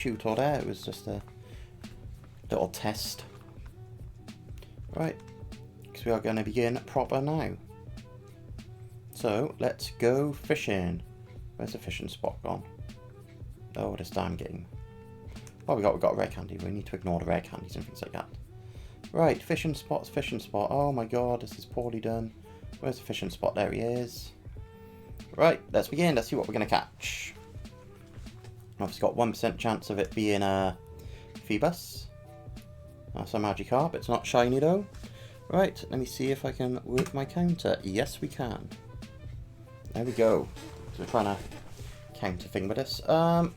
tutor there, it was just a little test. Right, because we are going to begin proper now. So, let's go fishing. Where's the fishing spot gone? Oh, this damn game. Oh, we got rare candy. We need to ignore the rare candies and things like that. Right, fishing spot. Oh my god, this is poorly done. Where's the fishing spot? There he is. Right, let's begin. Let's see what we're going to catch. Obviously got 1% chance of it being a Feebas. That's a Magikarp. It's not shiny though. Right, let me see if I can work my counter. Yes, we can. There we go. So we're trying to counter thing with this. I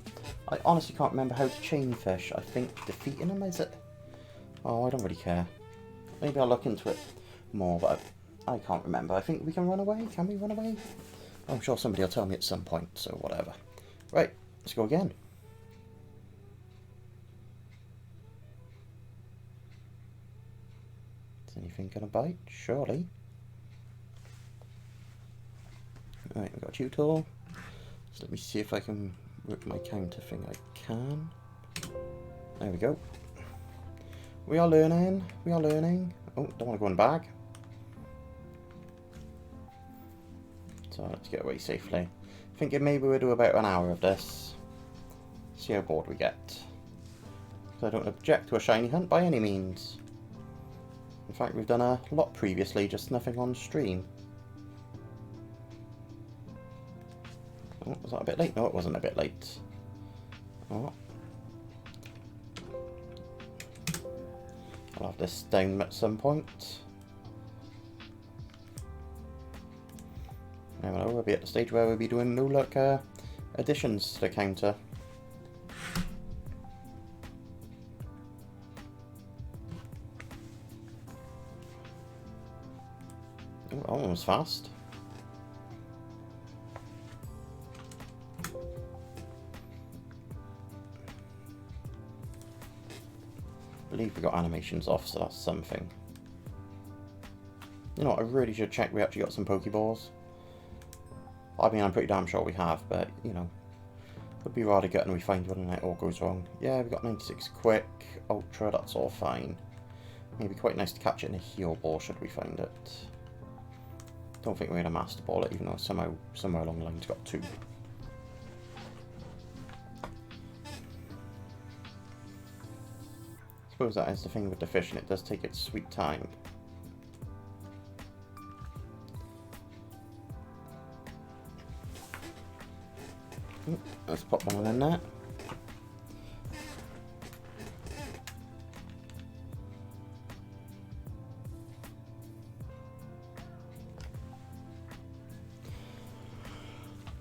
honestly can't remember how to chain fish. I think defeating them, is it? Oh, I don't really care. Maybe I'll look into it more, but I can't remember. I think we can run away. Can we run away? I'm sure somebody will tell me at some point, so whatever. Right, let's go again. Is anything going to bite? Surely. Right, we've got a tutor. So let me see if I can work my counter thing. I can. There we go. We are learning. We are learning. Oh, don't want to go in the bag. So let's get away safely. Thinking maybe we'll do about an hour of this. See how bored we get. So I don't object to a shiny hunt by any means. In fact, we've done a lot previously, just nothing on stream. Oh, was that a bit late? No, it wasn't a bit late. Oh. I'll have this down at some point. Now we'll be at the stage where we'll be doing no luck additions to the counter. Oh, that one was fast. I believe we got animations off, so that's something. You know what, I really should check we actually got some Pokeballs. I mean, I'm pretty damn sure we have, but, you know, would be rather good when we find one and it all goes wrong. Yeah, we got 96 quick, ultra, that's all fine. Maybe quite nice to catch it in a heal ball should we find it. Don't think we're going to master ball it, even though somehow, somewhere along the line it's got 2. I suppose that is the thing with the fish, and it does take its sweet time. Let's pop one in there.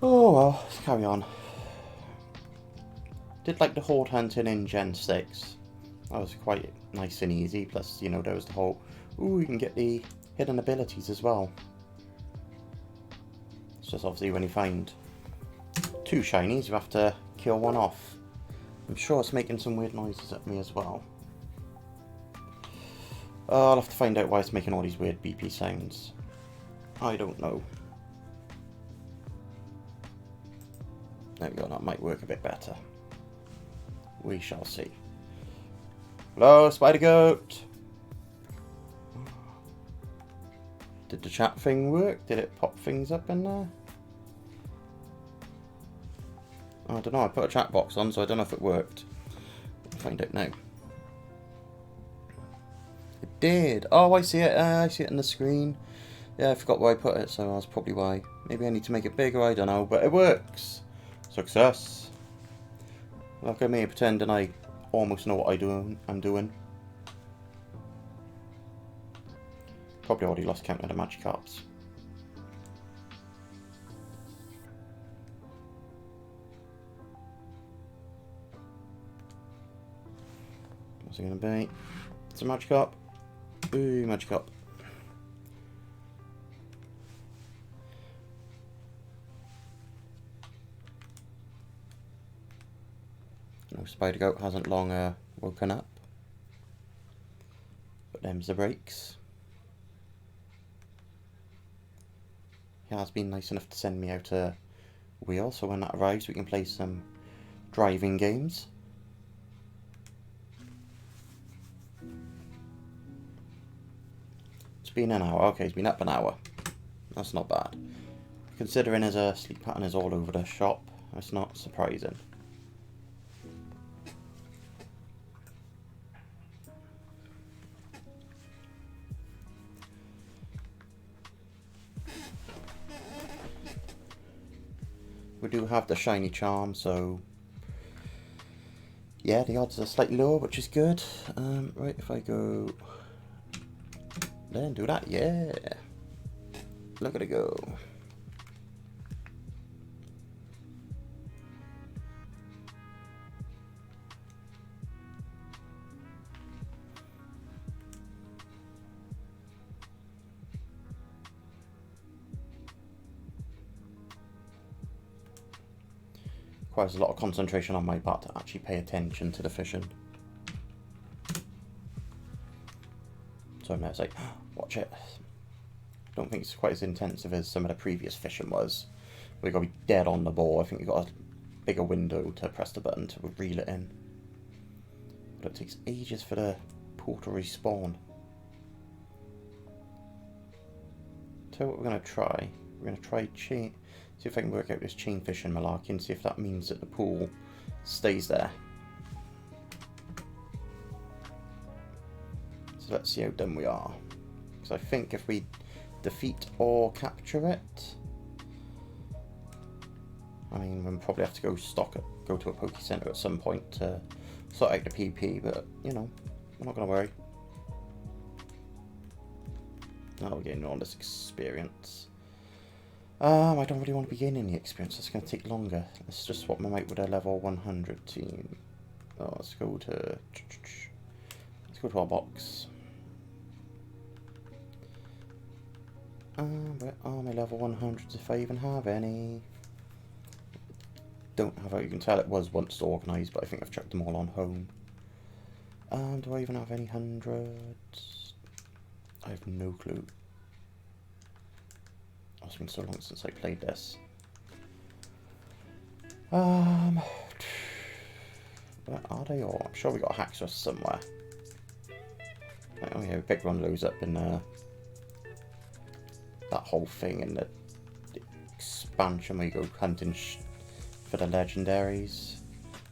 Oh well, let's carry on. Did like the horde hunting in Gen 6. That was quite nice and easy, plus, you know, there was the whole, ooh, you can get the hidden abilities as well. It's just obviously when you find 2 shinies, you have to kill one off. I'm sure it's making some weird noises at me as well. I'll have to find out why it's making all these weird beepy sounds. I don't know. There we go, that might work a bit better. We shall see. Hello, Spider Goat! Did the chat thing work? Did it pop things up in there? I don't know, I put a chat box on, so I don't know if it worked. We'll find out now. It did! Oh, I see it. I see it on the screen. Yeah, I forgot where I put it, so that's probably why. Maybe I need to make it bigger, I don't know, but it works! Success! Look at me pretending I almost know what I'm doing. Probably already lost count of the Magikarps. What's it going to be? It's a Magikarp. Ooh, Magikarp. No, Spider Goat hasn't long woken up. But them's the breaks. He has been nice enough to send me out a wheel, so when that arrives we can play some driving games. been an hour. Okay, he's been up an hour. That's not bad. Considering his sleep pattern is all over the shop, that's not surprising. We do have the shiny charm, so yeah, the odds are slightly lower, which is good. Right, if I go then do that, yeah. Look at it go. Requires a lot of concentration on my part to actually pay attention to the fishing. So now it's like, watch it. Don't think it's quite as intensive as some of the previous fishing was. We've got to be dead on the ball. I think you've got a bigger window to press the button to reel it in. But it takes ages for the pool to respawn. So what we're going to try. We're going to try chain. See if I can work out this chain fishing malarkey and see if that means that the pool stays there. So let's see how done we are. Because I think if we defeat or capture it, I mean, we'll probably have to go go to a Poke Center at some point to sort out the PP, but you know, we're not going to worry. Now we're getting all this experience. I don't really want to be gaining the experience, it's going to take longer. Let's just swap them out with a level 100 team. Oh, let's go to our box. Where are my level 100s if I even have any? Don't have, you can tell it was once organised, but I think I've chucked them all on home. Do I even have any 100s? I have no clue. It's been so long since I played this. Where are they all? I'm sure we got a Haxorus somewhere. Oh yeah, we picked one of those up in that whole thing in the expansion where you go hunting for the legendaries.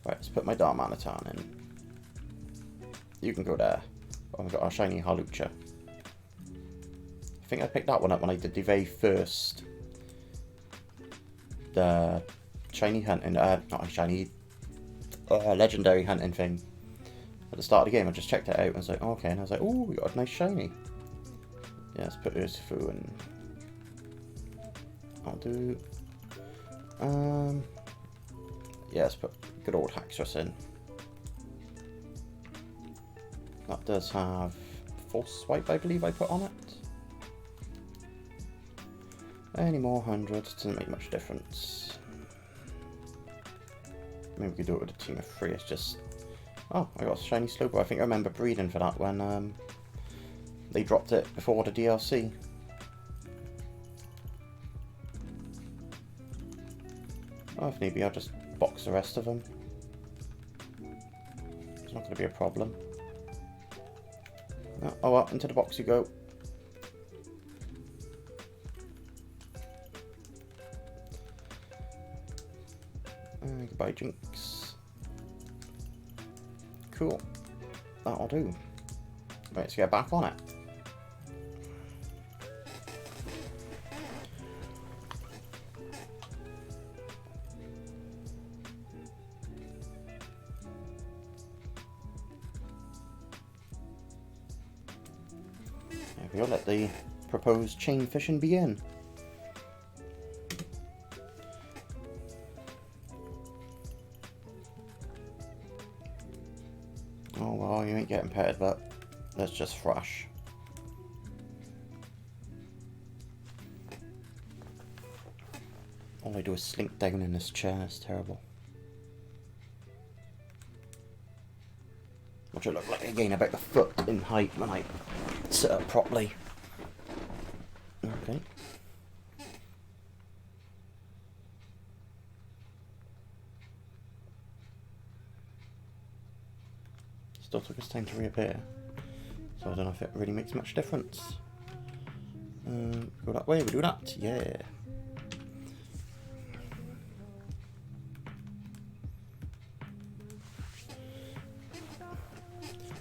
Right, let's put my Darmanitan in. You can go there. Oh, we've got our shiny Halucha. I think I picked that one up when I did the very first shiny hunting, not shiny, legendary hunting thing. At the start of the game, I just checked it out and was like, oh, okay, and I was like, oh, we got a nice shiny. Yeah, let's put Urshifu in. I'll do. Yeah, let's put good old Haxorus in. That does have Force Swipe, I believe I put on it. Any more hundreds doesn't make much difference. Maybe we could do it with a team of 3. It's just. Oh, I got a shiny Slowbro. I think I remember breeding for that when they dropped it before the DLC. Oh, if need be, I'll just box the rest of them. It's not going to be a problem. Oh well, into the box you go. Goodbye, Jinx. Cool. That'll do. Right, let's get back on it. There we go, let the proposed chain fishing begin. Oh well, you ain't getting petted, but let's just thrash. All I do is slink down in this chair, it's terrible. What should look like I gain about a foot in height when I sit up properly. Okay. Still took its time to reappear, so I don't know if it really makes much difference. Go that way, we do that, yeah.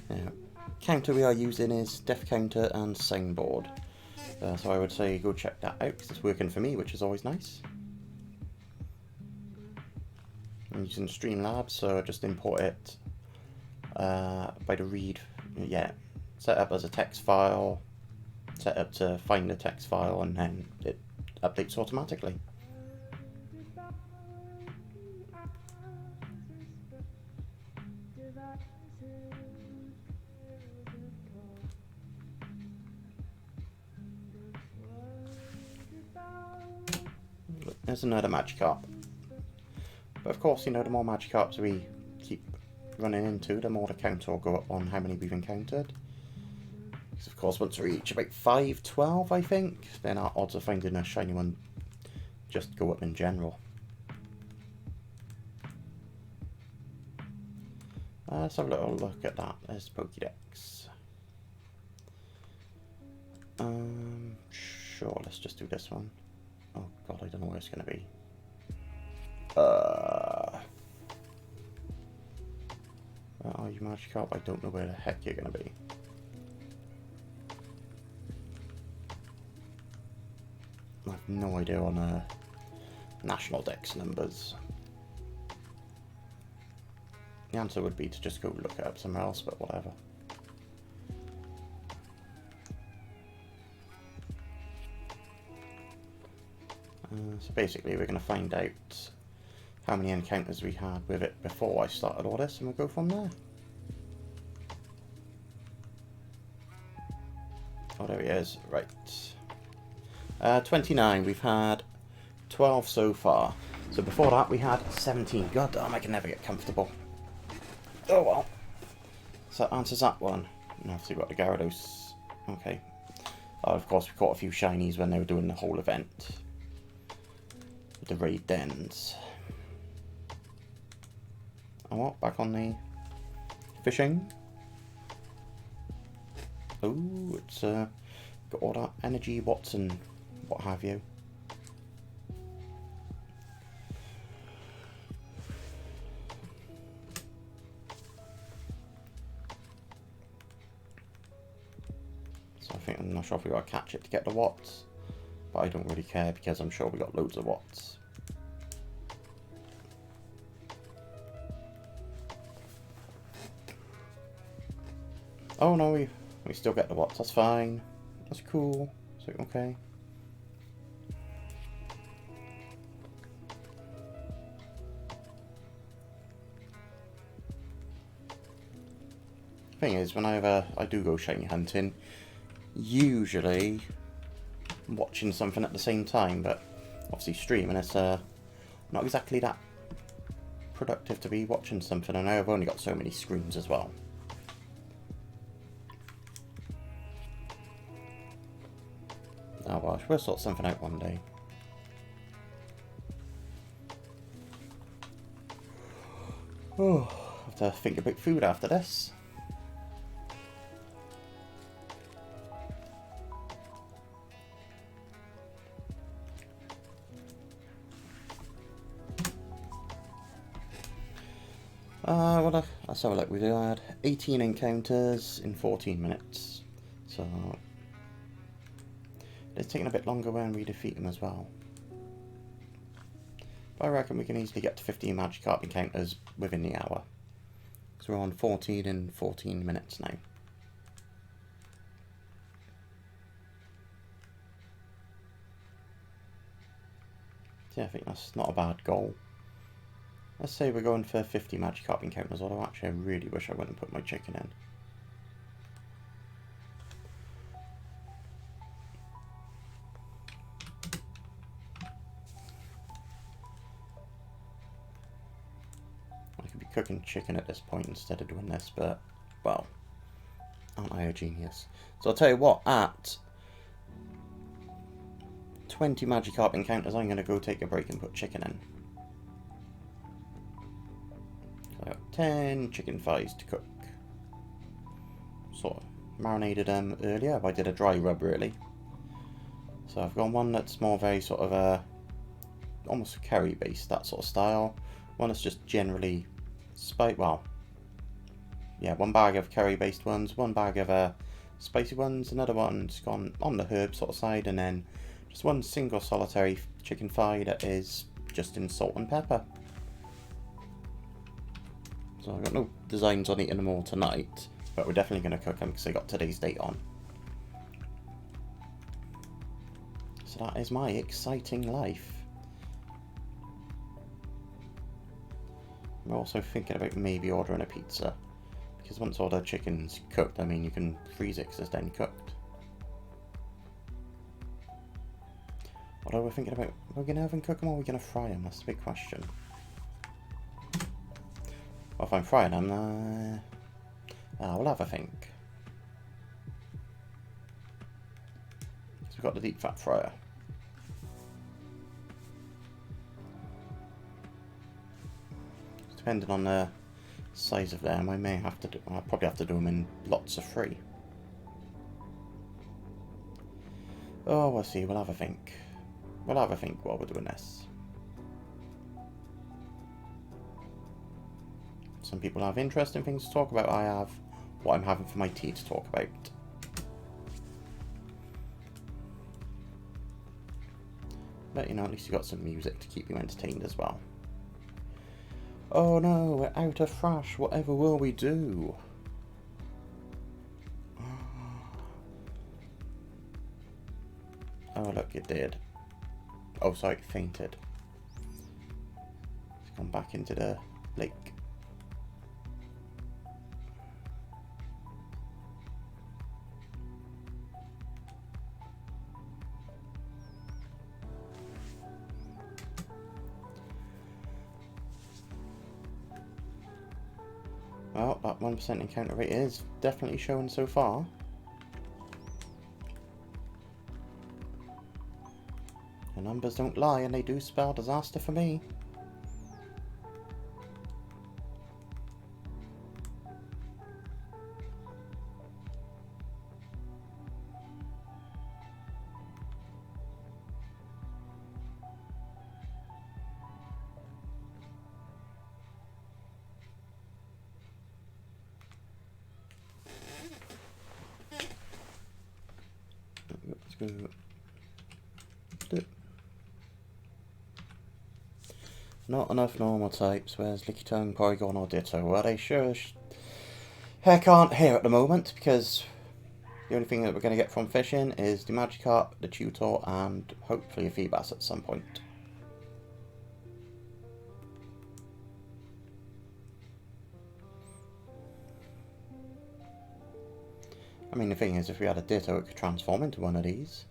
Now, counter we are using is Death Counter and Soundboard. So I would say go check that out because it's working for me, which is always nice. I'm using Streamlabs, so I just import it by the read. Yeah, set up as a text file, set up to find the text file, and then it updates automatically. There's another Magikarp. But of course, you know, the more Magikarps we keep running into, the more the counter will go up on how many we've encountered. Because of course, once we reach about 512, I think, then our odds of finding a shiny one just go up in general. Let's have a little look at that. There's Pokédex. Sure, let's just do this one. Oh god, I don't know where it's going to be. Where are you, Magikarp? I don't know where the heck you're going to be. I have no idea on national dex numbers. The answer would be to just go look it up somewhere else, but whatever. So basically we're going to find out how many encounters we had with it before I started all this, and we'll go from there. Oh, there he is. Right. 29. We've had 12 so far. So before that we had 17. God damn, I can never get comfortable. Oh well. So that answers that one. And obviously we've got the Gyarados. Okay. Of course we caught a few shinies when they were doing the whole event. With the raid dens. And what? Back on the fishing. Oh, it's got all that energy, Watson, what have you. So I think I'm not sure if we got to catch it to get the watts, but I don't really care because I'm sure we got loads of watts. Oh no, we still get the watts, that's fine. That's cool. So okay. Thing is, whenever I do go shiny hunting, usually I'm watching something at the same time, but obviously streaming it's not exactly that productive to be watching something, and I've only got so many screens as well. Oh well, we'll sort something out one day. Oh, have to think about food after this. Well, let's have a look. We had 18 encounters in 14 minutes. So it's taking a bit longer when we defeat them as well. But I reckon we can easily get to 15 Magikarp encounters within the hour. So we're on 14 in 14 minutes now. So yeah, I think that's not a bad goal. Let's say we're going for 50 Magikarp encounters, although actually I really wish I wouldn't put my chicken in. I could be cooking chicken at this point instead of doing this, but, well, aren't I a genius? So I'll tell you what, at 20 Magikarp encounters I'm going to go take a break and put chicken in. I got 10 chicken thighs to cook. Sort of marinated them earlier. I did a dry rub really. So I've got one that's more very sort of a almost curry based, that sort of style. One that's just generally well, yeah, one bag of curry based ones, one bag of spicy ones, another one's gone on the herb sort of side, and then just one single solitary chicken thigh that is just in salt and pepper. So I've got no designs on eating them all tonight, but we're definitely going to cook them because I got today's date on. So that is my exciting life. I'm also thinking about maybe ordering a pizza, because once all the chicken's cooked, I mean, you can freeze it because it's then cooked. Although we're thinking about, are we going to oven cook them or are we going to fry them? That's the big question. Well, if I'm frying them, we'll have a think. So we've got the deep fat fryer. Depending on the size of them, I may have to do, I'll probably have to do them in lots of 3. Oh, we'll see, we'll have a think. We'll have a think while we're doing this. Some people have interesting things to talk about. I have what I'm having for my tea to talk about. But, you know, at least you got some music to keep you entertained as well. Oh no, we're out of thrash. Whatever will we do? Oh, look, it did. Oh, sorry, it fainted. It's gone back into the lake. Well, that 1% encounter rate is definitely showing so far. The numbers don't lie, and they do spell disaster for me. Let's go. Not enough normal types. Where's Licky Tongue, Porygon, or Ditto? Well, they sure heck aren't here at the moment, because the only thing that we're going to get from fishing is the Magikarp, the Tutor, and hopefully a Feebas at some point. I mean, the thing is, if we had a Ditto, it could transform into one of these.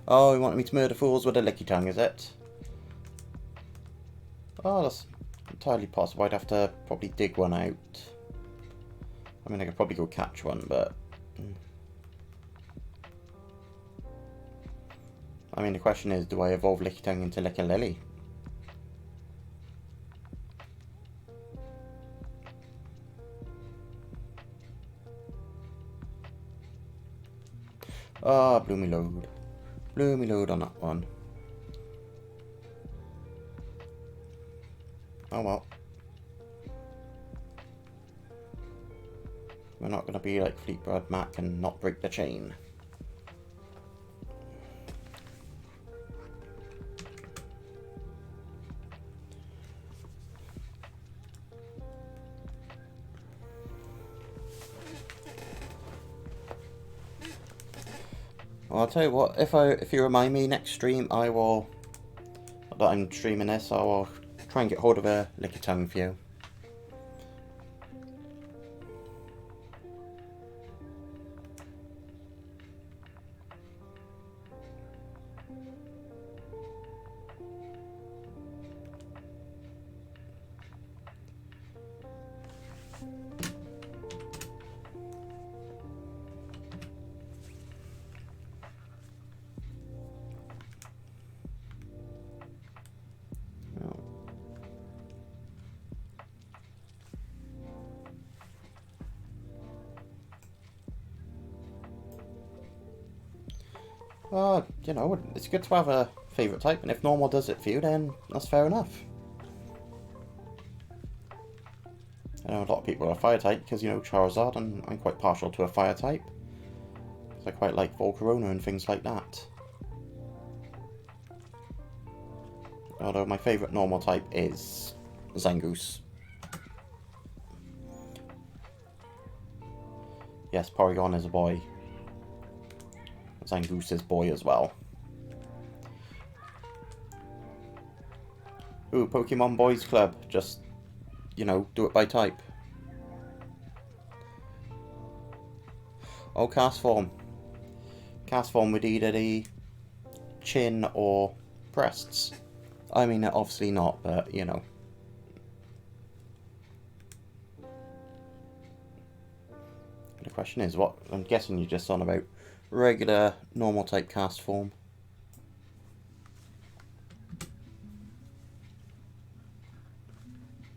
Oh, you want me to murder fools with a Licky Tongue, is it? Oh, that's entirely possible. I'd have to probably dig one out. I mean, I could probably go catch one, but... I mean, the question is, do I evolve Licky Tongue into Licky Lily? Ah, blew me load. Blew me load on that one. Oh well. We're not going to be like Fleetbird Mac and not break the chain. Well, I'll tell you what, if you remind me next stream, I will, that I'm streaming this, I will try and get hold of a Licky Tongue for you. You know, it's good to have a favourite type, and if normal does it for you, then that's fair enough. I know a lot of people are fire type because, you know, Charizard, and I'm quite partial to a fire type. Because I quite like Volcarona and things like that. Although my favourite normal type is Zangoose. Yes, Porygon is a boy. Zangoose is boy as well. Ooh, Pokemon Boys Club. Just, you know, do it by type. Oh, cast form. Cast form would either the chin or breasts. I mean, obviously not, but, you know. The question is, what? I'm guessing you're just on about regular, normal type cast form.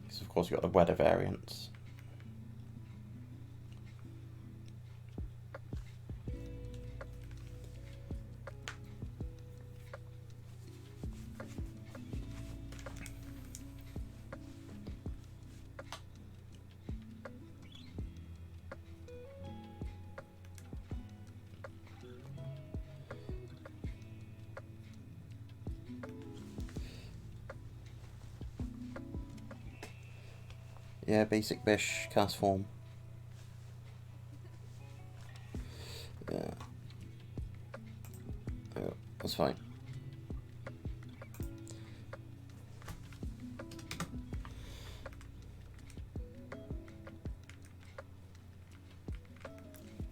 Because, of course, you've got the weather variants. Yeah, basic Bish cast form. Yeah. Oh, that's fine.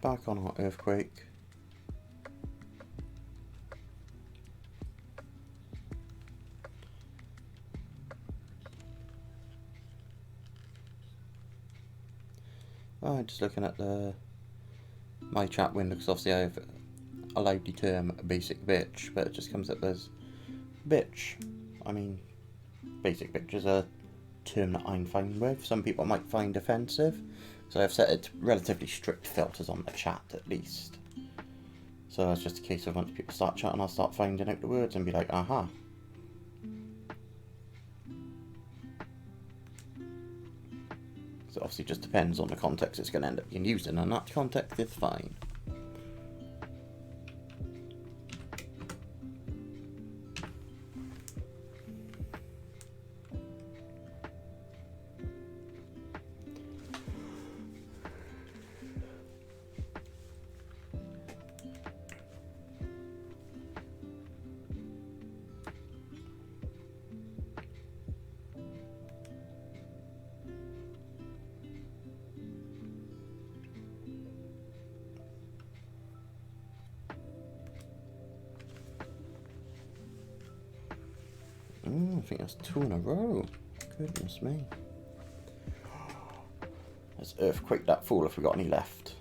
Back on our Earthquake. Oh, just looking at my chat window, because obviously I've allowed the term basic bitch, but it just comes up as bitch. I mean, basic bitch is a term that I'm fine with. Some people might find offensive, so I've set it to relatively strict filters on the chat at least. So it's just a case of once people start chatting, I'll start finding out the words and be like, aha. So obviously it just depends on the context it's going to end up being used in, and that context is fine. I think that's 2 in a row. Goodness me. Let's Earthquake that fool if we got any left.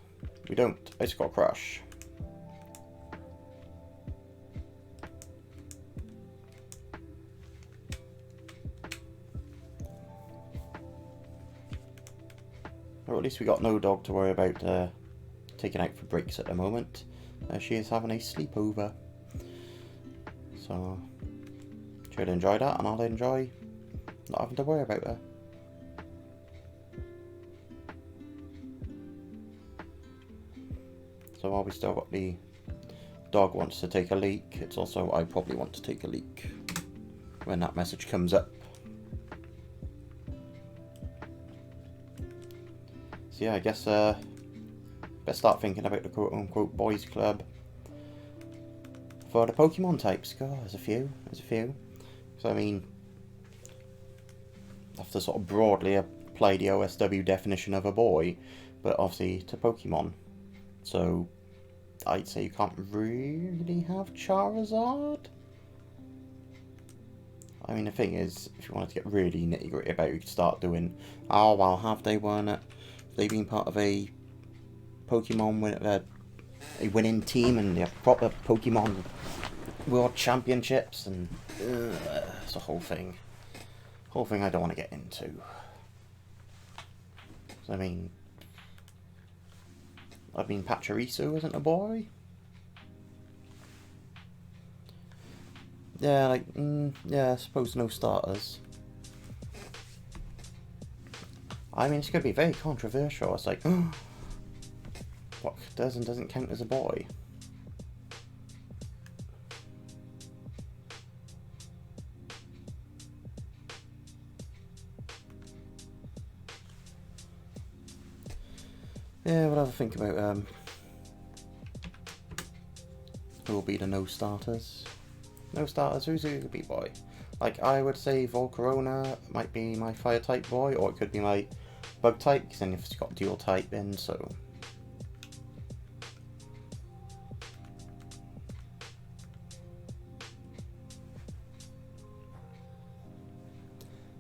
We don't. Ice Got Crush. Or at least we got no dog to worry about taking out for breaks at the moment. She is having a sleepover. So she'll enjoy that, and I'll enjoy not having to worry about her. So while we still got the dog wants to take a leak, it's also I probably want to take a leak when that message comes up. So yeah, I guess better start thinking about the quote-unquote boys club for the Pokemon types. God, there's a few. So I mean, I have to sort of broadly apply the OSW definition of a boy, but obviously to Pokemon. So I'd say you can't really have Charizard. I mean, the thing is, if you wanted to get really nitty gritty about it, you could start doing, oh well, have they been part of a Pokemon a winning team, and they have proper Pokemon World Championships, and it's a whole thing I don't want to get into. So, I mean, Pachirisu isn't a boy. Yeah, like, yeah, I suppose no starters. I mean, it's going to be very controversial. It's like, what does and doesn't count as a boy? Yeah, we'll have a think about who will be the no starters. No starters, who's the be boy? Like, I would say Volcarona might be my fire type boy, or it could be my bug type, because then it's got dual type in, so.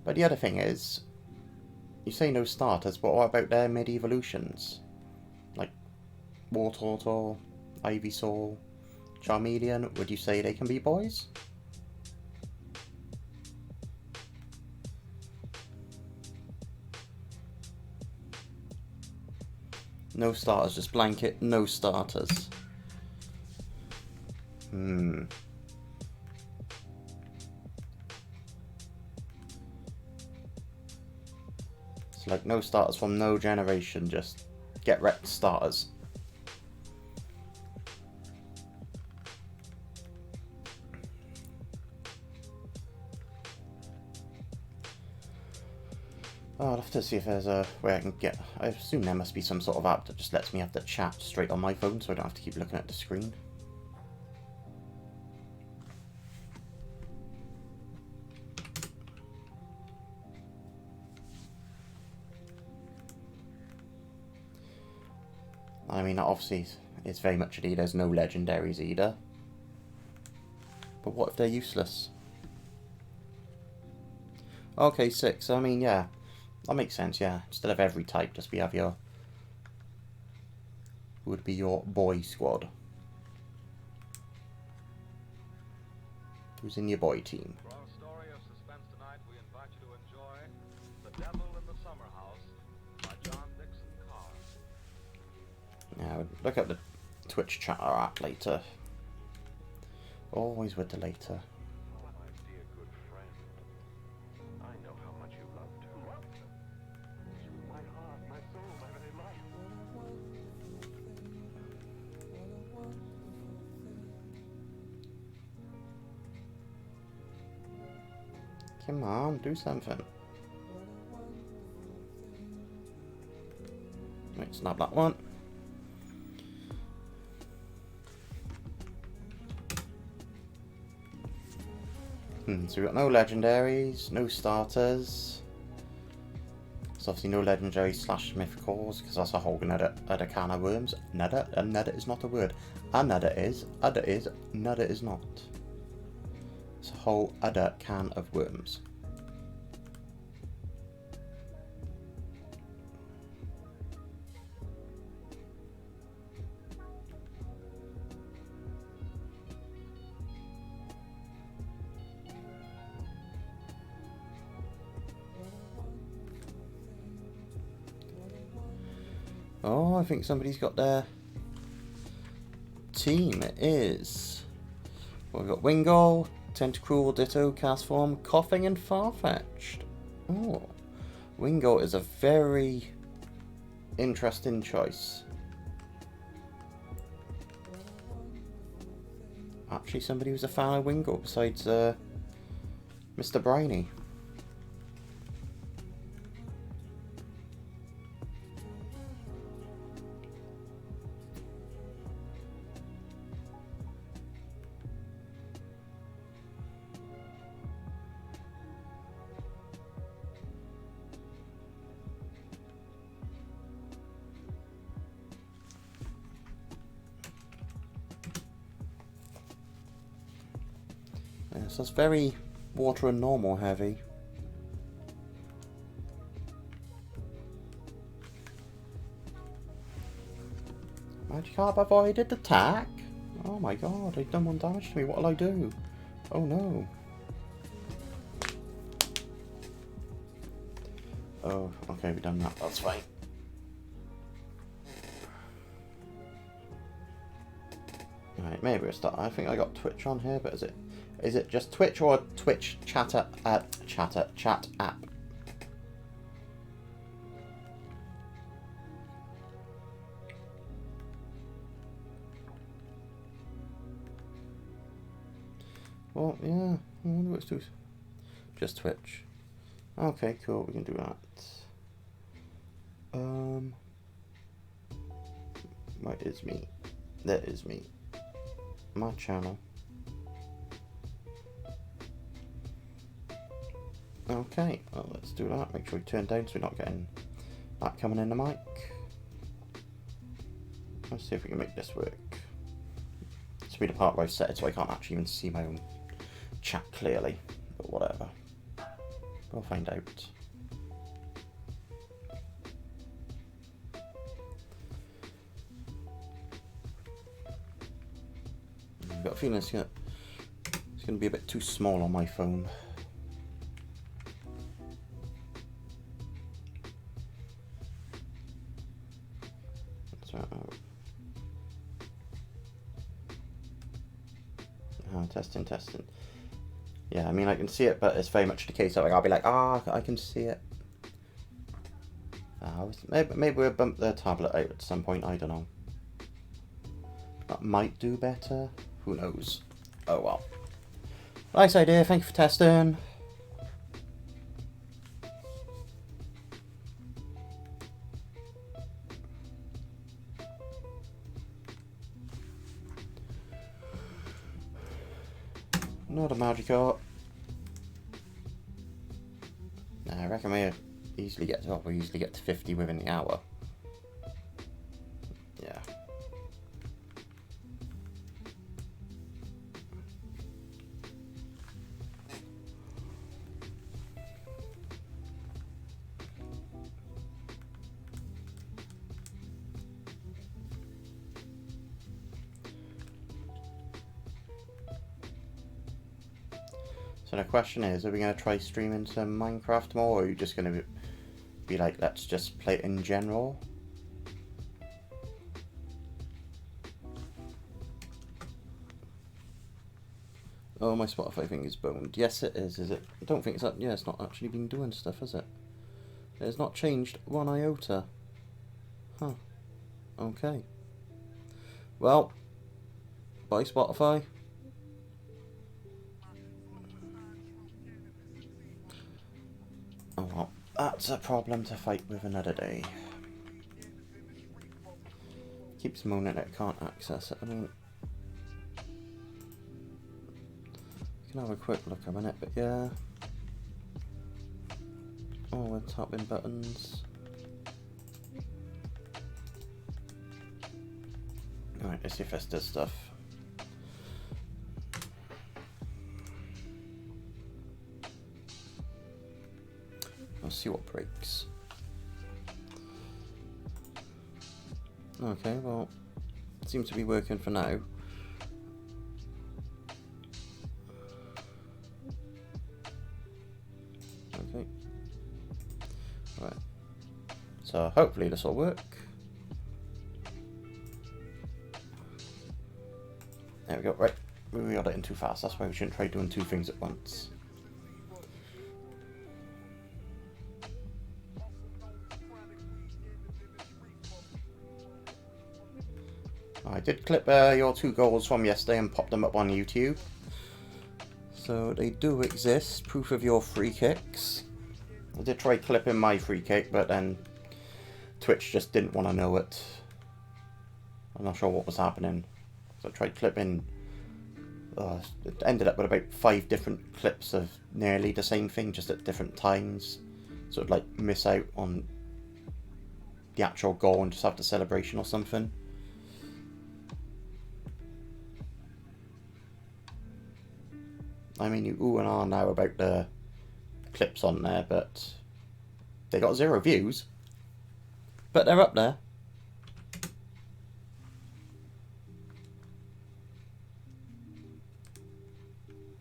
But the other thing is, you say no starters, but what about their mid-evolutions? Like, Wartortle, Ivysaur, Charmeleon, would you say they can be boys? No starters, just blanket, no starters. It's like no starters from no generation, just get wrecked starters. Oh, I'll have to see if there's a way I can get... I assume there must be some sort of app that just lets me have the chat straight on my phone, so I don't have to keep looking at the screen. I mean, obviously, it's very much a D. There's no legendaries either. But what if they're useless? Okay, 6. I mean, yeah. That makes sense, yeah. Instead of every type, just have your... would be your boy squad. Who's in your boy team? For our story of suspense tonight, we invite you to enjoy The Devil in the Summer House by John Dixon Carr. Yeah, look at the Twitch chatter app later. Always with the later. My dear good friend, I know how much you loved her. Loved her? She was my heart, my soul, my very life. Come on, do something. Wait, snap that one. So we've got no legendaries, no starters. There's obviously no legendary slash mythicals, because that's a whole another can of worms. Another is not a word. Another is, another is not. It's a whole other can of worms. Oh, I think somebody's got their team. It is. Well, we've got Wingull, Tentacruel, Ditto, Castform, Coughing, and Farfetch'd. Oh, Wingull is a very interesting choice. Actually, somebody who's a fan of Wingull besides Mr. Briny. Yes, that's very water and normal heavy. Magikarp avoided attack? Oh my god, they've done 1 damage to me. What'll I do? Oh no. Oh, okay, we've done that. That's fine. Right, maybe we'll start. I think I got Twitch on here, but is it Is it just Twitch or Twitch chat app? Well, yeah. I wonder what's doing. Just Twitch. Okay, cool. We can do that. Where is me? There is me. My channel. Okay, well, let's do that. Make sure we turn down so we're not getting that coming in the mic. Let's see if we can make this work. This will be the part where I set it so I can't actually even see my own chat clearly, but whatever. We'll find out. I've got a feeling it's going to be a bit too small on my phone. Testing. Yeah, I mean, I can see it, but it's very much the case of like, I'll be like, I can see it. Maybe we'll bump the tablet out at some point, I don't know. That might do better. Who knows? Oh well. Nice idea, thank you for testing. Not a Magikarp. I reckon we easily get to 50 within the hour. Yeah. So the question is, are we going to try streaming some Minecraft more, or are you just going to be like, let's just play it in general? Oh, my Spotify thing is boned. Yes, it is it? I don't think it's up. Yeah, it's not actually been doing stuff, has it? It has not changed one iota. Huh. Okay. Well, bye Spotify. Oh well, that's a problem to fight with another day. Keeps moaning it can't access it. I mean, you can have a quick look a minute, but yeah. Oh, we're tapping buttons. Alright, let's see if this does stuff. Let's see what breaks. Okay, well, it seems to be working for now. Okay. Right. So hopefully this will work. There we go. Right. We got it in too fast. That's why we shouldn't try doing two things at once. I did clip your 2 goals from yesterday and pop them up on YouTube. So they do exist. Proof of your free kicks. I did try clipping my free kick, but then Twitch just didn't want to know it. I'm not sure what was happening. So I tried clipping. It ended up with about 5 different clips of nearly the same thing, just at different times. So it'd like miss out on the actual goal and just have the celebration or something. I mean, you ooh and ah now about the clips on there, but they got 0 views. But they're up there.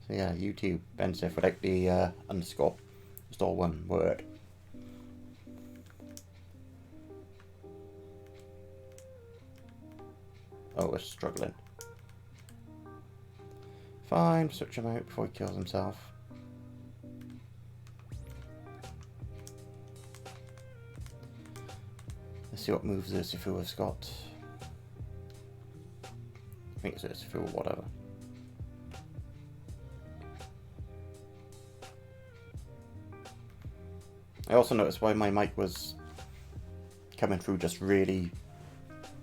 So yeah, YouTube, Bensif without the underscore. Just all one word. Oh, we're struggling. Fine, switch him out before he kills himself. Let's see what moves Urshifu has got. I think it's Urshifu or whatever. I also noticed why my mic was coming through just really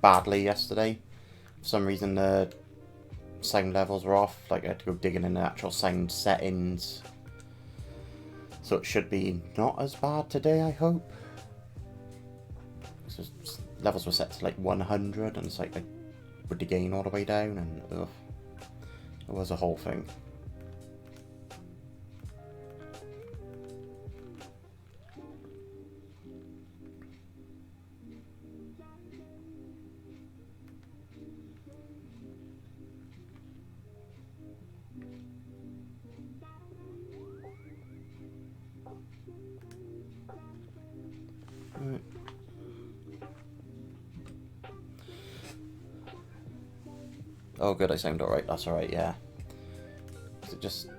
badly yesterday. For some reason the sound levels were off, like I had to go digging in the actual sound settings. So it should be not as bad today, I hope. So levels were set to like 100 and it's like I put the gain all the way down and ugh, it was a whole thing. Right. Oh good, I sound alright, that's alright, yeah. It just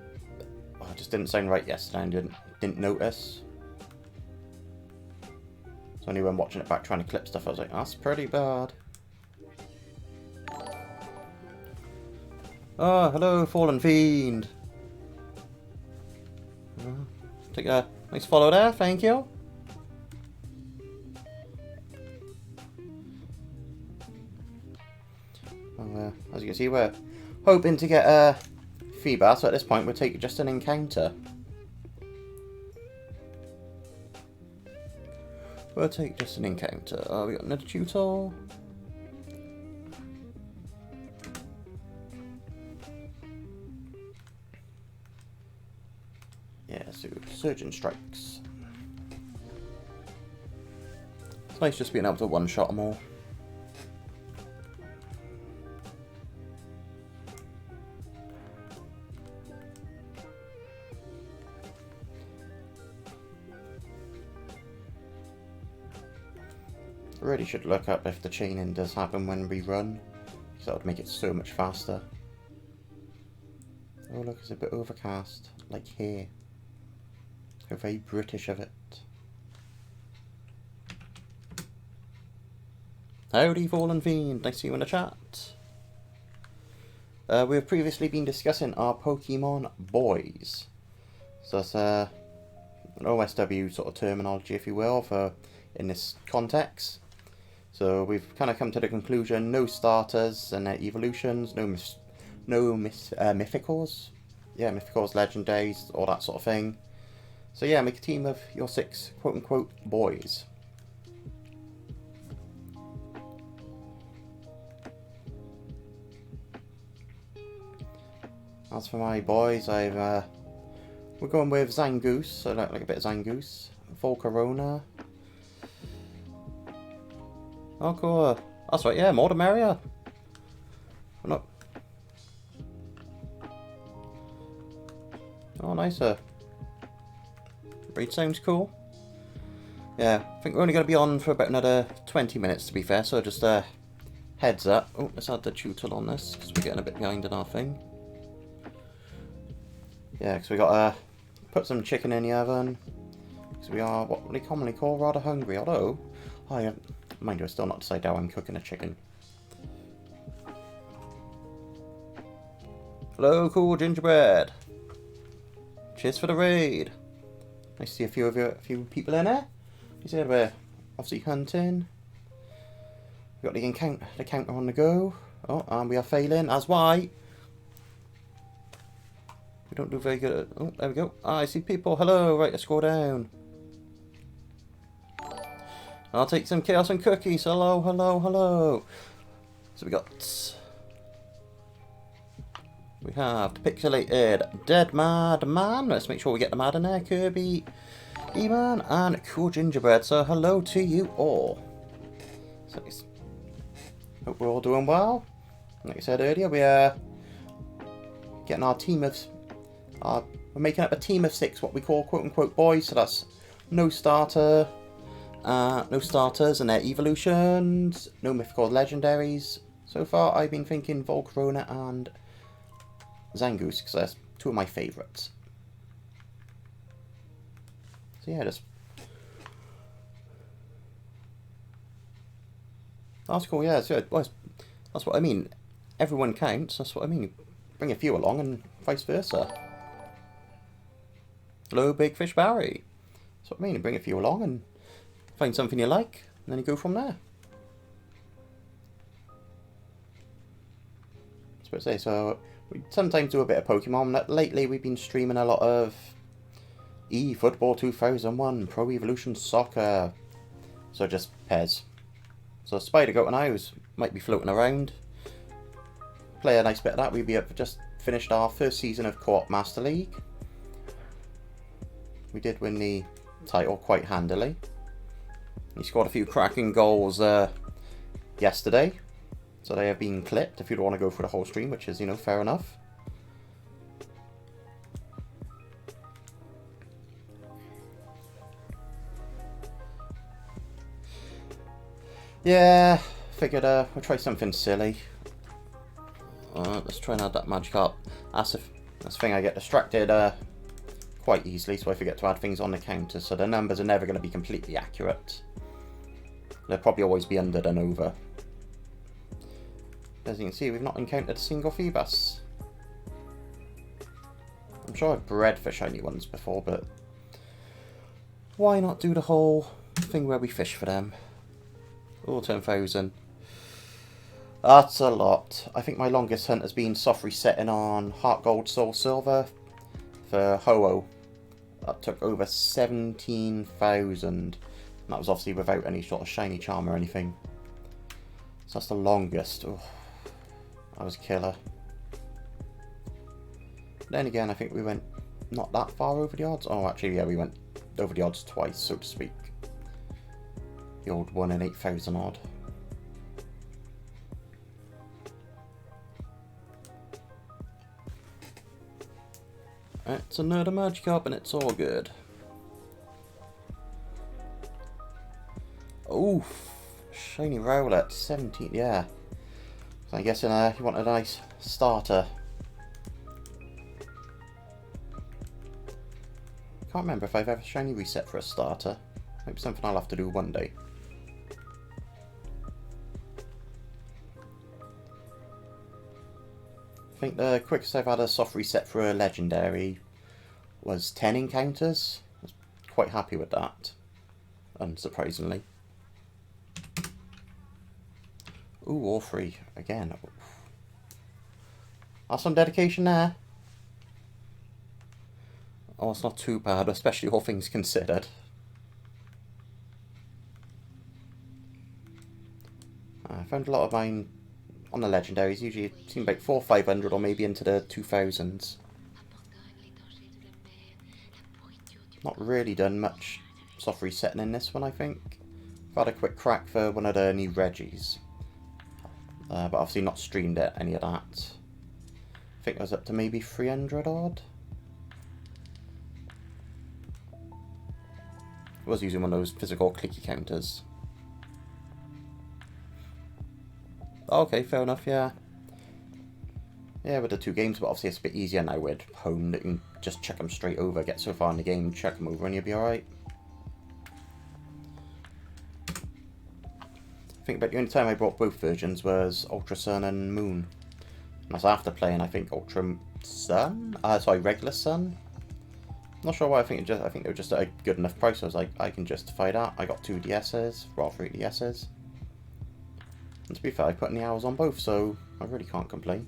didn't sound right yesterday and didn't notice. So only when watching it back trying to clip stuff I was like, that's pretty bad. Oh, hello Fallen Fiend. Take a nice follow there, thank you. Well, as you can see, we're hoping to get a Feebas, so at this point we'll take just an encounter. We'll take just an encounter. Oh, we got another tutor. Yeah, so Surgeon Strikes. It's nice just being able to one-shot them all. Really should look up if the chaining does happen when we run, because that would make it so much faster. Oh look, it's a bit overcast, like here. How very British of it. Howdy Fallen Fiend, nice to see you in the chat. We have previously been discussing our Pokemon boys. So that's an OSW sort of terminology, if you will, for in this context. So we've kind of come to the conclusion: no starters and their evolutions, no mythicals, yeah, mythicals, legendaries, all that sort of thing. So yeah, make a team of your 6 quote-unquote boys. As for my boys, we're going with Zangoose, so I like a bit of Zangoose, Volcarona. Oh cool, that's right, yeah, more the merrier. Not... Oh nicer. Breed sounds cool. Yeah, I think we're only going to be on for about another 20 minutes to be fair, so just heads up. Oh, let's add the tutor on this, because we're getting a bit behind in our thing. Yeah, because we got to put some chicken in the oven, because we are what we commonly call rather hungry, although, mind you, I still not decided how I'm cooking a chicken. Hello, cool gingerbread. Cheers for the raid. Nice to see a few people in there. You said we're obviously hunting. We got the counter on the go. Oh, and we are failing. As why? We don't do very good at... Oh, there we go. Ah, I see people. Hello. Right, let's go down. I'll take some chaos and cookies. Hello, hello, hello. So we have the pixelated Dead Mad Man. Let's make sure we get the Mad in there. Kirby, E-Man, and Cool Gingerbread. So hello to you all. So hope we're all doing well. Like I said earlier, we are getting our team of... we're making up a team of 6, what we call quote-unquote boys. So that's no starters and their evolutions, no mythical legendaries. So far I've been thinking Volcarona and Zangoose, because they're two of my favourites. So yeah, just... That's cool, yeah, so, that's what I mean. Everyone counts, that's what I mean. Bring a few along and vice versa. Hello, Big Fish Barry. That's what I mean, you bring a few along and find something you like, and then you go from there. That's what I say, so we sometimes do a bit of Pokemon. Lately we've been streaming a lot of eFootball 2001, Pro Evolution Soccer, so just pairs. So Spider Goat and I might be floating around, play a nice bit of that. We've just finished our first season of Co-op Master League. We did win the title quite handily. He scored a few cracking goals yesterday, so they have been clipped if you don't want to go for the whole stream, which is, you know, fair enough. Yeah, figured we'll try something silly. Let's try and add that Magikarp. That's the thing, I get distracted quite easily, so I forget to add things on the counter, so the numbers are never going to be completely accurate. They'll probably always be under than over. As you can see, we've not encountered a single Feebas. I'm sure I've bred for shiny ones before, but why not do the whole thing where we fish for them? Oh, 10,000. That's a lot. I think my longest hunt has been soft resetting on Heart Gold, Soul Silver for Ho-Oh. That took over 17,000. And that was obviously without any sort of shiny charm or anything. So that's the longest. Oh, that was a killer. Then again, I think we went not that far over the odds. Oh, actually, yeah, we went over the odds twice, so to speak. The old 1 in 8,000 odd. It's another Magikarp and it's all good. Oof, shiny Rowlet, 17, yeah. So I'm guessing you want a nice starter. Can't remember if I've ever shiny reset for a starter. Maybe something I'll have to do one day. I think the quickest I've had a soft reset for a legendary was 10 encounters. I was quite happy with that, unsurprisingly. Ooh, all three again. That's some dedication there. Oh, it's not too bad, especially all things considered. I found a lot of mine on the legendaries. Usually it seems like 400 or 500 or maybe into the 2000s. Not really done much soft resetting in this one, I think. I've had a quick crack for one of the new Reggies. But obviously not streamed it, any of that. I think I was up to maybe 300 odd. I was using one of those physical clicky counters. Okay, fair enough, yeah. Yeah, with the two games, but obviously it's a bit easier now with home. You can just chuck them straight over, get so far in the game, chuck them over and you'll be alright. I think about the only time I bought both versions was Ultra Sun and Moon. And that's after playing, I think, Ultra Sun? Sorry, Regular Sun? Not sure why, I think they were just at a good enough price. I was like, I can justify that. I got 2 DSs, well, 3 DSs. And to be fair, I put in the hours on both, so I really can't complain.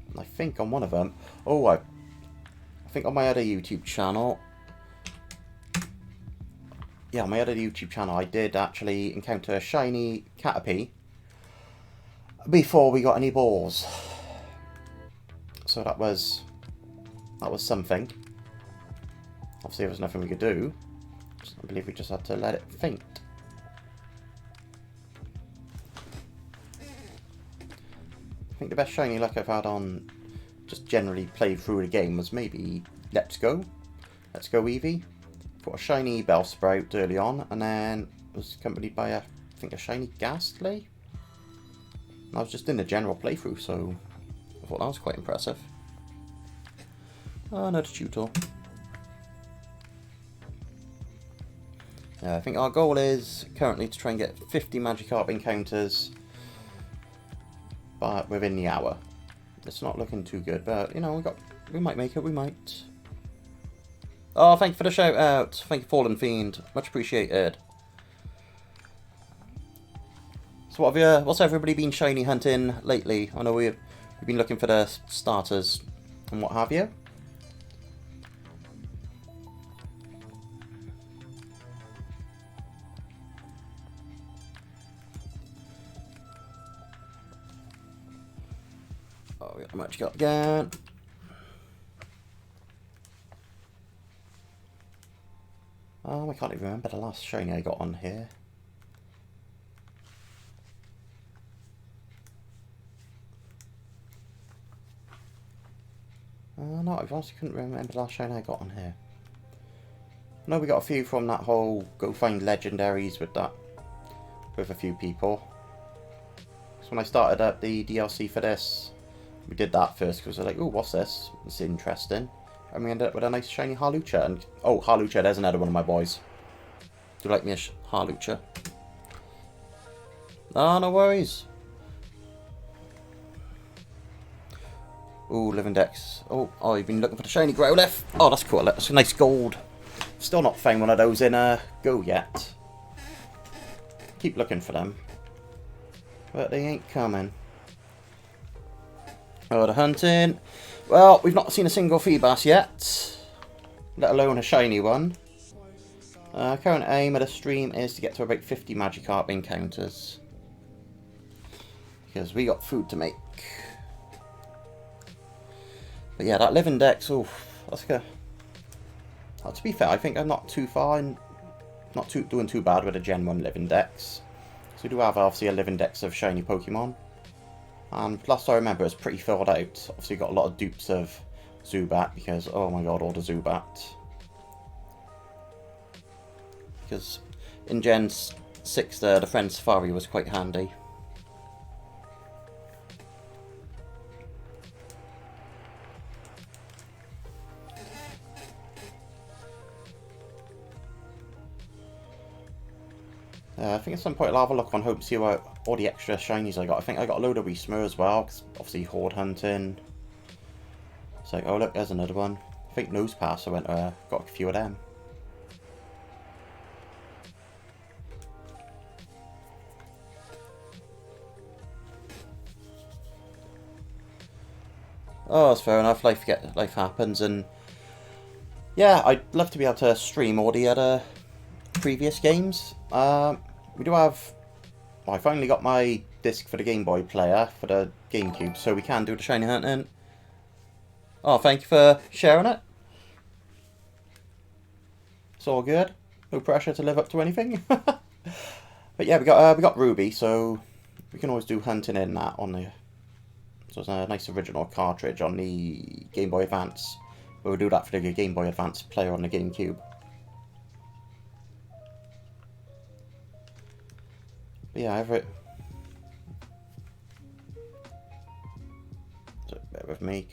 And I think on one of them, oh, I think on my other YouTube channel, yeah, on my other YouTube channel, I did actually encounter a shiny Caterpie before we got any balls. So that was something. Obviously, there was nothing we could do. I believe we just had to let it faint. I think the best shiny luck I've had on just generally played through the game was maybe Let's Go Eevee. Got a shiny Bellsprout early on, and then was accompanied by I think a shiny Ghastly. And I was just in the general playthrough, so I thought that was quite impressive. Oh, another tutor. I think our goal is currently to try and get 50 Magikarp encounters within the hour. It's not looking too good, but you know, we might make it, we might. Oh, thank you for the shout out. Thank you, Fallen Fiend. Much appreciated. So what's everybody been shiny hunting lately? I know we've been looking for the starters and what have you. Oh, we got the Magikarp again. Oh, I can't even remember the last shiny I got on here. No, I honestly couldn't remember the last shiny I got on here. I know we got a few from that whole go find legendaries with a few people. So when I started up the DLC for this, we did that first because I was like, oh, what's this? It's interesting. And we ended up with a nice shiny Halucha. And oh, Halucha, there's another one of my boys. Do you like me a Halucha? Ah, no worries. Ooh, Living Dex. Oh, you've been looking for the shiny Growlithe. Oh, that's cool. That's a nice gold. Still not found one of those in Go yet. Keep looking for them. But they ain't coming. Oh, the hunting. Well, we've not seen a single Feebas yet. Let alone a shiny one. Current aim of the stream is to get to about 50 Magikarp encounters. Because we got food to make. But yeah, that Living Dex, that's good. To be fair, I think I'm not too far and not doing too bad with a Gen 1 Living Dex. So we do have obviously a Living Dex of shiny Pokemon. And last I remember, it's pretty filled out. Obviously got a lot of dupes of Zubat because, oh my god, all the Zubat. Because in Gen 6 the Friend Safari was quite handy. I think at some point I'll have a look on Hope to see what all the extra shinies I got. I think I got a load of Whismur as well, because obviously Horde hunting. It's like, oh look, there's another one. I think Nosepass, I went got a few of them. Oh, that's fair enough. Life happens, and yeah, I'd love to be able to stream all the other previous games. We do have. Well, I finally got my disc for the Game Boy player for the GameCube, so we can do the shiny hunting. Oh, thank you for sharing it. It's all good. No pressure to live up to anything. But yeah, we got Ruby, so we can always do hunting in that on the. So it's a nice original cartridge on the Game Boy Advance. We'll do that for the Game Boy Advance player on the GameCube. But yeah, so bear with me.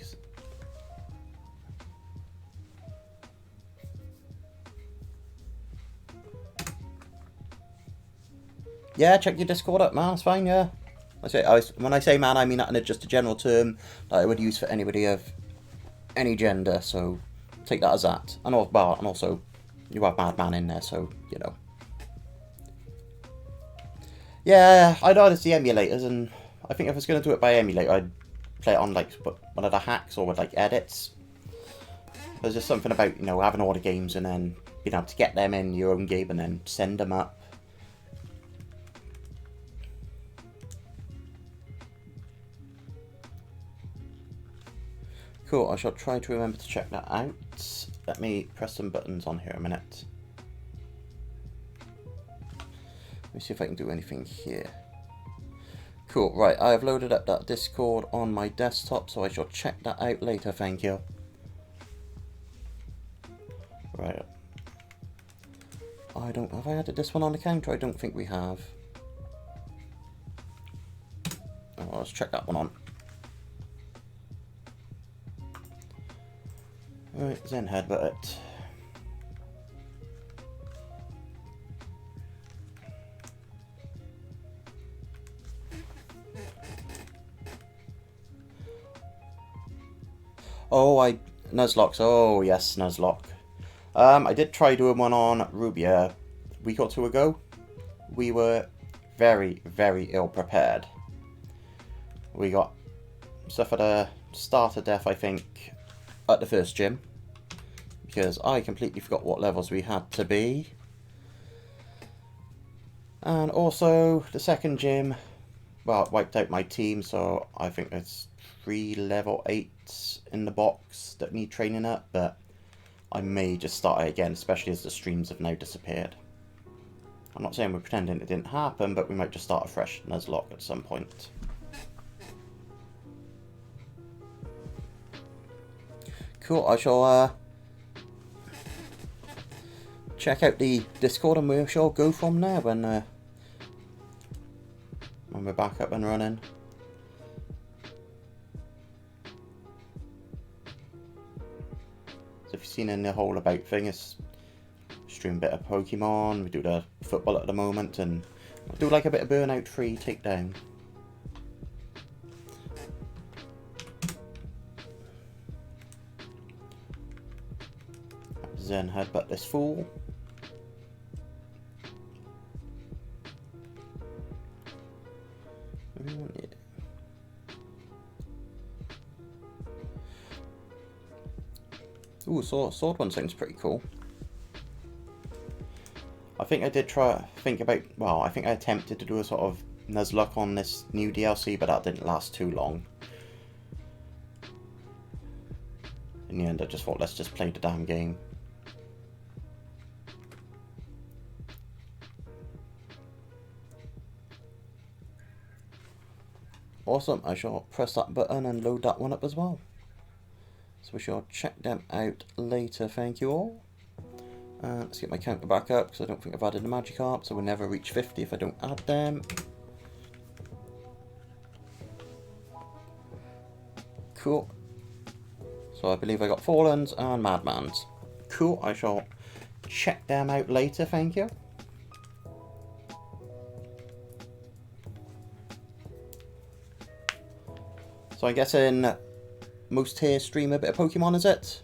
Yeah, check your Discord up, man. It's fine, yeah. When I say man, I mean that in just a general term that I would use for anybody of any gender. So take that as that. And also, you have Madman in there, so you know. Yeah, I know it's the emulators, and I think if I was going to do it by emulator, I'd play it on like one of the hacks or with like edits. There's just something about, you know, having all the games and then being able to get them in your own game and then send them up. Cool, I shall try to remember to check that out. Let me press some buttons on here a minute. Let me see if I can do anything here. Cool, right, I have loaded up that Discord on my desktop, so I shall check that out later, thank you. Right. Have I added this one on the counter? I don't think we have. Oh, let's check that one on. Right, Zen headbutt it. Oh, Nuzlocke. Oh, yes, Nuzlocke. I did try doing one on Ruby a week or two ago. We were very, very ill prepared. We suffered a starter death, I think, at the first gym. Because I completely forgot what levels we had to be. And also, the second gym, well, it wiped out my team, so I think there's 3 level 8s in the box that need training up, but I may just start it again, especially as the streams have now disappeared. I'm not saying we're pretending it didn't happen, but we might just start a fresh Nuzlocke at some point. Cool, I shall check out the Discord and we shall go from there when we're back up and running. So if you've seen in the whole about thing, it's stream a bit of Pokemon, we do the football at the moment, and we'll do like a bit of Burnout 3 takedown. Zen headbutt this fool. Ooh, sword one sounds pretty cool. I think I did I think I attempted to do a sort of Nuzlocke on this new DLC, but that didn't last too long. In the end, I just thought, let's just play the damn game. Awesome, I shall press that button and load that one up as well. So we shall check them out later, thank you all. Let's get my counter back up, because I don't think I've added the Magikarp, so we'll never reach 50 if I don't add them. Cool. So I believe I got Fallens and Madmans. Cool, I shall check them out later, thank you. So I'm guessing most here stream a bit of Pokemon, is it?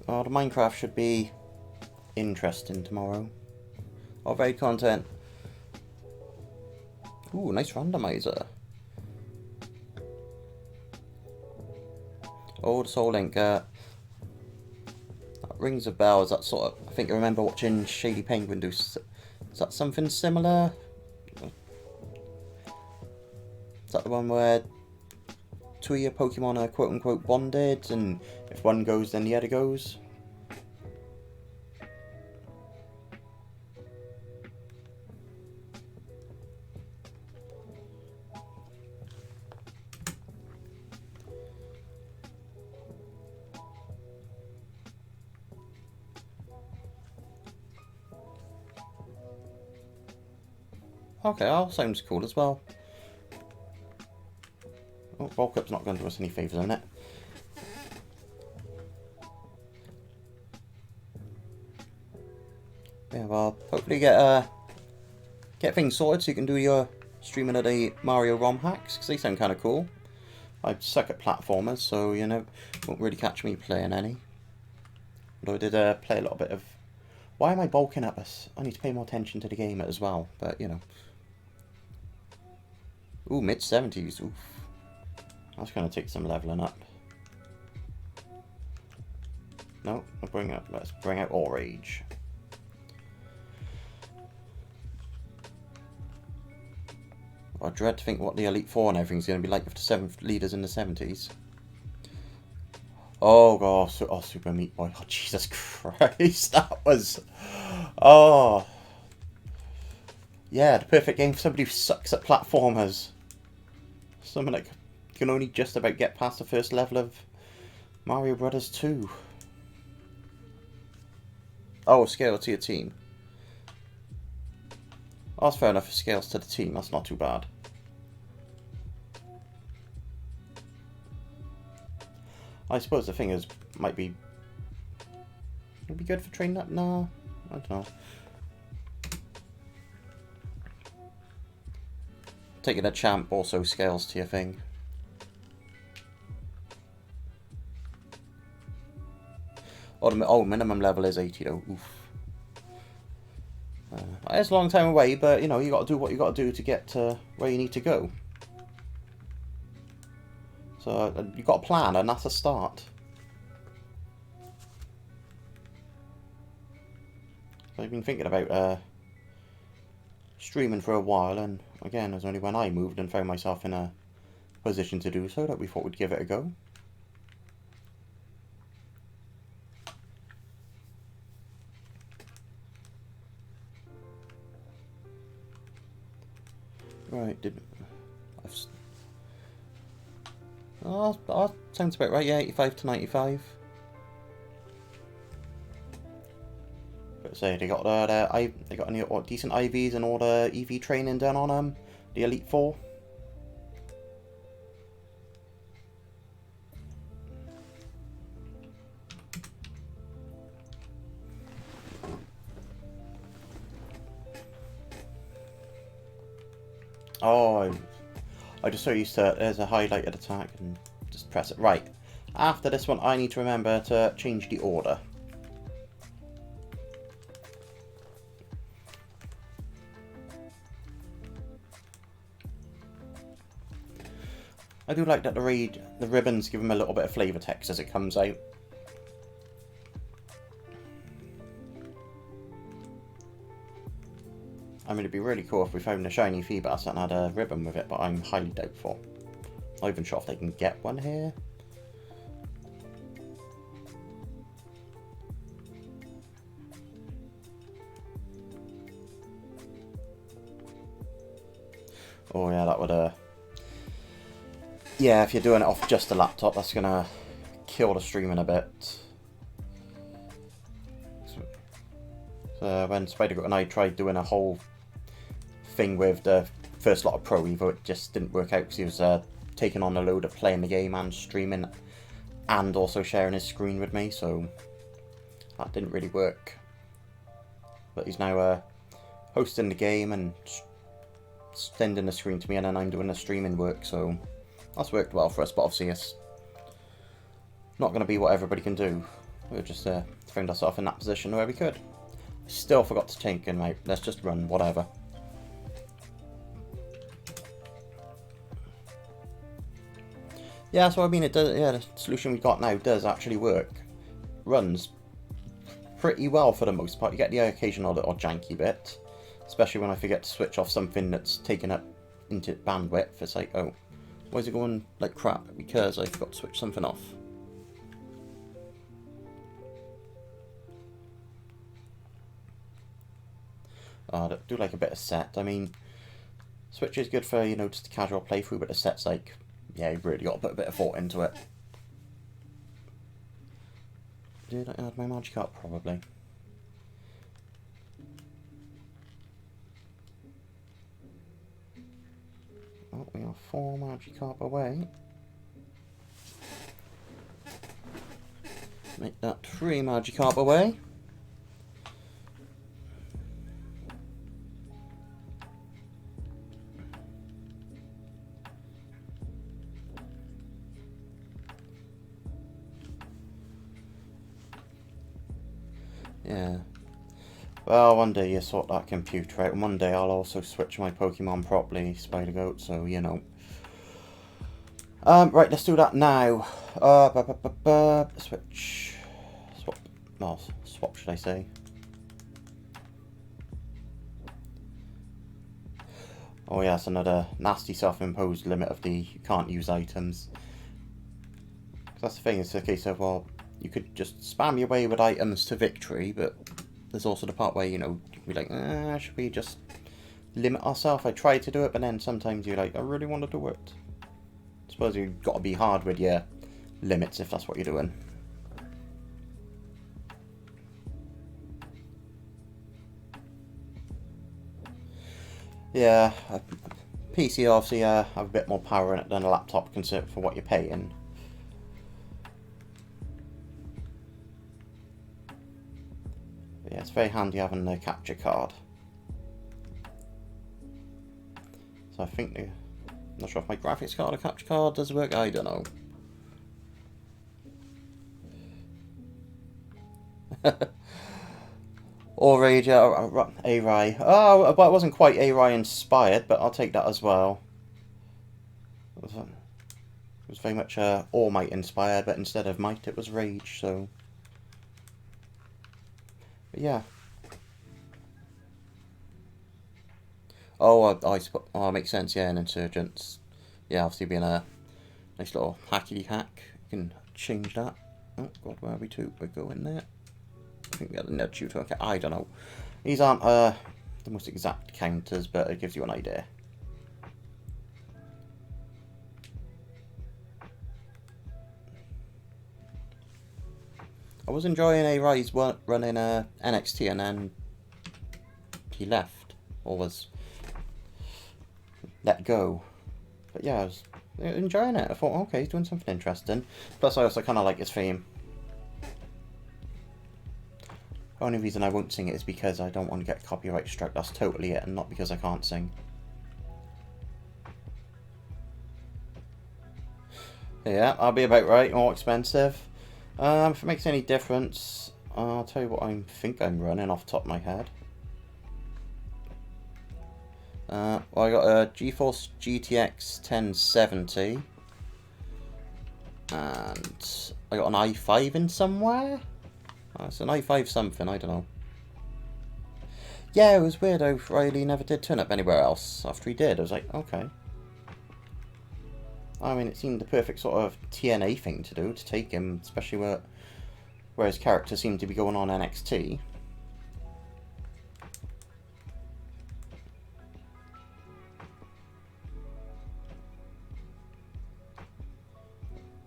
Oh, the Minecraft should be interesting tomorrow. Oh, very content. Ooh, nice randomizer. Oh, the Soul Link. That rings a bell. Is that sort of... I think I remember watching Shady Penguin do... Is that something similar? Is that the one where two of your Pokemon are quote-unquote bonded, and if one goes, then the other goes? Okay, that sounds cool as well. Oh, Volcup's not going to do us any favours in it. Yeah, well, hopefully get things sorted so you can do your streaming of the Mario ROM hacks, because they sound kind of cool. I suck at platformers, so, you know, won't really catch me playing any. Although I did play a little bit of... Why am I bulking up this? I need to pay more attention to the game as well, but, you know. Ooh, mid-70s, oof. That's going to take some leveling up. No, let's bring out All Rage. I dread to think what the Elite Four and everything's going to be like with the 7 leaders in the 70s. Oh god, oh, Super Meat Boy. Oh Jesus Christ, that was... Oh. Yeah, the perfect game for somebody who sucks at platformers. Someone that can only just about get past the first level of Mario Brothers 2. Oh, scale to your team. Oh, that's fair enough, scales to the team, that's not too bad. I suppose the thing is, might be good for training up? No, I don't know. Taking a champ also scales to your thing. Oh, minimum level is 80 though. Oof. It's a long time away, but you know, you got to do what you got to do to get to where you need to go. So you got a plan, and that's a start. I've been thinking about streaming for a while, and again, it was only when I moved and found myself in a position to do so that we thought we'd give it a go. Right, that sounds about right, yeah, 85 to 95. But say they got they got any decent IVs and all the EV training done on the Elite Four. Oh, I just so used to, there's a highlighted attack and just press it. Right, after this one I need to remember to change the order. I do like that the ribbons give them a little bit of flavour text as it comes out. I mean, it'd be really cool if we found a Shiny Feebas and had a ribbon with it, but I'm highly doubtful. Not even sure if they can get one here. Oh yeah, that would yeah, if you're doing it off just a laptop, that's gonna kill the streaming a bit. So when Spider and I tried doing a whole thing with the first lot of Pro Evo, it just didn't work out because he was taking on a load of playing the game and streaming and also sharing his screen with me, so that didn't really work. But he's now hosting the game and sending the screen to me, and then I'm doing the streaming work, so that's worked well for us. But obviously it's not going to be what everybody can do. We just found ourselves in that position where we could. Still forgot to take in, mate. Let's just run, whatever. Yeah, so I mean, it does. Yeah, the solution we got now does actually work. Runs pretty well for the most part. You get the occasional little janky bit, especially when I forget to switch off something that's taken up into bandwidth. It's like, oh, why is it going like crap? Because I forgot to switch something off. I do like a bit of set. I mean, Switch is good for, you know, just a casual playthrough, but the set's like, yeah, you've really got to put a bit of thought into it. Did I add my Magikarp? Probably. Oh, we are 4 Magikarp away. Make that 3 Magikarp away. Yeah. Well, one day you sort that computer out, and one day I'll also switch my Pokemon properly, Spider-Goat, so, you know. Right, let's do that now. Switch. Swap. Well, swap, should I say. Oh yeah, it's another nasty self-imposed limit of the you can't use items. Because that's the thing, it's a case of, well, you could just spam your way with items to victory, but there's also the part where, you know, you'd be like, should we just limit ourselves? I tried to do it, but then sometimes you're like, I really want to do it. I suppose you've got to be hard with your limits if that's what you're doing. Yeah, PC obviously have a bit more power in it than a laptop considered for what you're paying. But yeah, it's very handy having the capture card. So I think I'm not sure if my graphics card or capture card does work. I don't know. Or Rage A-Rai. Oh, but it wasn't quite A-Rai inspired, but I'll take that as well. It was very much All Might inspired, but instead of Might, it was Rage, so. But yeah. Oh, it makes sense, yeah, in Insurgents. Yeah, obviously being a nice little hackety hack. You can change that. Oh, God, where are we to? We're going there. I think we got the nudge you to. Okay, I don't know. These aren't the most exact counters, but it gives you an idea. I was enjoying A-Rai's running NXT, and then he left, or was let go. But yeah, I was enjoying it. I thought, okay, he's doing something interesting. Plus, I also kind of like his theme. The only reason I won't sing it is because I don't want to get copyright struck. That's totally it, and not because I can't sing. Yeah, I'll be about right. More expensive. If it makes any difference, I'll tell you what I think I'm running off the top of my head. Well, I got a GeForce GTX 1070. And I got an i5 in somewhere. It's an i5 something, I don't know. Yeah, it was weird how Riley never did turn up anywhere else after he did. I was like, okay. I mean, it seemed the perfect sort of TNA thing to do, to take him, especially where his character seemed to be going on NXT.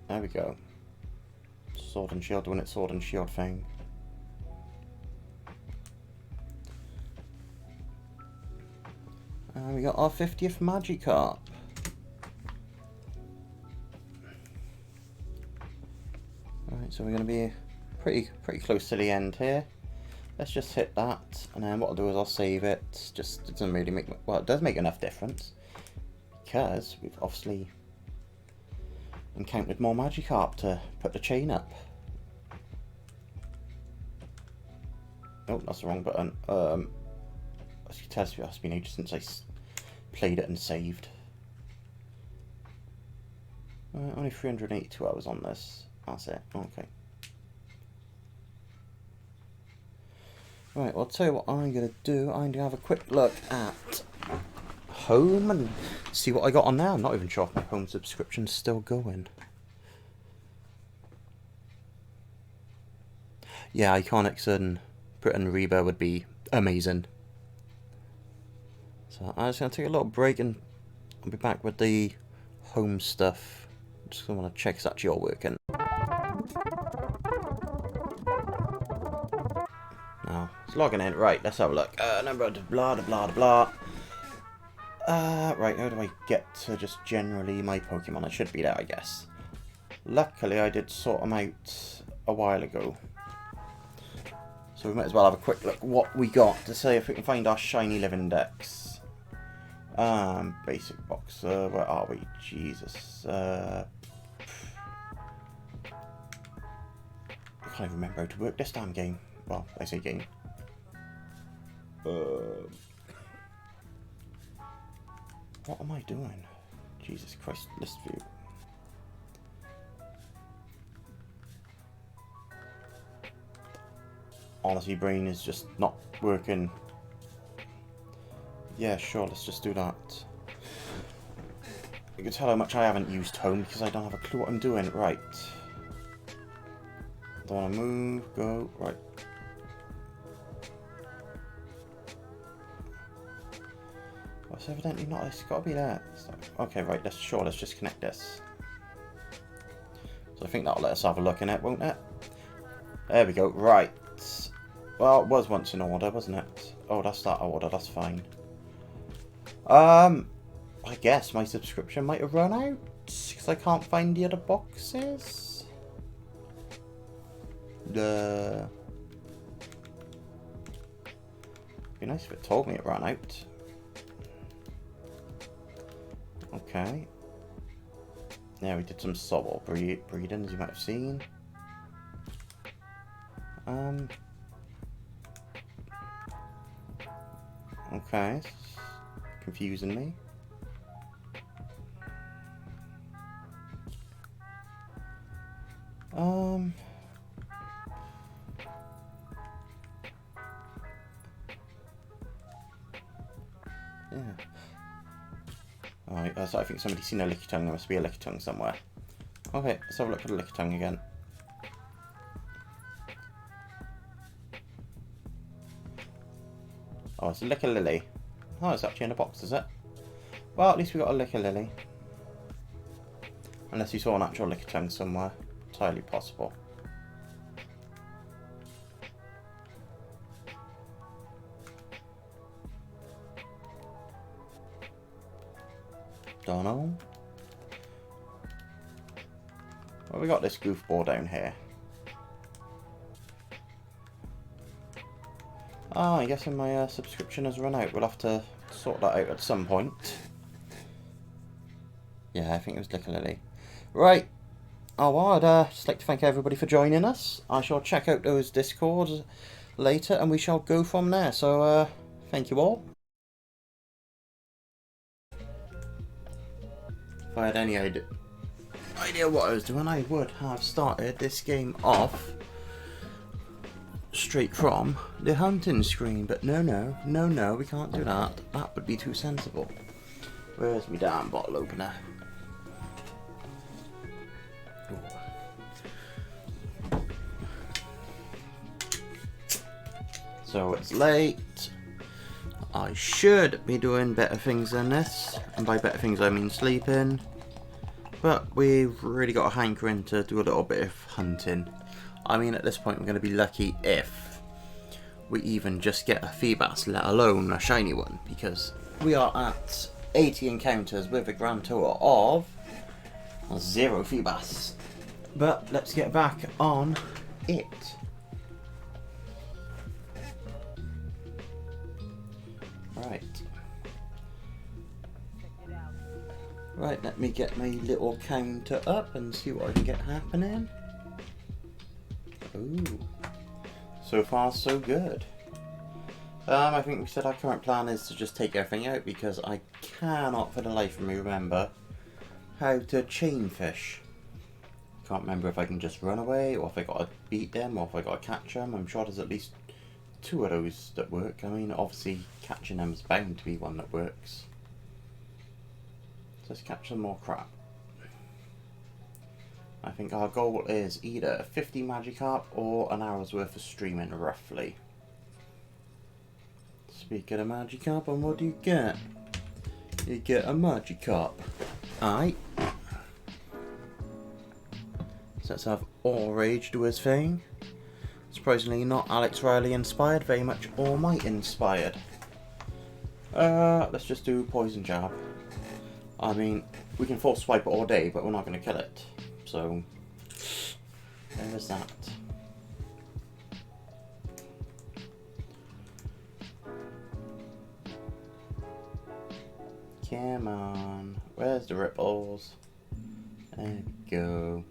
There we go. Sword and Shield doing its Sword and Shield thing. And we got our 50th Magikarp. Alright, so we're going to be pretty close to the end here. Let's just hit that, and then what I'll do is I'll save it. It doesn't really make, well, it does make enough difference, because we've obviously encountered more Magikarp to put the chain up. Oh, that's the wrong button. As you can tell, it's been ages since I played it and saved. Only 382 hours on this. That's it. Okay. Right, well, I'll tell you what I'm going to do. I'm going to have a quick look at home and see what I got on there. I'm not even sure if my home subscription's still going. Yeah, Iconics and Britain Reba would be amazing. So I'm just going to take a little break and I'll be back with the home stuff. Just want to check it's actually all working. Now, it's logging in. Right, let's have a look. Number blah blah blah. Right, how do I get to just generally my Pokemon? I should be there, I guess. Luckily, I did sort them out a while ago. So we might as well have a quick look what we got to see if we can find our shiny living dex. Basic box. Where are we? Jesus. I can't even remember how to work this damn game. Well, I say game. What am I doing? Jesus Christ, list view. Honestly, brain is just not working. Yeah, sure, let's just do that. You can tell how much I haven't used home because I don't have a clue what I'm doing. Right. Don't want to move. Go. Right. Well, it's evidently not. It's got to be there. Okay, right. Let's just connect this. So I think that'll let us have a look in it, won't it? There we go. Right. Well, it was once in order, wasn't it? Oh, that's that order. That's fine. I guess my subscription might have run out because I can't find the other boxes. Be nice if it told me it ran out. Okay. Yeah, we did some sobble breeding, as you might have seen. Okay, it's confusing me. Yeah. Alright, so I think somebody's seen a Lickitung. There must be a Lickitung somewhere. Okay, let's have a look at the Lickitung again. Oh, it's a Lickalily. Oh, it's actually in a box, is it? Well, at least we got a Lickalily. Unless you saw an actual Lickitung somewhere. Entirely possible. Don't know. Well, we got this goofball down here. Ah, I'm guessing my subscription has run out. We'll have to sort that out at some point. Yeah, I think it was Lickalily. Right. Oh, well, I'd just like to thank everybody for joining us. I shall check out those Discords later and we shall go from there. So, thank you all. If I had any idea what I was doing, I would have started this game off straight from the hunting screen, but no, we can't do that. That would be too sensible. Where's my damn bottle opener? Ooh. So it's late. I should be doing better things than this, and by better things I mean sleeping. But we've really got a hankering to do a little bit of hunting. I mean, at this point, we're going to be lucky if we even just get a Feebas, let alone a shiny one, because we are at 80 encounters with a grand total of 0 Feebas. But let's get back on it. Right. Right, let me get my little counter up and see what I can get happening. Ooh. So far, so good. I think we said our current plan is to just take everything out because I cannot for the life of me remember how to chain fish. Can't remember if I can just run away or if I gotta beat them or if I gotta catch them. I'm sure there's at least 2 of those that work. I mean, obviously catching them is bound to be one that works. Let's catch some more crap. I think our goal is either 50 Magikarp or an hour's worth of streaming, roughly. Speaking of Magikarp, and what do you get? You get a Magikarp. Aye. So let's have All Rage do his thing. Surprisingly not Alex Riley inspired, very much All Might inspired. Let's just do Poison Jab. I mean, we can force swipe it all day, but we're not going to kill it. So, there is that. Come on. Where's the ripples? There we go.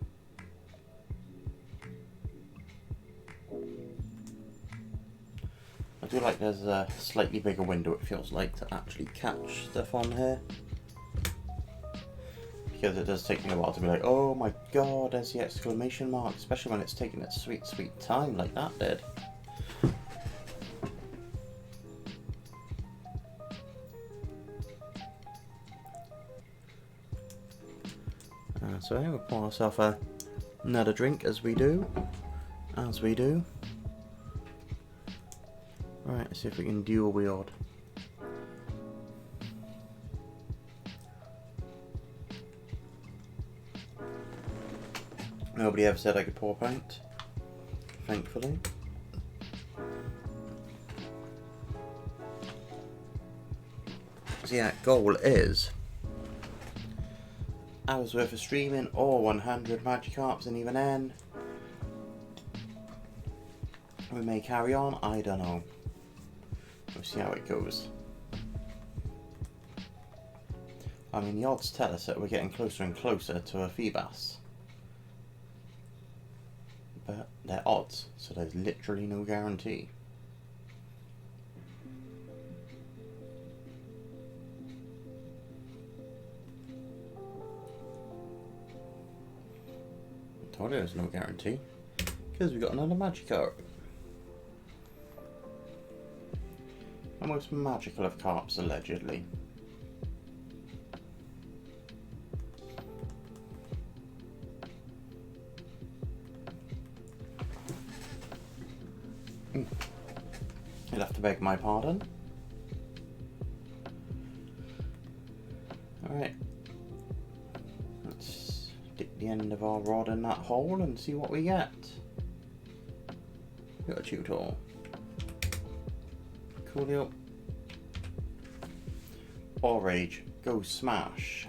I do like there's a slightly bigger window, it feels like, to actually catch stuff on here. Because it does take me a while to be like, oh my god, there's the exclamation mark, especially when it's taking its sweet, sweet time like that did. So we'll pour ourselves another drink as we do. Right, let's see if we can dual wield. Nobody ever said I could pour a pint, thankfully. So yeah, goal is hours worth of streaming or 100 Magikarps, and even then we may carry on, I don't know. We'll see how it goes. I mean, the odds tell us that we're getting closer and closer to a Feebas. But they're odds, so there's literally no guarantee. I told you there's no guarantee, because we got another Magikarp. The most magical of carps, allegedly. You'll have to beg my pardon. Alright. Let's stick the end of our rod in that hole and see what we get. Got a tutor. Coolio. Or rage. Go smash.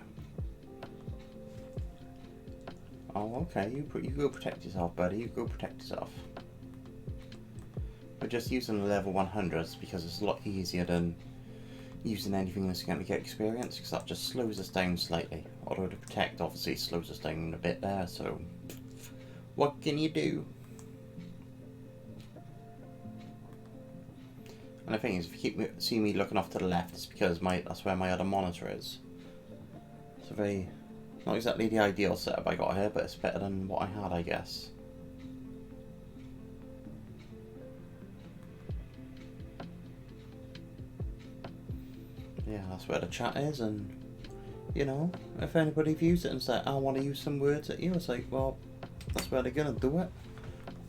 Oh, okay. You go protect yourself, buddy. You go protect yourself. We're just using the level 100s because it's a lot easier than using anything that's going to get experience, because that just slows us down slightly. Although the protect obviously slows us down a bit there, so what can you do? And the thing is, if you see me looking off to the left, it's because that's where my other monitor is. It's a very, not exactly the ideal setup I got here, but it's better than what I had, I guess. Yeah, that's where the chat is, and you know, if anybody views it and says, I want to use some words at you, it's like, well, that's where they're gonna do it,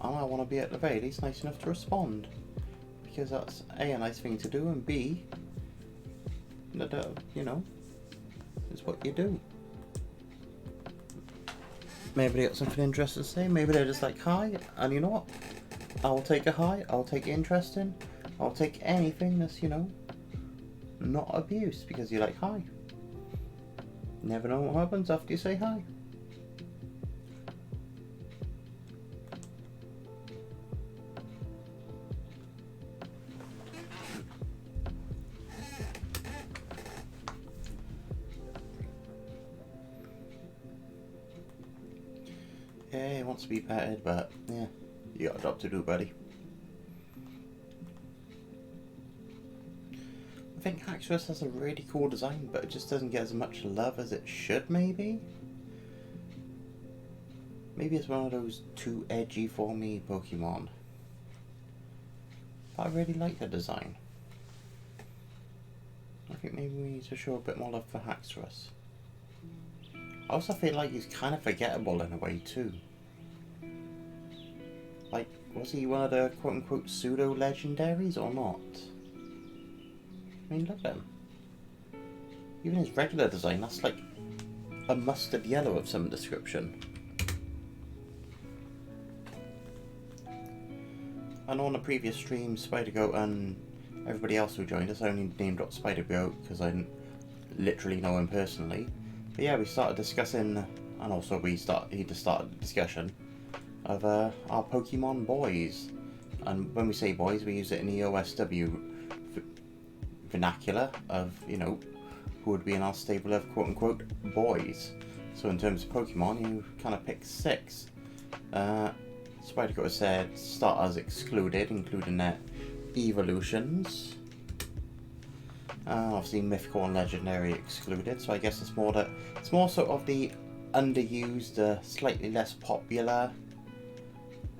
and I want to be at the very least nice enough to respond, because that's A, a nice thing to do, and B, that, you know, it's what you do. Maybe they got something interesting to say, maybe they're just like, hi, and you know what, I'll take a hi, I'll take interesting, I'll take anything that's, you know, not abuse, because you're like, hi. Never know what happens after you say hi. Yeah, he wants to be petted, but yeah, you got a job to do, buddy. I think Haxorus has a really cool design, but it just doesn't get as much love as it should, maybe? Maybe it's one of those too edgy for me Pokemon. But I really like the design. I think maybe we need to show a bit more love for Haxorus. I also feel like he's kind of forgettable in a way too. Like, was he one of the quote-unquote pseudo-legendaries or not? I mean, look at him. Even his regular design, that's like a mustard yellow of some description. I know on the previous stream, Spider-Goat and everybody else who joined us, I only name dropped Spider-Goat because I didn't literally know him personally. But yeah, we started discussing, and also he just started the discussion of our Pokemon boys. And when we say boys, we use it in the OSW vernacular of, you know, who would be in our stable of quote-unquote boys. So in terms of Pokemon, you kind of pick 6. Spider-Goat said starters excluded, including their evolutions. Obviously mythical and legendary excluded, so I guess it's more sort of the underused, slightly less popular.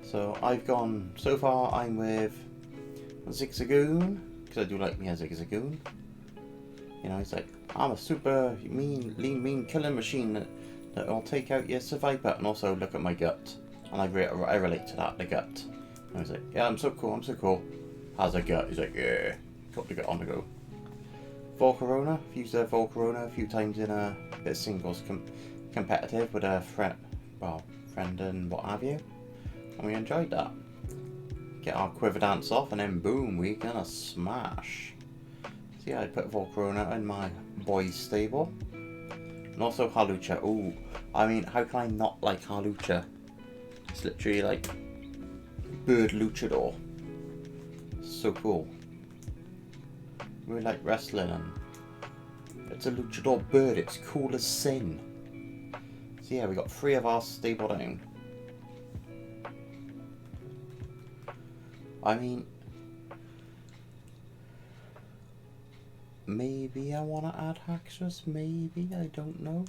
So I've gone, so far I'm with Zigzagoon, because I do like me a Zigzagoon. You know, he's like, I'm a super mean, lean, mean killing machine that It'll take out your survivor and also look at my gut. And I relate to that, the gut. And I was like, yeah, I'm so cool, I'm so cool. How's a gut? He's like, yeah. Got the gut on the go. Volcarona. I've used Volcarona a few times in a bit of singles competitive with a friend and what have you. And we enjoyed that. Get our quiver dance off and then boom, we're gonna smash. So yeah, I put Volcarona in my boys stable. And also Halucha. Ooh, I mean, how can I not like Halucha? It's literally like bird luchador. So cool. We like wrestling and it's a luchador bird. It's cool as sin. So yeah, we got 3 of our stable down. I mean, maybe I want to add Haxorus, maybe, I don't know.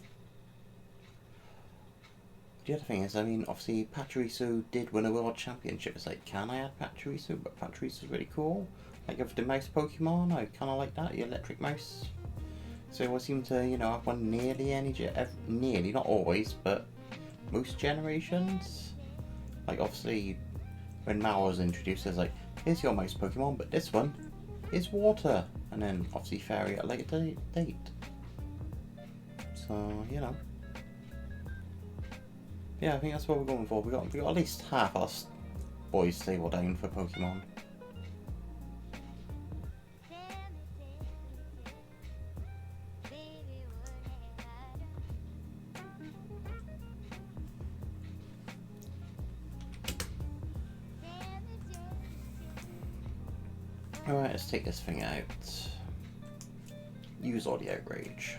The other thing is, I mean, obviously Pachirisu did win a world championship. It's like, can I add Pachirisu? But Pachirisu's really cool. Like of the mouse Pokemon, I kind of like that, the electric mouse. So I seem to, you know, have one nearly nearly, not always, but most generations. Like obviously, when Mao was introduced, it's like, here's your mouse Pokemon, but this one is water. And then obviously Fairy at a later date. So, you know. Yeah, I think that's what we're going for. We got at least half our boys stable down for Pokemon. Alright, let's take this thing out. Use all the outrage.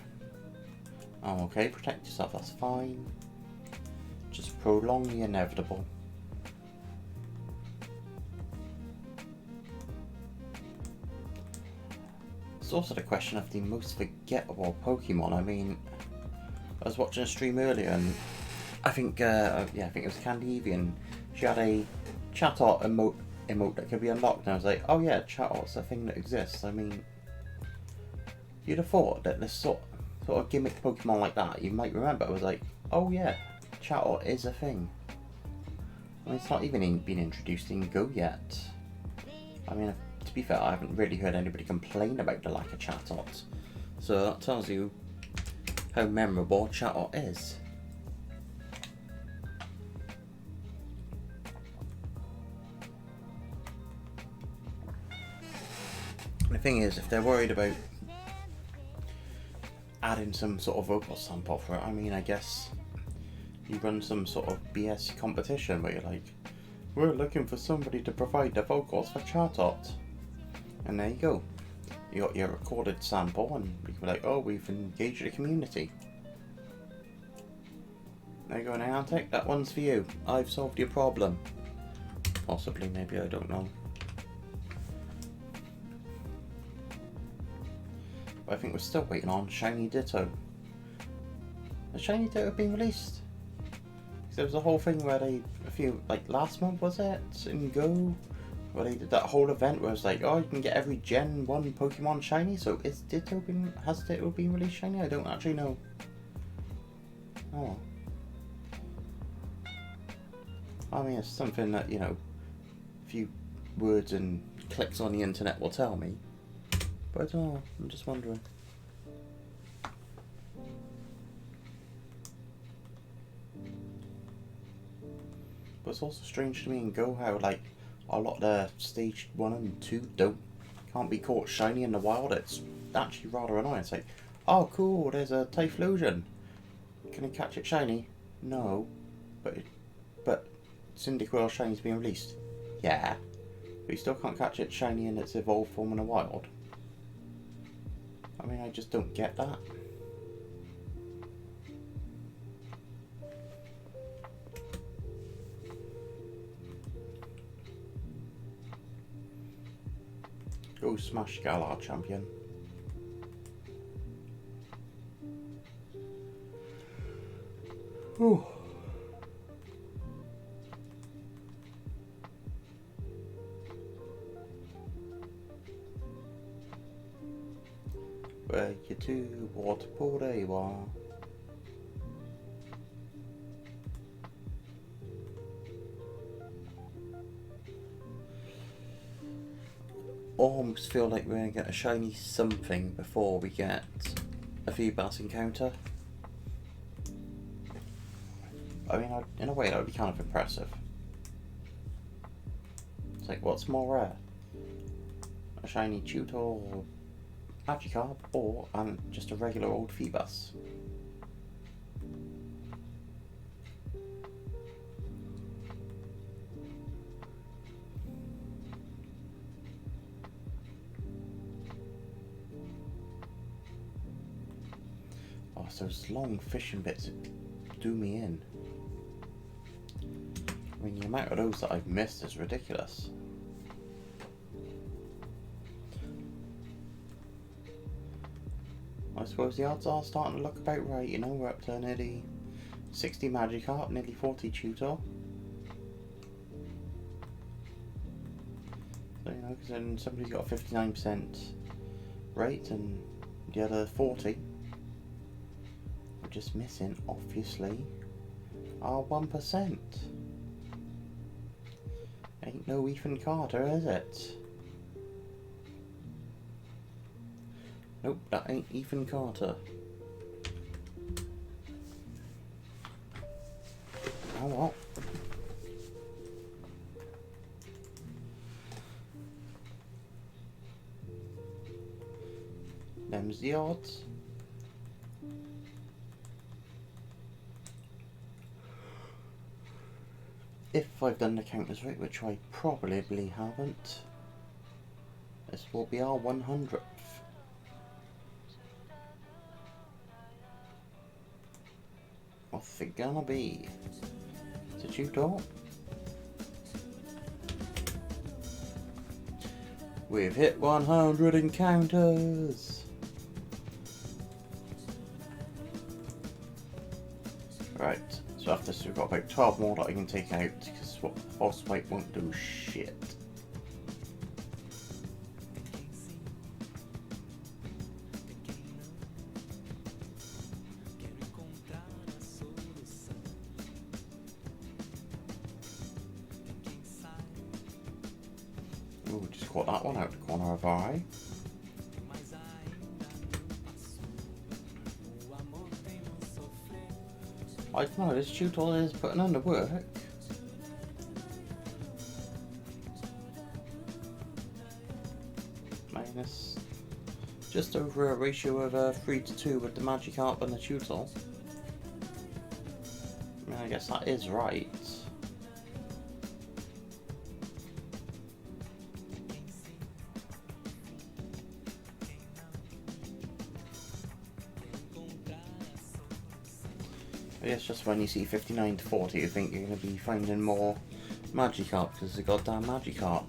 Oh, okay, protect yourself, that's fine. Just prolong the inevitable. It's also the question of the most forgettable Pokemon. I mean, I was watching a stream earlier and I think, I think it was Candy Eevee and she had a Chatot emote that could be unlocked, and I was like, oh yeah, Chatot's a thing that exists. I mean, you'd have thought that this sort of gimmick Pokemon like that, you might remember, I was like, oh yeah, Chatot is a thing. I mean, it's not even been introduced in Go yet. I mean, to be fair, I haven't really heard anybody complain about the lack of Chatot. So that tells you how memorable Chatot is. The thing is, if they're worried about adding some sort of vocal sample for it, I mean, I guess you run some sort of BS competition where you're like, we're looking for somebody to provide the vocals for Chatot. And there you go. You got your recorded sample and you can be like, oh, we've engaged the community. There you go, Niantic, that one's for you. I've solved your problem. Possibly, maybe, I don't know. But I think we're still waiting on Shiny Ditto. Has Shiny Ditto been released? Because there was a whole thing where they, like last month was it, in Go? Where they did that whole event where it's like, oh, you can get every Gen 1 Pokemon Shiny, so has Ditto been released Shiny? I don't actually know. Oh. I mean, it's something that, you know, a few words and clicks on the internet will tell me. But I don't know, I'm just wondering. But it's also strange to me in Go how, like, a lot of the stage 1 and 2 can't be caught shiny in the wild. It's actually rather annoying. It's like, oh cool, there's a Typhlosion. Can I catch it shiny? No. But Cyndaquil shiny's being released. Yeah. But you still can't catch it shiny in its evolved form in the wild. I mean, I just don't get that. Go smash Galar, champion. Whew. Where you to, what for they were. almost feel like we're going to get a shiny something before we get a Feebas encounter. I mean, in a way that would be kind of impressive. It's like, what's more rare? A shiny Tutor or Magikarp, or just a regular old Feebas? Oh, so those long fishing bits do me in. I mean, the amount of those that I've missed is ridiculous. I suppose the odds are starting to look about right, you know, we're up to nearly 60 Magikarp, nearly 40 Tutor. So, you know, because then somebody's got a 59% rate and the other 40. We're just missing, obviously, our 1%. Ain't no Ethan Carter, is it? Nope, that ain't Ethan Carter. Oh well. Them's the odds. If I've done the counters right, which I probably haven't, this will be our 100th. What's it gonna be? Is it Tutor? We've hit 100 encounters! Right, so after this we've got about 12 more that I can take out, because false swipe won't do shit. Ooh, just caught that one out the corner of our eye. I don't know, this tutor is putting under work. Minus just over a ratio of 3 to 2 with the Magikarp and the tutor. I mean, I guess that is right. I guess just when you see 59 to 40, you think you're going to be finding more Magikarp because it's a goddamn Magikarp.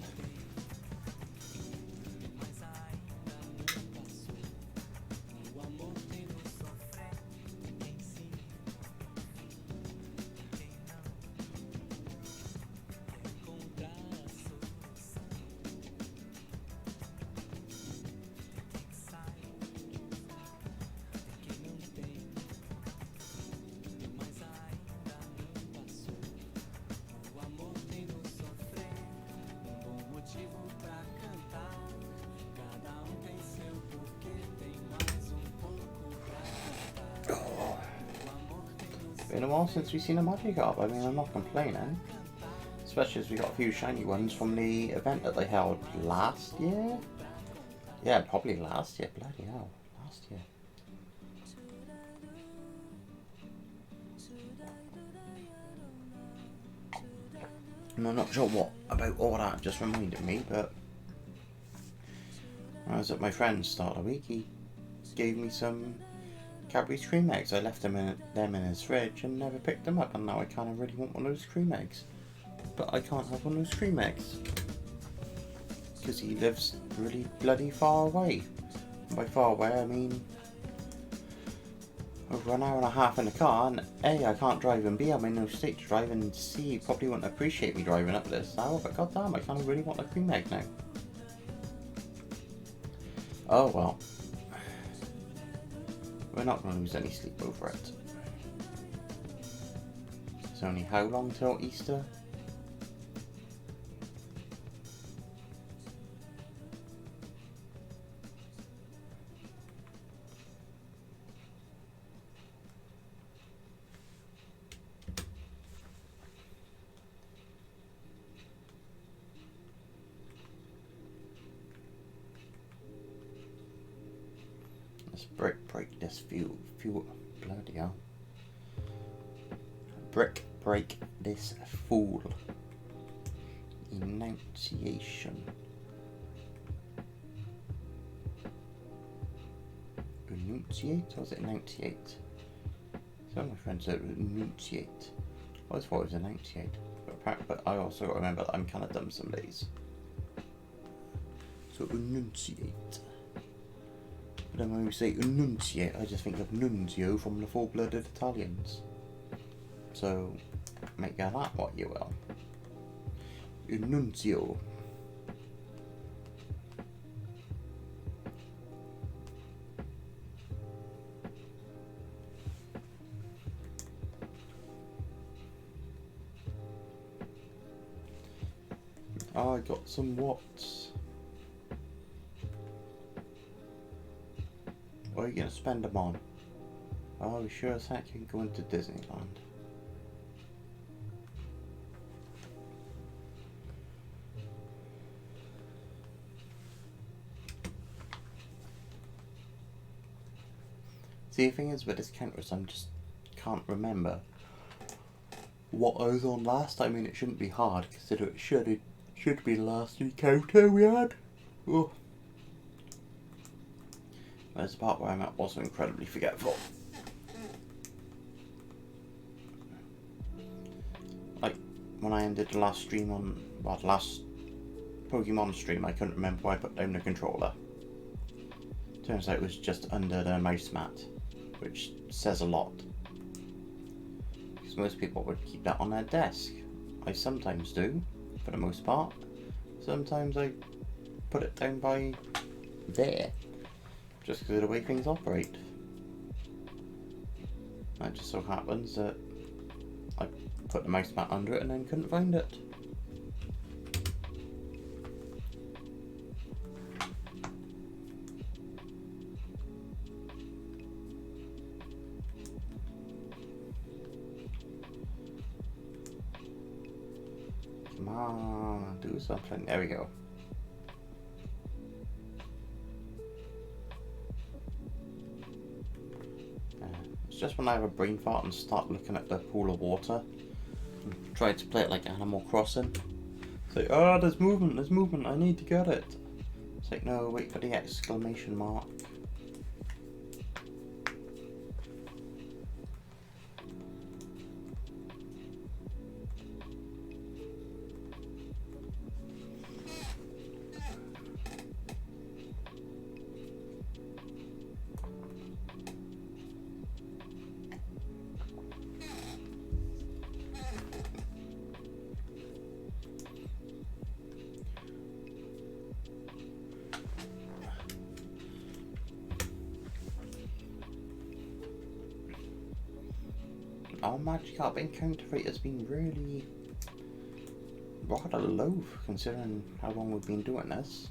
Been a while since we've seen a Magikarp. I mean, I'm not complaining. Especially as we got a few shiny ones from the event that they held last year? Yeah, probably last year. Bloody hell. Last year. And I'm not sure what about all that just reminded me, but when I was at my friend's start of the week, he gave me some Cadbury's cream eggs. I left them in his fridge and never picked them up, and now I kind of really want one of those cream eggs. But I can't have one of those cream eggs because he lives really bloody far away. And by far away, I mean over an hour and a half in the car, and A, I can't drive, and B, I'm in no state to drive, and C, he probably wouldn't appreciate me driving up this hour, but goddamn, I kind of really want a cream egg now. Oh well. We're not going to lose any sleep over it. It's only how long till Easter? Let's break this fuel. Bloody hell. Break this fool. Enunciation. Enunciate? Or was it enunciate? Some of my friends said enunciate. I always thought it was enunciate. But I also remember that I'm kind of dumb some days. So enunciate. But then when we say enunciate, I just think of Nunzio from the Full-Blooded Italians. So make that what you will. Enuntio. I got some watts. What are you going to spend them on? Oh, sure as heck you can go into Disneyland. See, the thing is with this counters, I just can't remember what I was on last. I mean, it shouldn't be hard, considering it should be the last encounter we had. Oh. There's the part where I'm also incredibly forgetful. Like, when I ended the last stream on, well, the last Pokemon stream, I couldn't remember why I put down the controller. Turns out it was just under the mouse mat, which says a lot. Because most people would keep that on their desk. I sometimes do, for the most part. Sometimes I put it down by there, just because of the way things operate. And it just so happens that I put the mouse mat under it and then couldn't find it. Come on, do something. There we go. It's just when I have a brain fart and start looking at the pool of water and try to play it like Animal Crossing. It's like, oh, there's movement, I need to get it. It's like, no, wait for the exclamation mark. Our Magikarp encounter rate has been really rather low considering how long we've been doing this.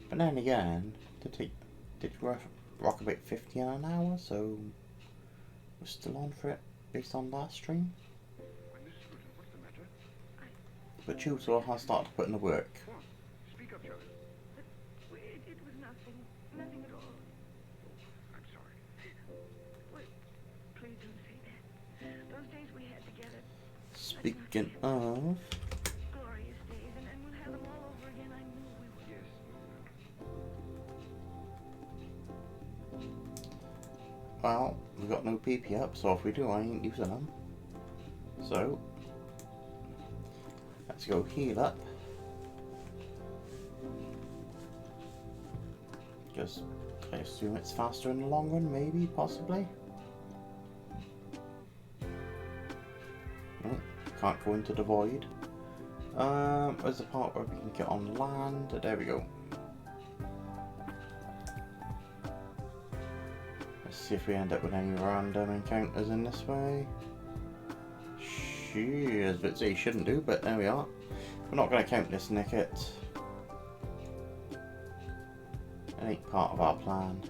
But then again, did you rock about 50 an hour, so we're still on for it based on last stream. But Chuto has started putting the work. Speak up, Joe. It was nothing. Nothing at all. I'm sorry. Wait, please don't say that. Those days we had together. Speaking of, Glorious days, and we'll have them all over again. I knew we would. Yes. well, we've got no PP up, so if we do, I ain't using them. So, let's go heal up. Because I assume it's faster in the long run, maybe, possibly. Oh, can't go into the void. There's the part where we can get on land. There we go. Let's see if we end up with any random encounters in this way. Cheers, but you shouldn't do, but there we are. We're not going to count this, Nickit. It ain't part of our plan.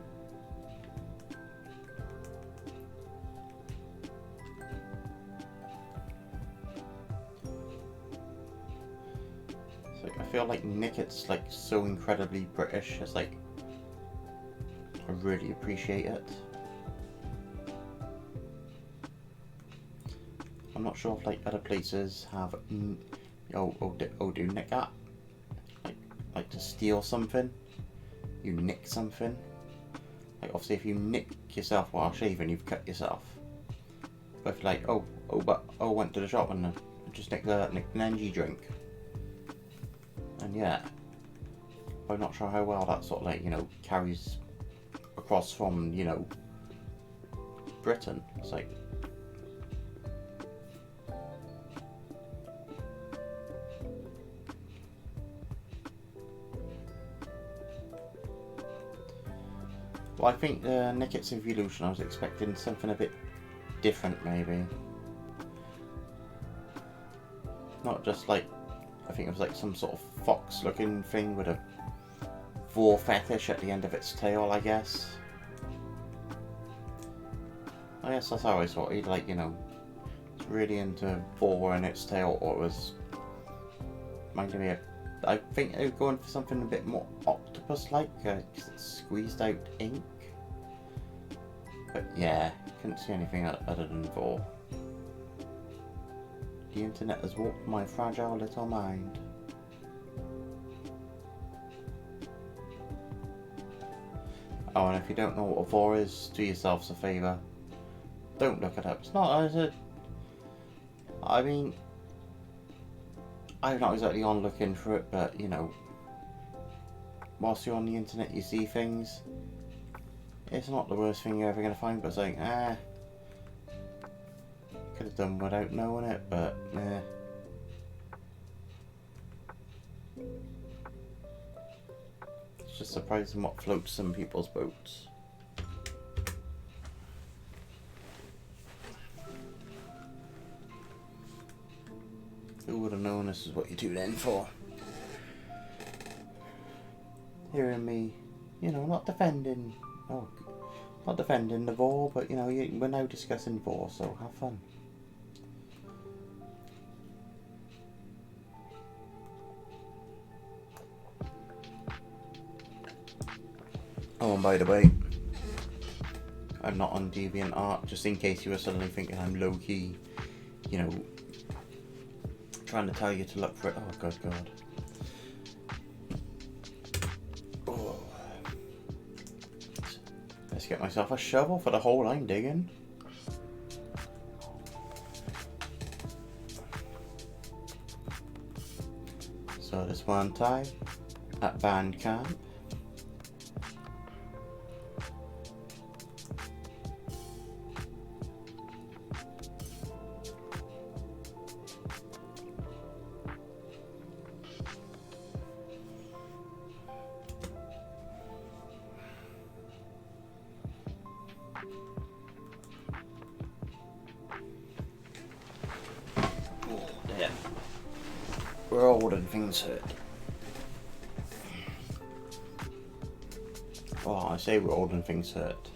So I feel like Nickit's like so incredibly British. It's like I really appreciate it. I'm not sure if like other places have do nick that. Like to steal something. You nick something. Like obviously if you nick yourself while shaving, you've cut yourself. But if you're like, I went to the shop and just nicked an energy drink. And yeah. I'm not sure how well that sort of like, you know, carries across from, you know, Britain. It's like, well, I think Nicket's Evolution, I was expecting something a bit different, maybe. Not just like, I think it was like some sort of fox-looking thing with a vor fetish at the end of its tail, I guess. I guess that's how I saw it. Like, you know, it's really into vor in its tail, or it was reminding me of. I think they were going for something a bit more octopus-like, because it's squeezed out ink. But yeah, couldn't see anything other than vor. The internet has warped my fragile little mind. Oh, and if you don't know what a vor is, do yourselves a favour. Don't look it up. It's not, I mean, I'm not exactly on looking for it, but, you know, whilst you're on the internet you see things. It's not the worst thing you're ever going to find, but it's like, could have done without knowing it, but, It's just surprising what floats some people's boats. Who would have known this is what you tuned in for? Hearing me, you know, not defending the vor, but you know, we're now discussing vor, so have fun. Oh, and by the way, I'm not on DeviantArt, just in case you were suddenly thinking I'm low-key, you know, trying to tell you to look for it. Oh, God. Oh. Let's get myself a shovel for the hole I'm digging. So this one time at band camp. Yeah. We're old and things hurt. Well, I say we're old and things hurt.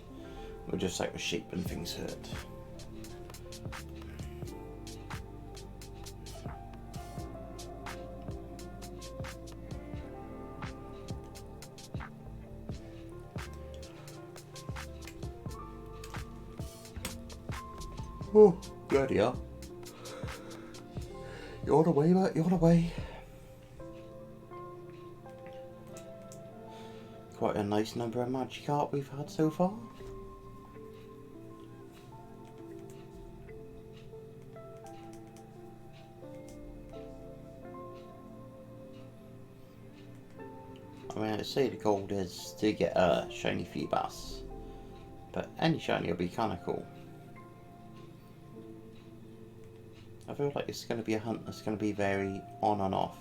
We're just like we're sheep and things hurt. Oh, bloody hell. You're the way, mate, you're the way. Quite a nice number of Magikarp we've had so far. I mean, I'd say the goal is to get a Shiny Feebas, but any shiny will be kinda cool. I feel like it's going to be a hunt that's going to be very on and off.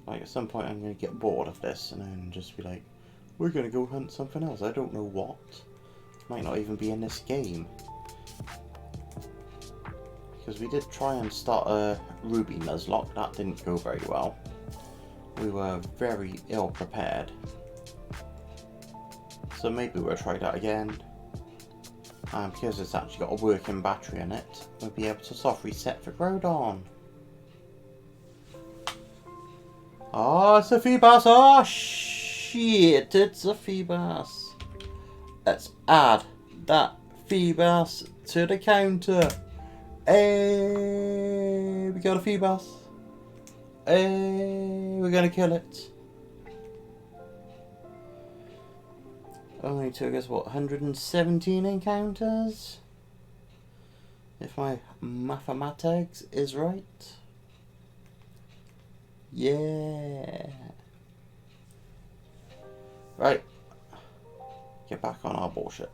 Like at some point I'm going to get bored of this and then just be like, we're going to go hunt something else. I don't know what. It might not even be in this game. Because we did try and start a Ruby Nuzlocke. That didn't go very well. We were very ill prepared. So maybe we'll try that again. And because it's actually got a working battery in it, we'll be able to soft reset for Groudon. Oh, it's a Feebas. Oh, shit. It's a Feebas. Let's add that Feebas to the counter. Hey, we got a Feebas. Hey, we're going to kill it. Only took us, what, 117 encounters? If my mathematics is right. Yeah. Right. Get back on our bullshit.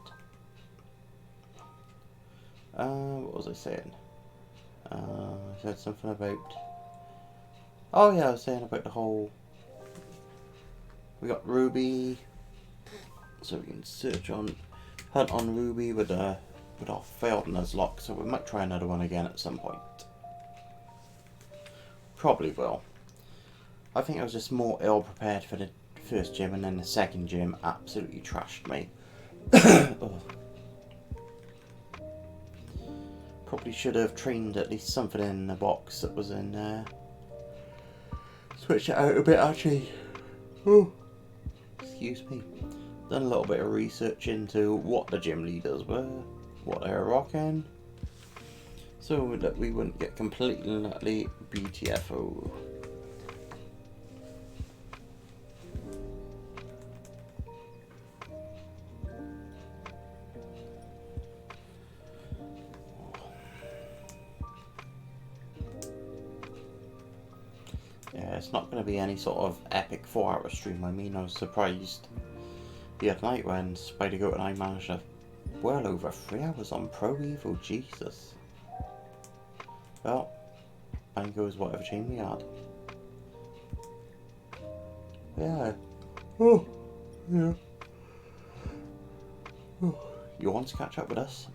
What was I saying? I said something about... Oh yeah, I was saying about the whole... We got Ruby. So we can search on... Hunt on Ruby with our failed Nuzlocke. So we might try another one again at some point. Probably will. I think I was just more ill prepared for the first gym, and then the second gym absolutely trashed me. Oh. Probably should have trained at least something in the box that was in there. Switch it out a bit actually. Oh. Excuse me. Done a little bit of research into what the gym leaders were, what they were rocking, so that we wouldn't get completely BTFO. Yeah, it's not going to be any sort of epic 4-hour stream. I mean, I was surprised the other night when Spider-Goat and I managed to well over 3 hours on Pro Evo. Jesus. Well, mine goes whatever chain we had. Yeah. Oh, yeah. Oh. You want to catch up with us?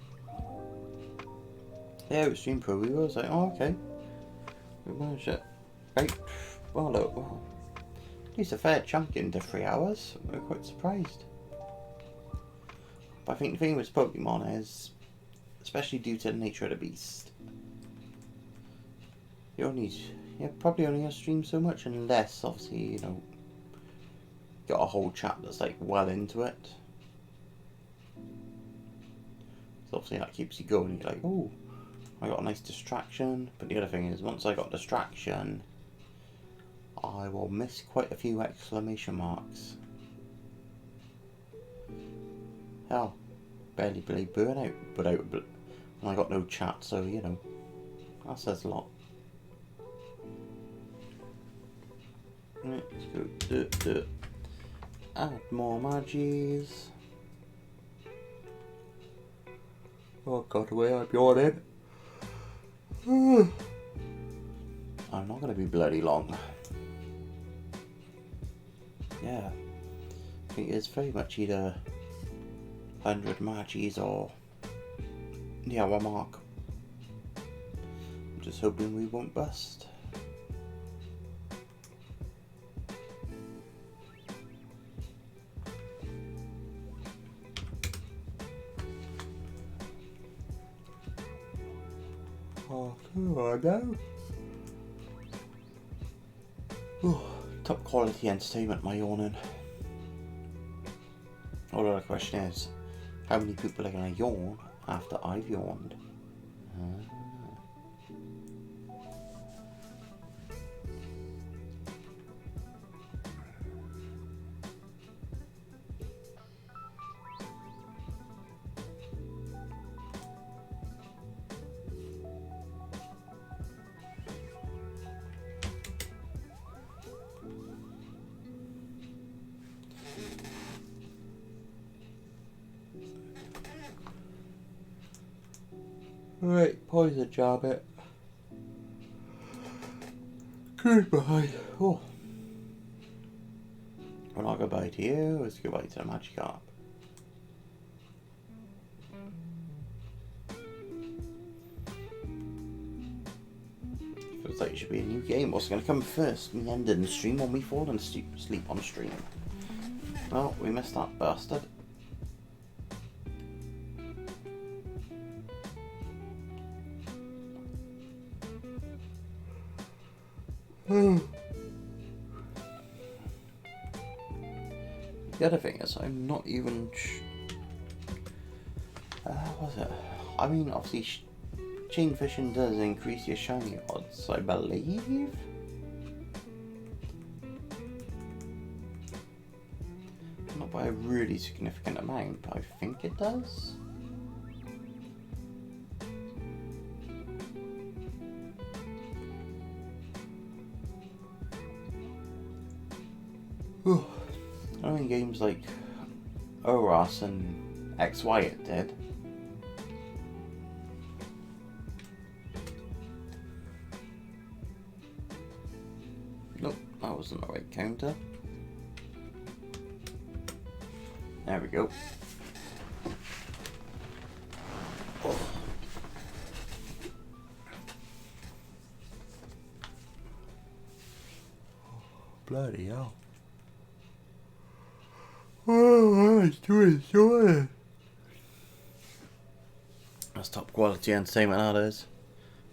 Yeah, we streamed Pro Evo. I was like, oh, okay. We managed it. Right. Well, look. Well, at least a fair chunk into 3 hours. We're quite surprised. But I think the thing with Pokemon is, especially due to the nature of the beast, you're probably only going to stream so much unless, obviously, you know, got a whole chat that's like well into it. So obviously that keeps you going. You're like, oh, I got a nice distraction. But the other thing is, once I got distraction, I will miss quite a few exclamation marks. Hell, barely played Burnout without, and I got no chat, so you know, that says a lot. Right, let's go add more Magis. Oh god, the way I'm yawning. I'm not going to be bloody long. Yeah, I think it's very much either 100 Magis or the hour mark. I'm just hoping we won't bust. Oh, no. Oh, top quality entertainment, my yawning. Although the question is, how many people are going to yawn after I've yawned? Right, poison jar bit. Goodbye. Oh. We're not goodbye to you, it's goodbye to the Magikarp. Feels like it should be a new game. What's going to come first? Me ending the stream or me falling asleep on stream? Well, we missed that bastard. The other thing is, I'm not even. What was it? I mean, obviously, chain fishing does increase your shiny odds, I believe. Not by a really significant amount, but I think it does. Whew. I know in games like ORAS and XY it did. Nope, that wasn't the right counter. There we go. Oh. Bloody hell. Oh, I do enjoy it. That's top quality entertainment, that is.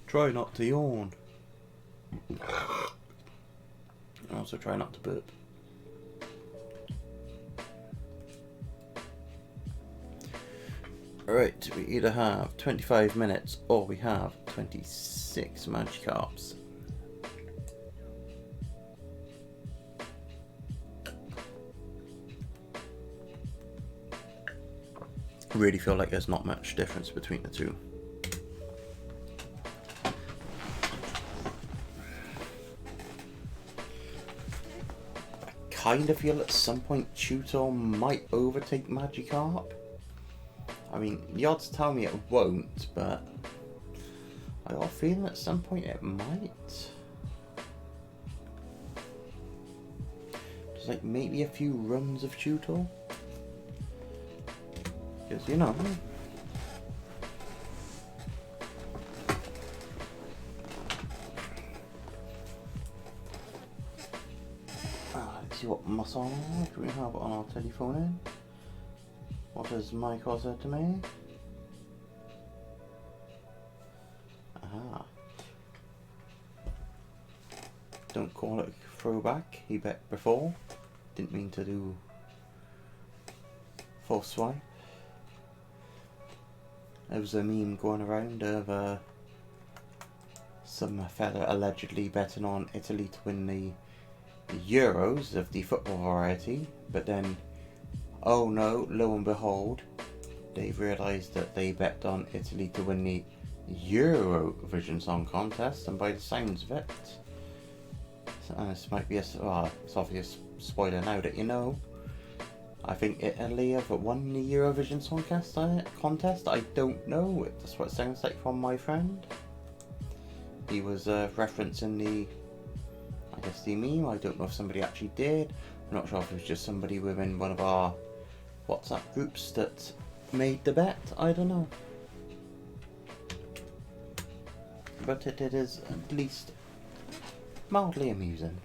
Try not to yawn. And also try not to burp. Right, we either have 25 minutes or we have 26 Magikarps. Really feel like there's not much difference between the two. I kind of feel at some point Tutor might overtake Magikarp. I mean, the odds tell me it won't, but I got a feeling at some point it might. Just like maybe a few runs of Tutor. Because, you know. Let's see what muscle do we have on our telephone in. What has Michael said to me? Aha. Don't call it a throwback, he bet before. Didn't mean to do full swipe. There was a meme going around of some fella allegedly betting on Italy to win the Euros of the football variety, but then, oh no, lo and behold, they've realised that they bet on Italy to win the Eurovision Song Contest, and by the sounds of it, this might be it's obvious spoiler now that you know, I think Italy have won the Eurovision Song Contest. I don't know, that's what it sounds like from my friend. He was referencing the meme. I don't know if somebody actually did. I'm not sure if it was just somebody within one of our WhatsApp groups that made the bet. I don't know. But it is at least mildly amusing.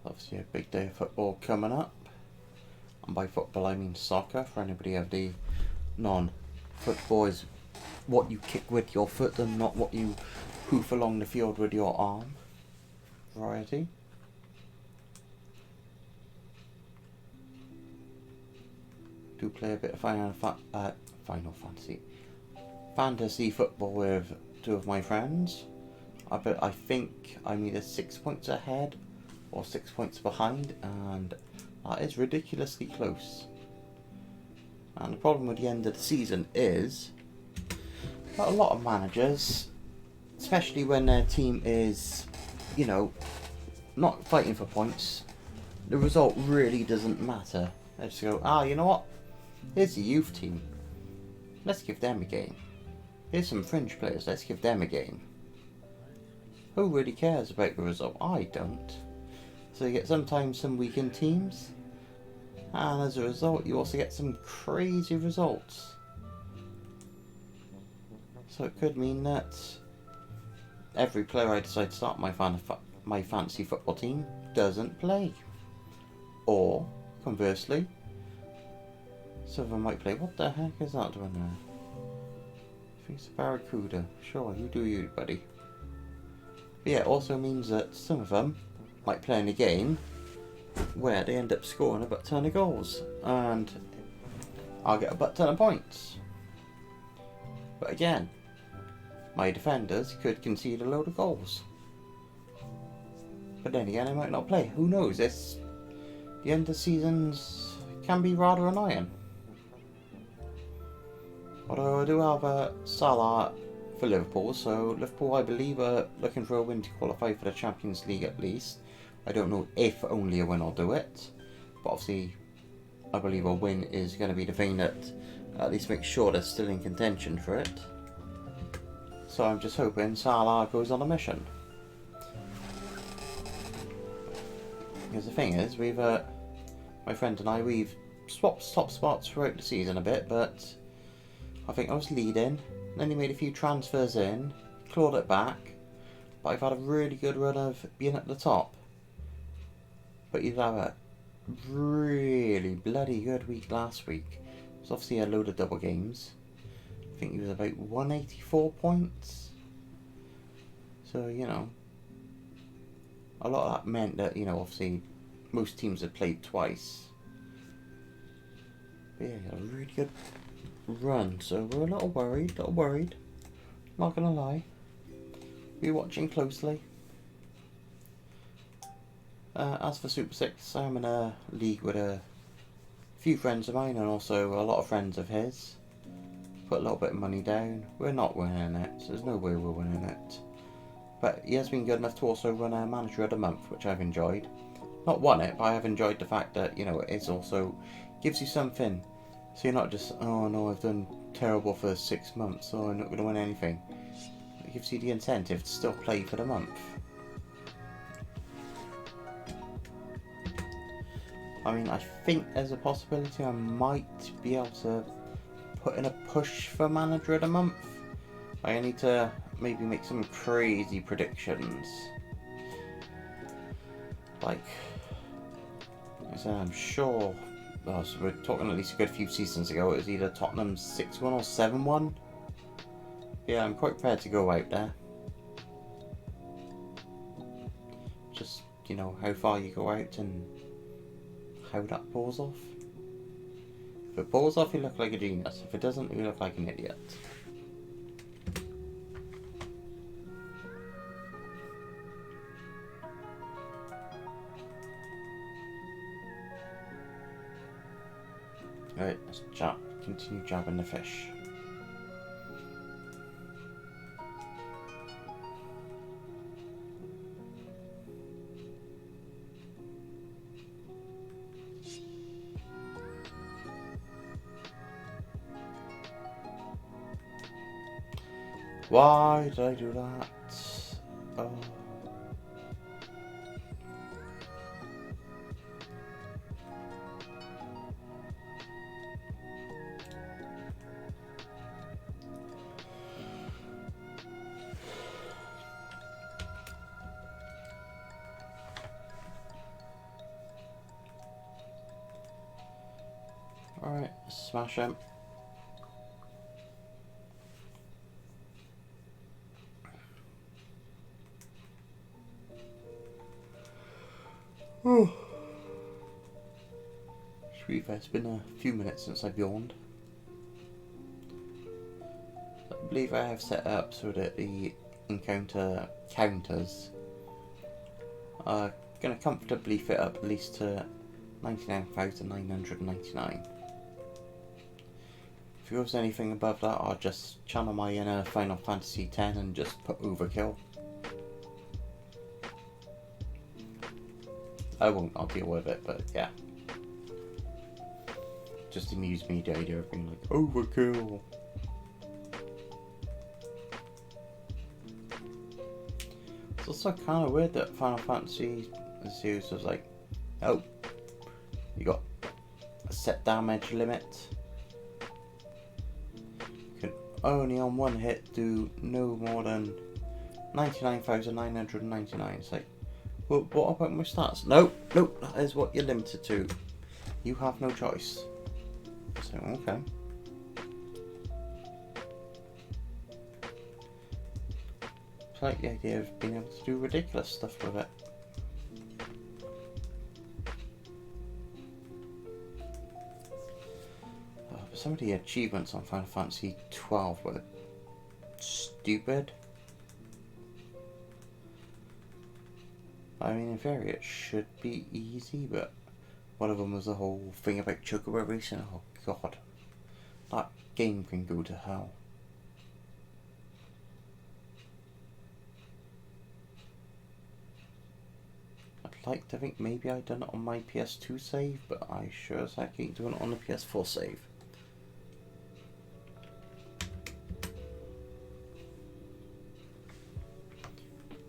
Obviously a big day of football coming up. And by football I mean soccer, for anybody of the non-football is what you kick with your foot and not what you hoof along the field with your arm variety. Do play a bit of fantasy football with two of my friends. I think I'm either 6 points ahead or 6 points behind, and that is ridiculously close. And the problem with the end of the season is that a lot of managers, especially when their team is, you know, not fighting for points, the result really doesn't matter. They just go, you know what? Here's the youth team. Let's give them a game. Here's some fringe players. Let's give them a game. Who really cares about the result? I don't. So you get sometimes some weakened teams, and as a result you also get some crazy results. So it could mean that every player I decide to start my fantasy football team doesn't play. Or, conversely, some of them might play. What the heck is that doing there? It's a Barracuda. Sure, you do you, buddy. But yeah, it also means that some of them might play in a game where they end up scoring a butt ton of goals, and I'll get a butt ton of points. But again, my defenders could concede a load of goals. But then again, I might not play. Who knows? The end of seasons can be rather annoying. Although I do have Salah for Liverpool, so Liverpool, I believe, are looking for a win to qualify for the Champions League at least. I don't know if only a win will do it, but obviously I believe a win is going to be the thing that at least makes sure they're still in contention for it. So I'm just hoping Salah goes on a mission. Because the thing is, my friend and I, we've swapped top spots throughout the season a bit, but I think I was leading, then he made a few transfers in, clawed it back, but I've had a really good run of being at the top. But you'd have a really bloody good week last week. It was obviously a load of double games. I think he was about 184 points. So, you know, a lot of that meant that, you know, obviously most teams had played twice. But yeah, a really good run, so we're a little worried, not gonna lie. We're watching closely. As for Super 6, I'm in a league with a few friends of mine and also a lot of friends of his. Put a little bit of money down. We're not winning it, so there's no way we're winning it. But he has been good enough to also run a Manager of the Month, which I've enjoyed. Not won it, but I have enjoyed the fact that, you know, it also gives you something. So you're not just, oh no, I've done terrible for 6 months, so I'm not going to win anything. It gives you the incentive to still play for the month. I mean, I think there's a possibility I might be able to put in a push for Manager of the Month. I need to maybe make some crazy predictions. Like, I'm sure, so we're talking at least a good few seasons ago, it was either Tottenham 6-1 or 7-1. Yeah, I'm quite prepared to go out there. Just, you know, how far you go out and how that pulls off. If it pulls off, you look like a genius. If it doesn't, you look like an idiot. Alright, let's continue jabbing the fish. Why did I do that? Oh. Alright, smash him. Oh. Sweet, it's been a few minutes since I've yawned. I believe I have set up so that the encounter counters are going to comfortably fit up at least to 99,999. If there was anything above that, I'll just channel my inner Final Fantasy X and just put overkill. I'll deal with it, but yeah. Just amuse me, the idea of being like, overkill. It's also kind of weird that Final Fantasy, the series was like, oh, you got a set damage limit. You can only on one hit do no more than 99,999. It's like, well, what about my stats? Nope, that is what you're limited to. You have no choice. So, okay. I like the idea of being able to do ridiculous stuff with it. But some of the achievements on Final Fantasy 12 were stupid. I mean, in theory it should be easy, but one of them was the whole thing about chocobo racing. Oh god, that game can go to hell. I'd like to think maybe I'd done it on my PS2 save, but I sure as heck ain't doing it on the PS4 save.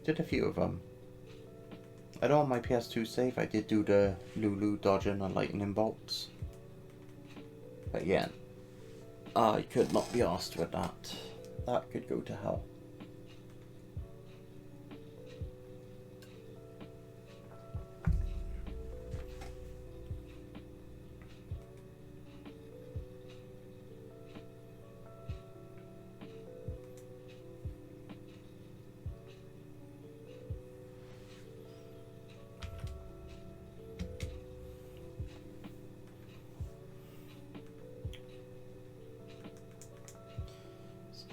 Did a few of them. I know on my PS2 save I did do the Lulu dodging and lightning bolts. But yeah, I could not be asked with that. That could go to hell.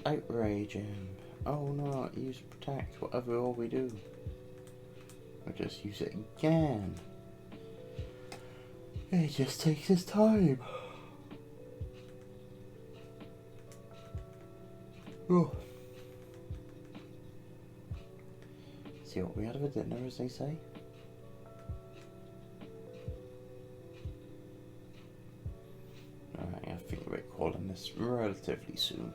Outrage him. Oh no, use protect, whatever all we do. I'll just use it again. It just takes his time. Oh. See what we had for dinner, as they say. Alright, I think we're calling this relatively soon.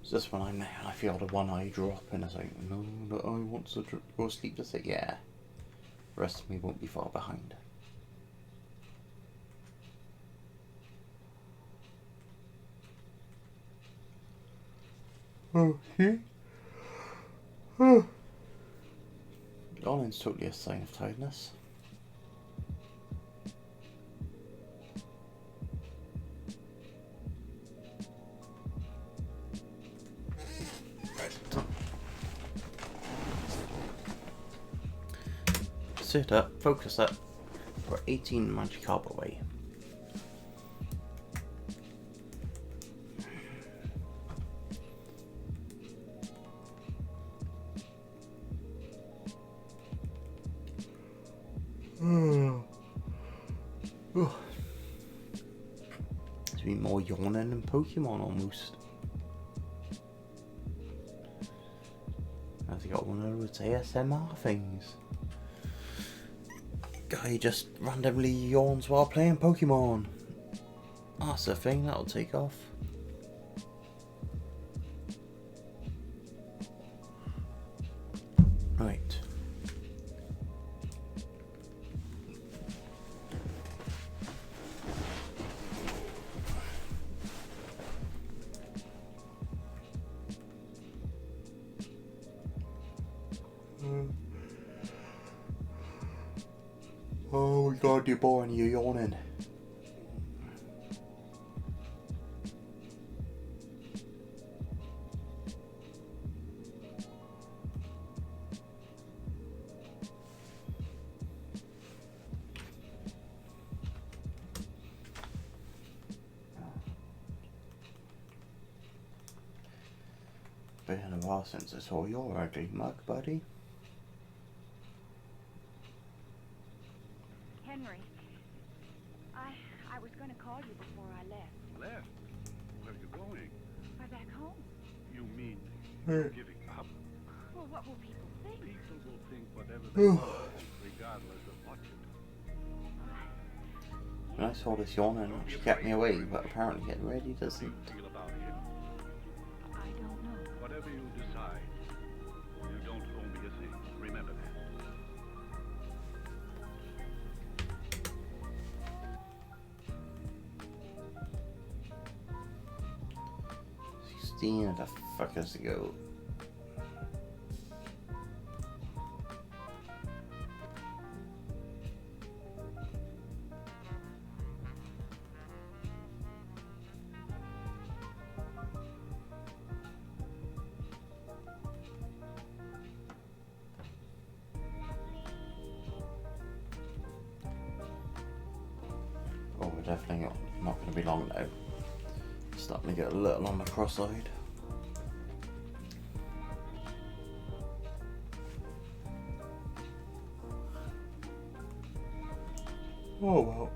So this one I'm there and I feel the one eye drop and it's like, no, the eye wants to go sleep. Just say, yeah. The rest of me won't be far behind. Okay. Oh. Yawning's totally a sign of tiredness. Sit up, focus up. We're 18 Magikarp away. There's been more yawning than Pokemon almost. I've got one of those ASMR things. Guy just randomly yawns while playing Pokemon. That's a thing, that'll take off. Right. Oh my god, you're boring, you're yawning. Been a while since I saw your ugly mug, buddy. Henry, I was going to call you before I left. Left? Where are you going? Why, back home. You mean you're giving up? Well, what will people think? People will think whatever they want, regardless of what you do. When I saw this yawning, she kept me away, but apparently it really How do doesn't. you feel about him? I don't know. Whatever you decide, you don't owe me a thing. Remember that. 16 of the fuckers to go. definitely not going to be long now. Starting to get a little on the cross-eyed. Oh well.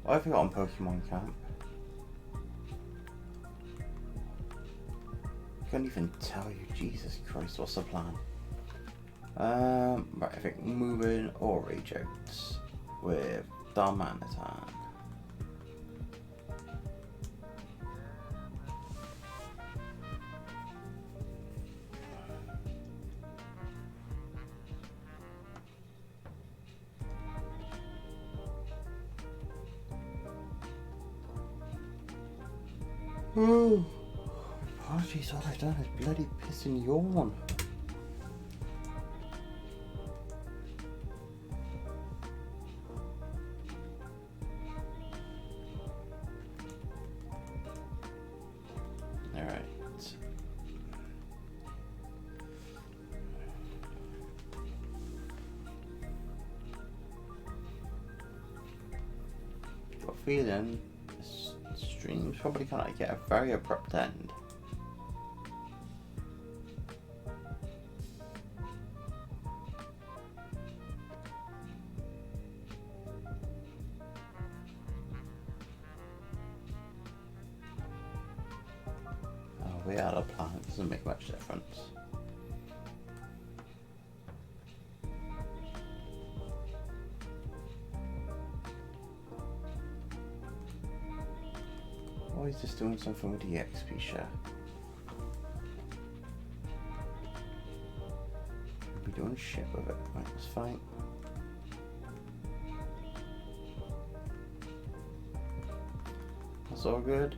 What have we got on Pokemon Camp? I can't even tell you. Jesus Christ, what's the plan? Right, I think moving or rage out with Darmanitan. Oh, apologies, all I've done is bloody piss and yawn. Alright. Got a feeling this stream's probably gonna get a very abrupt end. Oh, we out of plan, it doesn't make much difference. Oh, he's just doing something with the XP share. He'll be doing shit with it, right, that's fine. That's all good.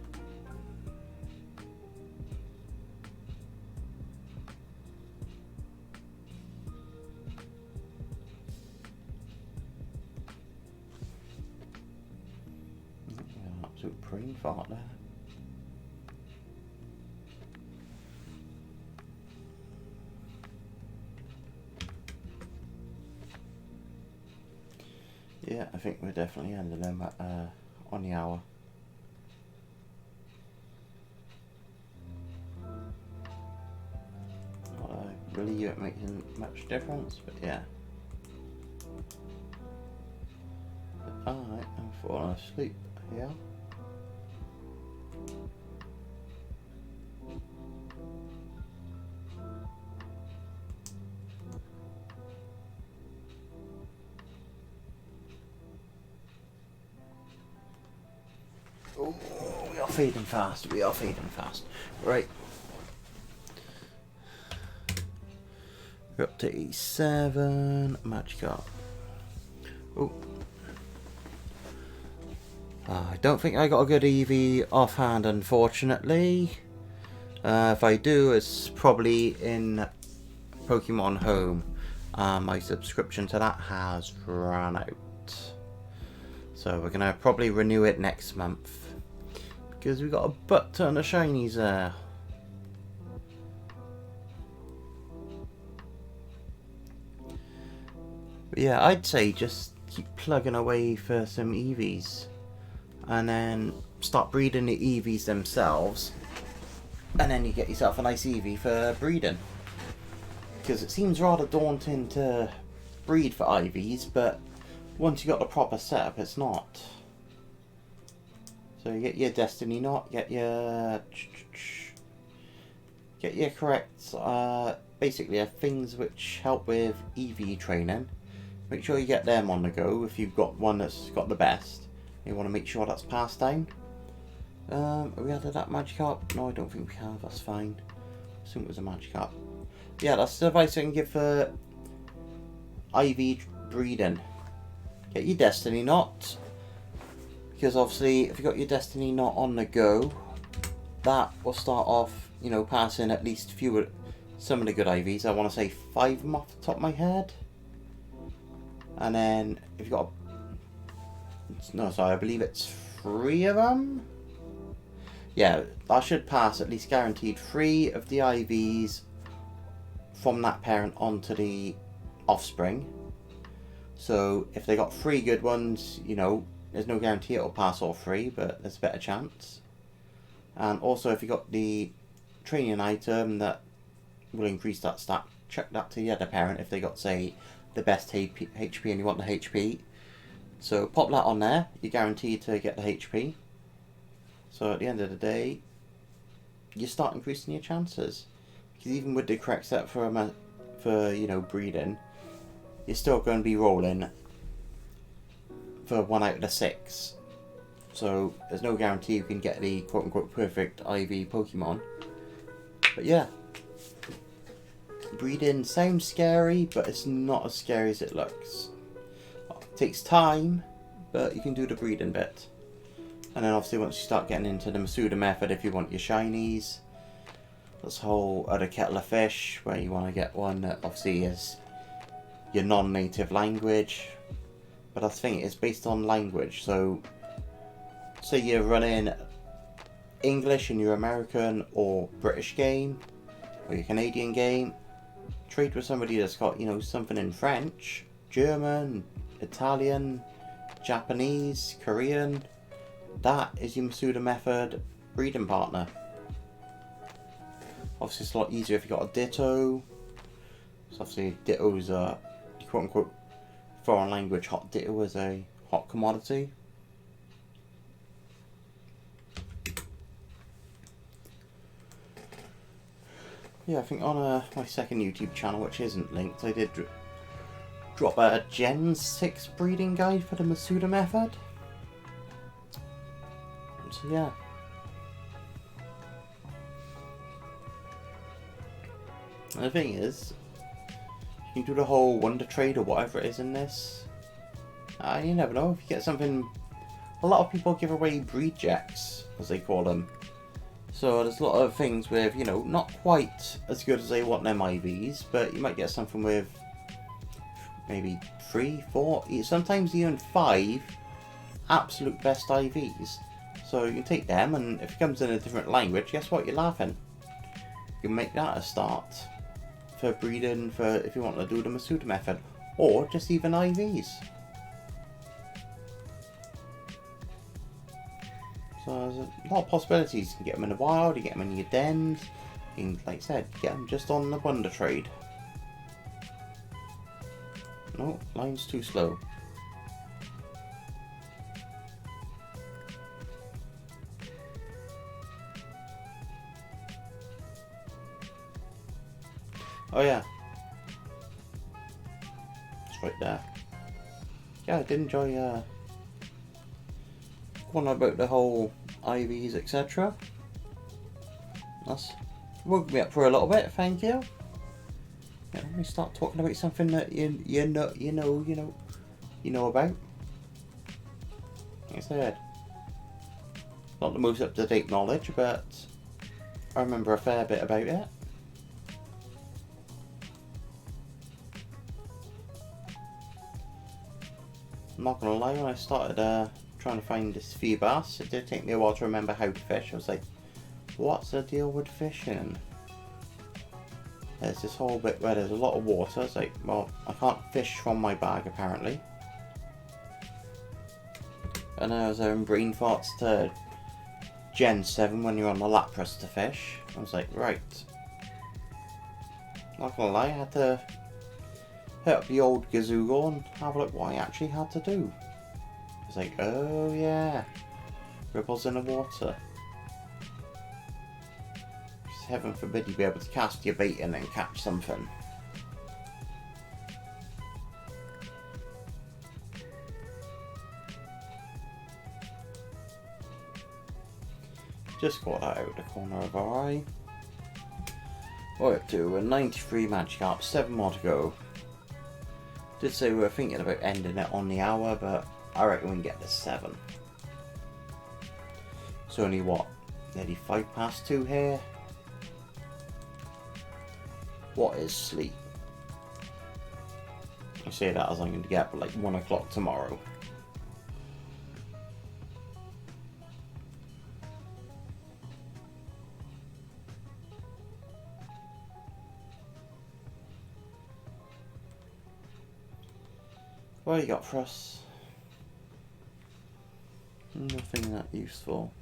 Absolute brain fart there. Yeah, I think we're definitely ending them at, on the hour. Not really making much difference, but yeah. Alright, I'm falling asleep here. Oh, we are feeding fast, we are feeding fast. Right. We're up to E7, Magikarp. Oh. I don't think I got a good EV offhand, unfortunately. If I do, it's probably in Pokemon Home. My subscription to that has run out. So we're going to probably renew it next month. Because we got a butt ton of shinies there. But yeah, I'd say just keep plugging away for some EVs. And then start breeding the EVs themselves. And then you get yourself a nice EV for breeding. Because it seems rather daunting to breed for IVs, but once you got the proper setup, it's not. So you get your Destiny Knot, get your correct, basically things which help with EV training. Make sure you get them on the go if you've got one that's got the best. You want to make sure that's passed down. Have we added that Magikarp? No, I don't think we have, that's fine. I assume it was a Magikarp. Yeah, that's the advice I can give for IV breeding. Get your Destiny Knot. Because obviously, if you've got your Destiny Knot on the go, that will start off, you know, passing at least some of the good IVs. I want to say 5 of them off the top of my head. And then if you've got no, sorry, I believe it's 3 of them. Yeah, that should pass at least guaranteed 3 of the IVs from that parent onto the offspring. So if they got 3 good ones, you know, there's no guarantee it'll pass all 3, but there's a better chance. And also if you got the training item that will increase that stat, check that to the other parent if they got, say, the best HP and you want the HP. So pop that on there, you're guaranteed to get the HP. So at the end of the day, you start increasing your chances. Because even with the correct set for you know, breeding, you're still going to be rolling for 1 out of the 6. So there's no guarantee you can get the quote unquote perfect IV Pokemon. But yeah, breeding sounds scary, but it's not as scary as it looks. It takes time, but you can do the breeding bit. And then obviously once you start getting into the Masuda method, if you want your shinies, there's a whole other kettle of fish where you want to get one that obviously is your non-native language. But that's the thing, it's based on language. So say you're running English in your American or British game, or your Canadian game, trade with somebody that's got, you know, something in French, German, Italian, Japanese, Korean. That is your Masuda method breeding partner. Obviously it's a lot easier if you've got a Ditto. So obviously Ditto's a quote unquote foreign language hot Ditto is a hot commodity. Yeah, I think on my second YouTube channel, which isn't linked, I did drop a Gen 6 breeding guide for the Masuda method. So yeah. And the thing is, you can do the whole wonder trade or whatever it is in this. You never know, if you get something. A lot of people give away breed jacks, as they call them. So there's a lot of things with, you know, not quite as good as they want them IVs, but you might get something with maybe 3, 4, sometimes even 5 absolute best IVs. So you can take them, and if it comes in a different language, guess what? You're laughing. You can make that a start for breeding, for if you want to do the Masuda method, or just even IVs. So there's a lot of possibilities. You can get them in the wild, you get them in your dens, you can, like I said, get them just on the wonder trade. No, line's too slow. Oh yeah, it's right there. Yeah, I did enjoy one about the whole IVs, etc. That's woke me up for a little bit. Thank you. Yeah, let me start talking about something that you know about. Like I said, not the most up to date knowledge, but I remember a fair bit about it. I'm not gonna lie, when I started trying to find this Feebas, it did take me a while to remember how to fish. I was like, what's the deal with fishing? There's this whole bit where there's a lot of water. It's like, well, I can't fish from my bag apparently. And I was having brain farts to Gen 7 when you're on the Lapras to fish. I was like, right. Not gonna lie, I had to hit up the old Gazoogle and have a look what I actually had to do. It's like, oh yeah, ripples in the water. Just heaven forbid you be able to cast your bait in and catch something. Just got that out of the corner of our eye. We're up to a 93 Magikarp, 7 more to go. Did say we were thinking about ending it on the hour, but I reckon we can get to 7. It's only what, nearly 2 here. What is sleep? I say that as I'm going to get up at like 1 o'clock tomorrow. What do you got for us? Nothing that useful.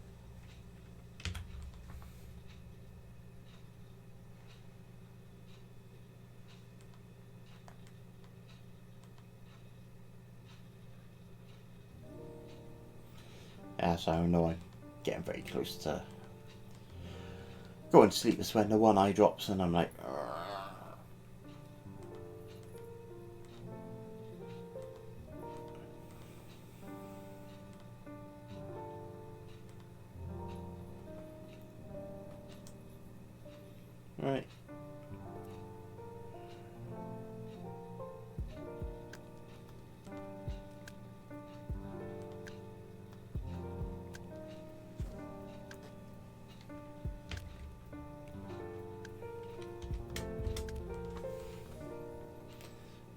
Yeah, so I know I'm getting very close to going to sleep. It's when the one eye drops and I'm like, "Argh." Right.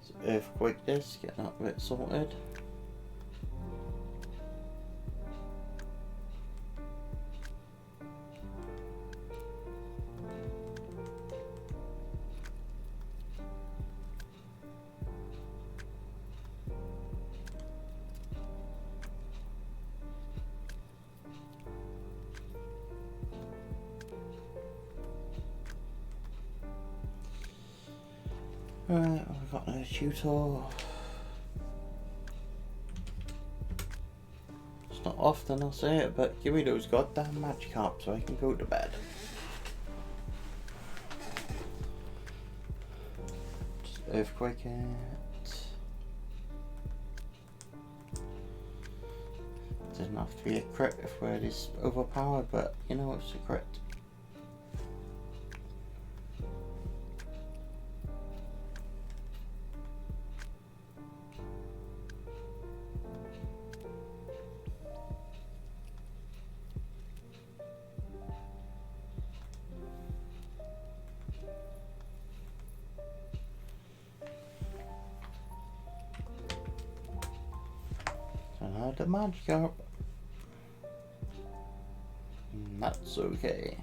So earthquake this, get that bit sorted. Right, we've got another tutor. It's not often I'll say it, but give me those goddamn Magikarp so I can go to bed. Just earthquake it. Doesn't have to be a crit if word is overpowered, but you know it's a crit. The Magikarp. That's okay.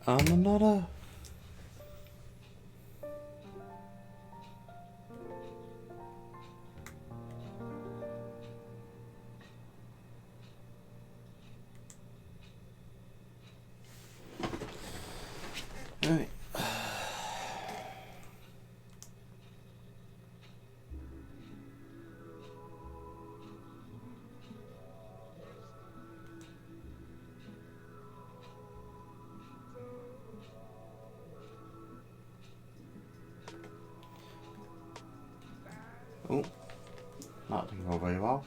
Another. Right. Oh, that didn't go very well.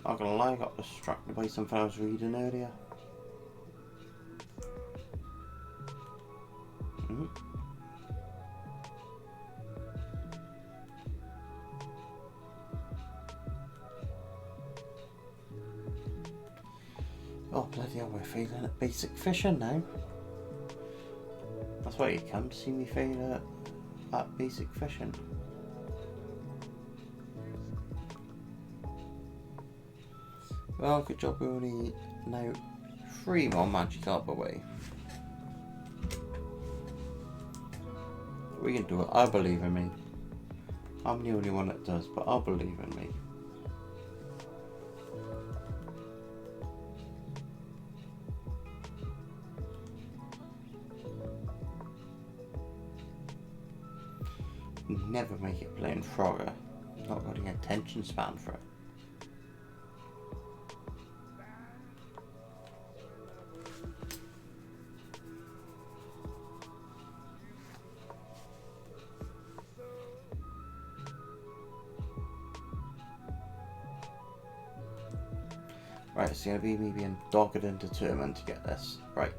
Not gonna lie, I got distracted by something I was reading earlier. Oh bloody hell, we're failing at basic fishing now. That's why you come to see me fail at basic fishing. Well, good job, we're only now 3 more Magikarp away. We can do it, I believe in me. I'm the only one that does, but I believe in me. Never make it playing Frogger. Not got the attention span for it. Right, it's going to be me being dogged and determined to get this. Right.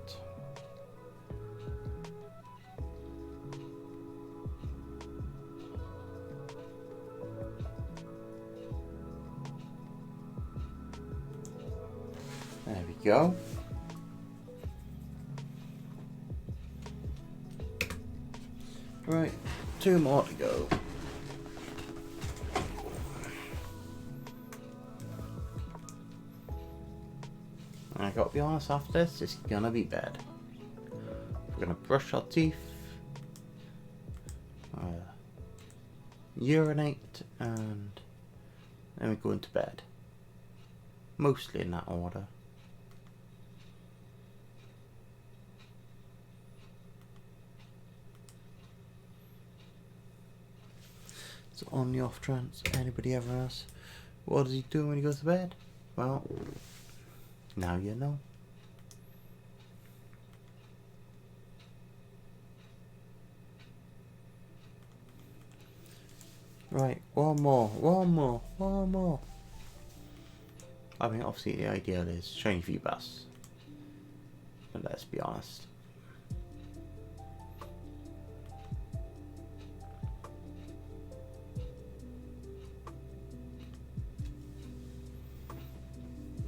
There we go. Right, 2 more to go. I gotta be honest, after this, it's gonna be bed. We're gonna brush our teeth, urinate, and then we go into bed. Mostly in that order. So on the off chance anybody ever asks, what does he do when he goes to bed? Well, now you know. Right, one more. I mean, obviously the ideal is Shiny Feebas, but let's be honest.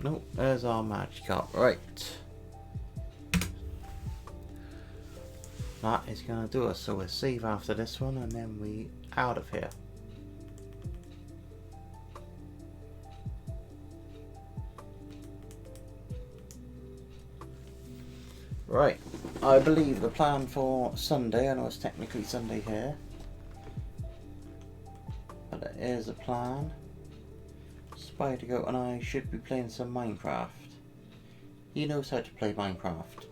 Nope, there's our Magikarp. Right. That is going to do us, so we'll save after this one and then we out of here. Right, I believe the plan for Sunday, I know it's technically Sunday here, but it is a plan. Spider-Goat and I should be playing some Minecraft. He knows how to play Minecraft.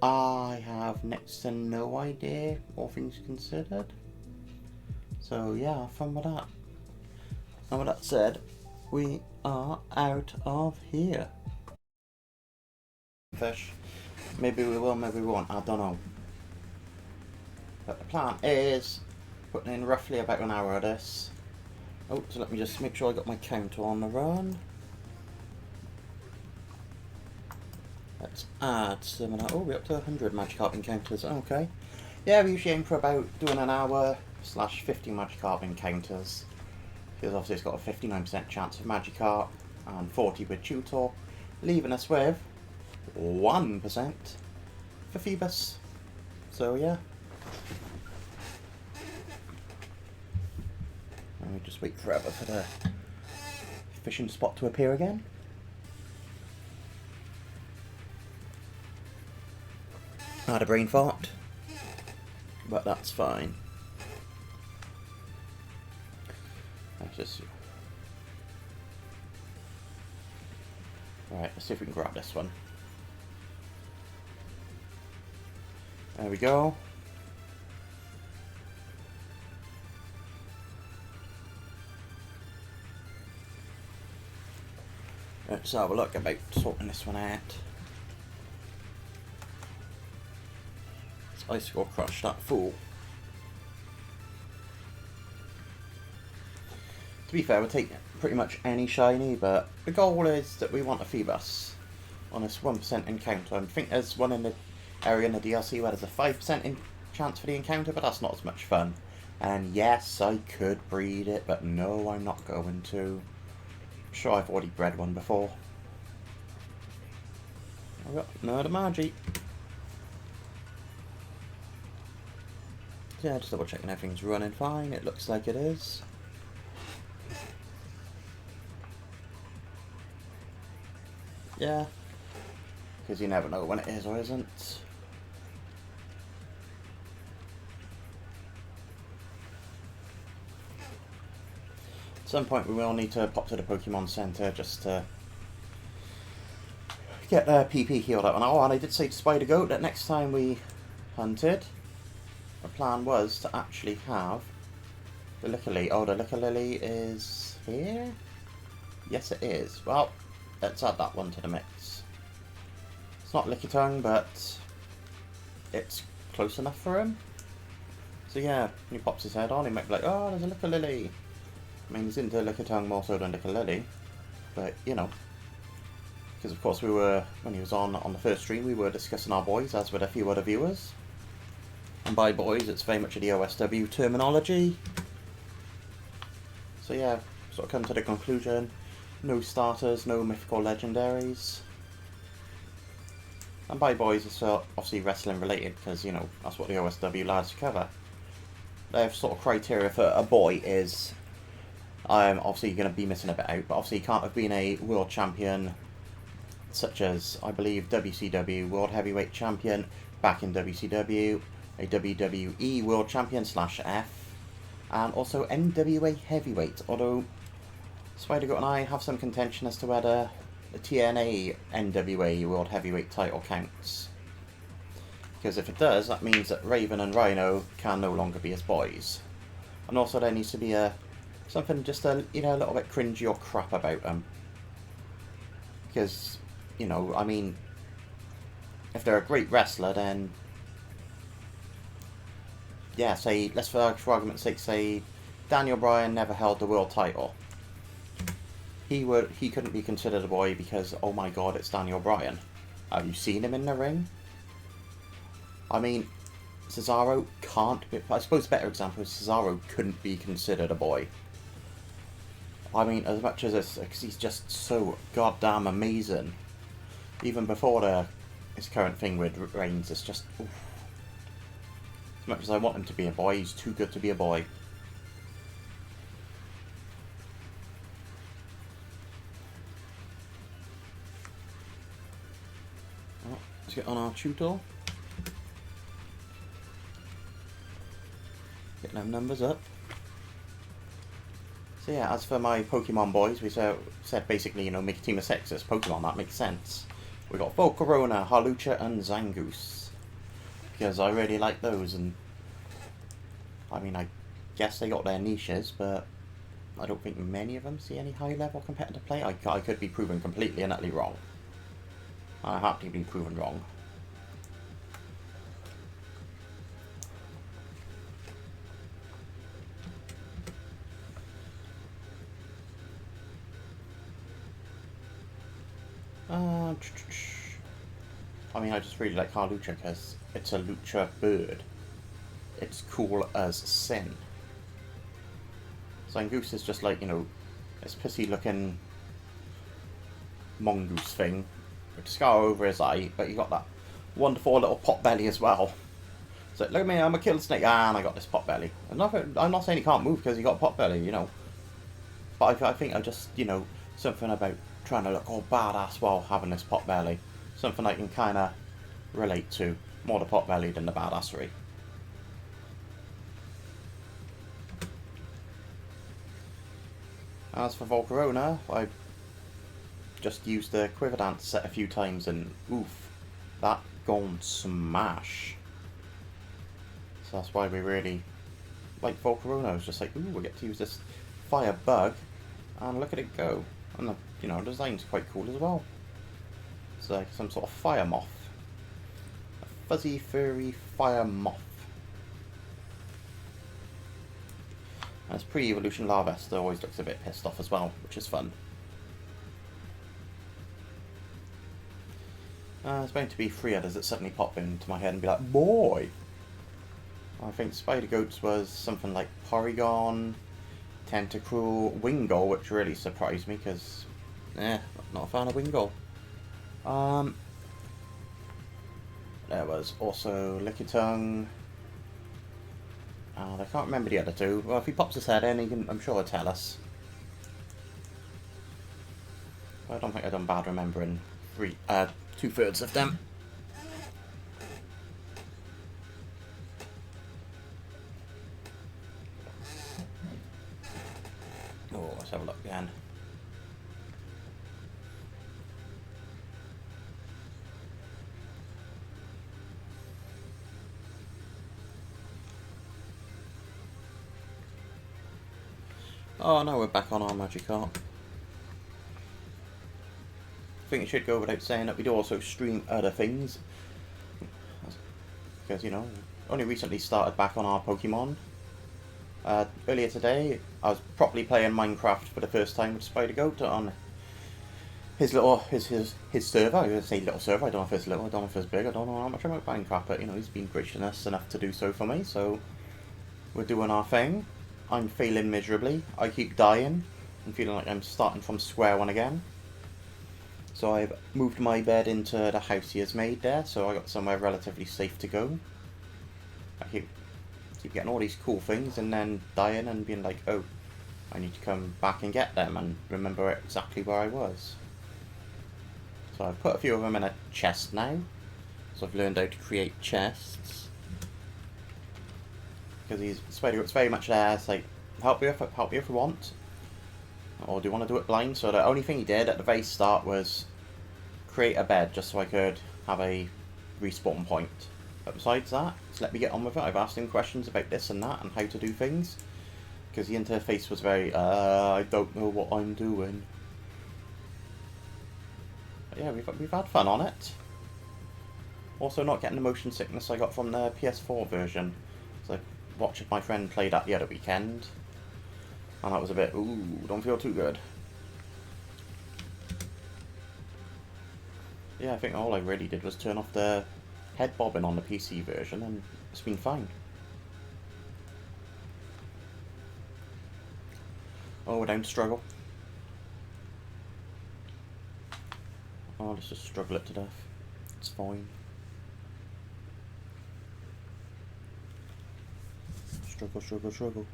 I have next to no idea, all things considered. So yeah, have fun with that. And with that said, we are out of here. Fish. Maybe we will, maybe we won't, I don't know. But the plan is putting in roughly about an hour of this. Oh, so let me just make sure I got my counter on the run. Let's add some of that. Oh, we're up to 100 Magikarp encounters. Okay. Yeah, we usually aim for about doing an hour / 50 Magikarp encounters. Because obviously it's got a 59% chance of Magikarp and 40 with Tutor, leaving us with 1% for Feebas. So yeah. And we just wait forever for the fishing spot to appear again. I had a brain fart, but that's fine. Let's just... Right, let's see if we can grab this one. There we go. Let's have a look about sorting this one out. Let's Icicle Crush that fool. To be fair, we'll take pretty much any shiny, but the goal is that we want a Feebas on this 1% encounter. I think there's one in the area in the DLC where there's a 5% chance for the encounter, but that's not as much fun. And yes, I could breed it, but no, I'm not going to. I'm sure I've already bred one before. I've got another Magi. Yeah, just double checking everything's running fine. It looks like it is. Yeah, because you never know when it is or isn't. At some point we will need to pop to the Pokemon Center just to get PP healed up. And oh, and I did say to Spider-Goat that next time we hunted, the plan was to actually have the Licker-Lily. Oh, the Licker-Lily is here? Yes, it is. Well, let's add that one to the mix. It's not Lickitung, but it's close enough for him. So yeah, when he pops his head on, he might be like, oh, there's a Licker-Lily. I mean, he's into Lickitung more so than Licker-Lily, but, you know. because of course when he was on the first stream, we were discussing our boys, as with a few other viewers. And by boys, it's very much the OSW terminology. So yeah, sort of come to the conclusion, no starters, no mythical legendaries. And by boys, it's obviously wrestling related, because, you know, that's what the OSW lads cover. Their sort of criteria for a boy is, obviously you're going to be missing a bit out, but obviously you can't have been a world champion, such as, I believe, WCW World Heavyweight Champion, back in WCW, a WWE World Champion /F, and also NWA Heavyweight, although Spider-Goat and I have some contention as to whether the TNA NWA World Heavyweight title counts. Because if it does, that means that Raven and Rhino can no longer be his boys. And also there needs to be something just a little bit cringy or crap about them. Because, you know, I mean, if they're a great wrestler, then yeah, say, let's for argument's sake say Daniel Bryan never held the world title. He couldn't be considered a boy because, oh my god, it's Daniel Bryan. Have you seen him in the ring? I mean, Cesaro can't be, I suppose a better example is Cesaro couldn't be considered a boy. I mean, as much as it's, because he's just so goddamn amazing. Even before his current thing with Reigns, it's just, oof. As much as I want him to be a boy, he's too good to be a boy. Oh, let's get on our tutor. Getting them numbers up. So yeah, as for my Pokemon boys, we said basically, you know, make a team of sexist Pokemon, that makes sense. We got Volcarona, Hawlucha and Zangoose. Because I really like those, and I mean, I guess they got their niches, but I don't think many of them see any high-level competitive play. I could be proven completely and utterly wrong. I have to be proven wrong. I mean, I just really like Hawlucha because it's a lucha bird. It's cool as sin. Zangoose is just like, you know, this pissy looking mongoose thing with a scar over his eye, but you got that wonderful little pot belly as well. So look at me, I'm a killer snake, and I got this pot belly. I'm not saying he can't move because he got a pot belly, you know. But I think I just, you know, something about trying to look all badass while having this pot belly. Something I can kind of relate to. More the pot belly than the badassery. As for Volcarona, I just used the Quiver Dance set a few times and oof, that gone smash. So that's why we really like Volcarona. I was just like, ooh, we get to use this fire bug and look at it go. And the, you know, design's quite cool as well. It's like some sort of fire moth. A fuzzy, furry fire moth. And its pre-evolution Larvesta always looks a bit pissed off as well, which is fun. There's going to be 3 others that suddenly pop into my head and be like, boy! I think Spider-Goat's was something like Porygon, Tentacruel, Wingull, which really surprised me because, not a fan of Wingull. There was also Lickitung. I can't remember the other 2. Well, if he pops his head in, I'm sure he'll tell us. I don't think I've done bad remembering 2/3 of them. Oh, let's have a look again. Oh, now we're back on our Magikarp. I think it should go without saying that we do also stream other things. Because, you know, only recently started back on our Pokemon. Earlier today, I was properly playing Minecraft for the first time with Spider-Goat on his little his server. I was gonna say little server. I don't know if it's little. I don't know if it's big. I don't know how much about Minecraft, but you know, he's been gracious enough to do so for me. So we're doing our thing. I'm failing miserably. I keep dying. I'm feeling like I'm starting from square one again. So I've moved my bed into the house he has made there. So I got somewhere relatively safe to go. I keep getting all these cool things and then dying and being like, oh, I need to come back and get them and remember exactly where I was. So I've put a few of them in a chest now. So I've learned how to create chests. Because it's very much there. It's like, help you if you want. Or do you want to do it blind? So the only thing he did at the very start was create a bed just so I could have a respawn point. But besides that, just let me get on with it. I've asked him questions about this and that and how to do things. Because the interface was very, I don't know what I'm doing. But yeah, we've had fun on it. Also not getting the motion sickness I got from the PS4 version. So I watched my friend play that the other weekend. And that was a bit, ooh, don't feel too good. Yeah, I think all I really did was turn off the head bobbing on the PC version and it's been fine. Oh, we don't struggle. Oh, let's just struggle it to death. It's fine. Struggle, struggle, struggle.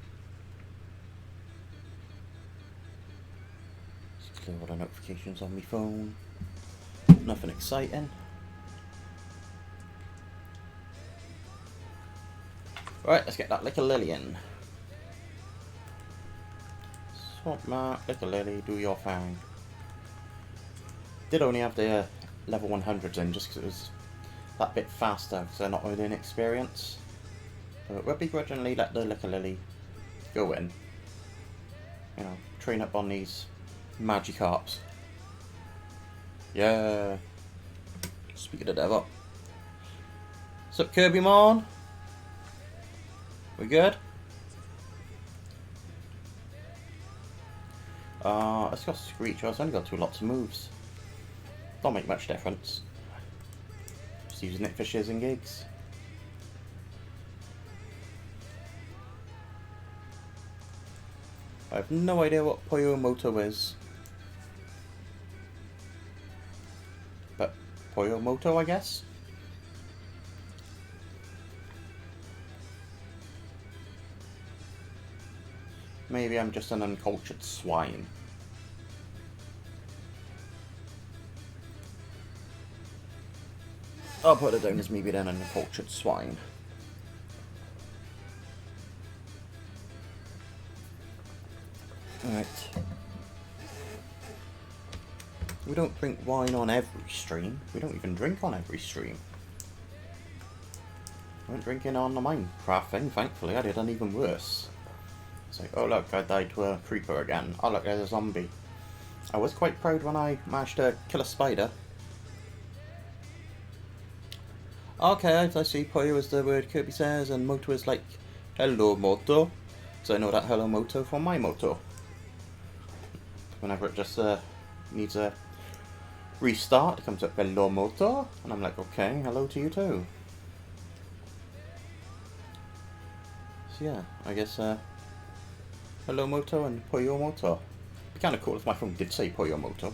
Let's clear all the notifications on my phone. Nothing exciting. Right, let's get that Licker Lily in. Swamp Mark, Licker Lily, do your thing. Did only have the level 100s in just because it was that bit faster because they're not really inexperienced. But we'll begrudgingly let the Licker Lily go in. You know, train up on these Magikarps. Yeah. Speak of the devil. What's up, Kirby Mon? We good? Let's go Screech. I've only got 2 lots of moves. Don't make much difference. Just using it for shiz and gigs. I have no idea what Puyo Moto is. But Puyo Moto, I guess? Maybe I'm just an uncultured swine. I'll put it down as maybe then an uncultured swine. Alright. We don't drink wine on every stream. We don't even drink on every stream. I went drinking on the Minecraft thing, thankfully. I did an even worse. It's like, oh look, I died to a creeper again. Oh look, there's a zombie. I was quite proud when I managed to kill a spider. Okay, I see Puyo is the word Kirby says, and Moto is like, hello Moto. So I know that hello Moto from my Moto. Whenever it just needs a restart, it comes up hello Moto, and I'm like, okay, hello to you too. So yeah, I guess hello Moto and Puyo Moto. It'd be kind of cool if my phone did say Puyo Moto.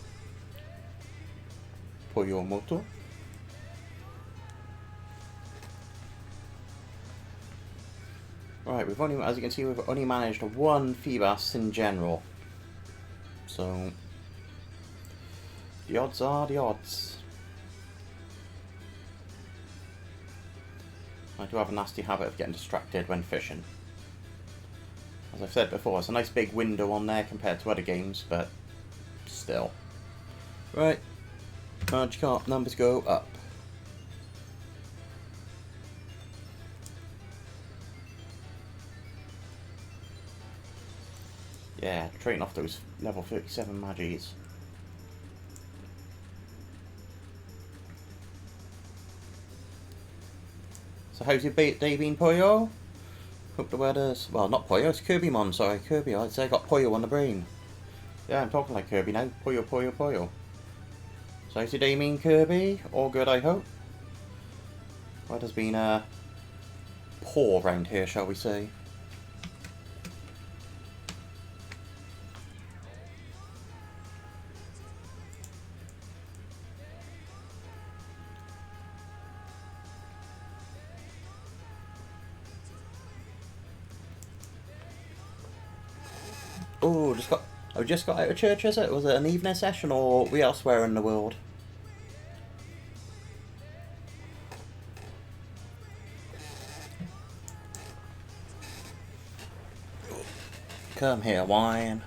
Puyo Moto. Right, we've only, as you can see, we've only managed 1 Feebas in general. So the odds are the odds. I do have a nasty habit of getting distracted when fishing. As I've said before, it's a nice big window on there compared to other games, but still. Right, Magikarp numbers go up. Yeah, trading off those level 37 Magis. So how's your day been, Puyo? Hope the weather's... well, not Puyo, it's Kirby Mon, sorry, Kirby. I'd say I got Puyo on the brain. Yeah, I'm talking like Kirby now. Puyo, Puyo, Puyo. So how's your day been, Kirby? All good, I hope. Weather's been poor round here, shall we say. Oh, I just got out of church, is it? Was it an evening session or we elsewhere in the world? Come here, wine.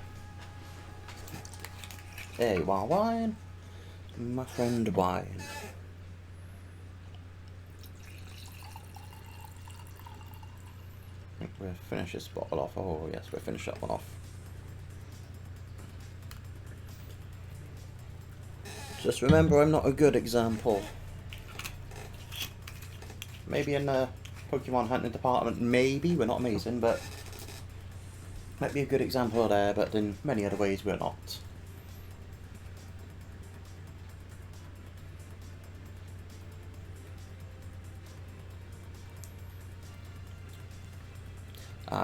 There you are, wine. My friend, wine. I think we'll finish this bottle off. Oh, yes, we'll finish that one off. Just remember, I'm not a good example. Maybe in the Pokemon hunting department, maybe. We're not amazing, but might be a good example there, but in many other ways we're not.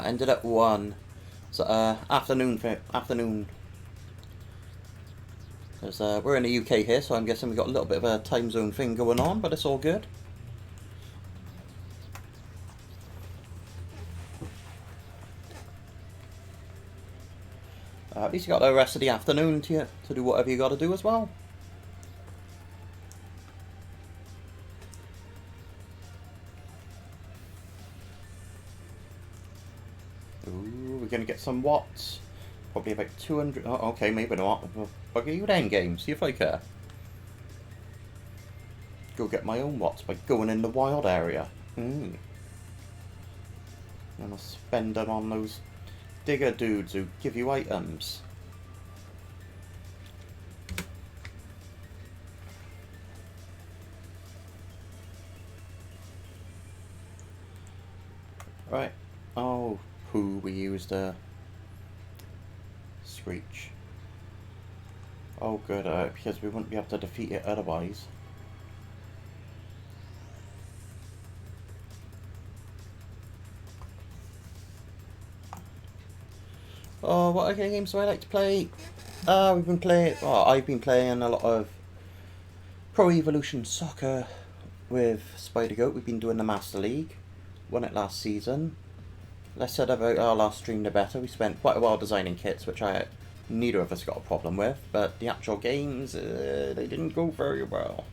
Ended at 1. So afternoon. Because we're in the UK here, so I'm guessing we've got a little bit of a time zone thing going on, but it's all good. At least you got the rest of the afternoon to do whatever you got to do as well. Ooh, we're going to get some watts. Probably about 200. Oh, okay, maybe not. Bugger you then, game. See if I care. Go get my own watts by going in the wild area. And I'll spend them on those digger dudes who give you items. Right. Oh, poo, we used a Screech. Oh good, because we wouldn't be able to defeat it otherwise. Oh, what other games do I like to play? I've been playing a lot of Pro Evolution Soccer with Spider Goat. We've been doing the Master League. Won it last season. Less said about our last stream, the better. We spent quite a while designing kits, which neither of us got a problem with, but the actual games, they didn't go very well.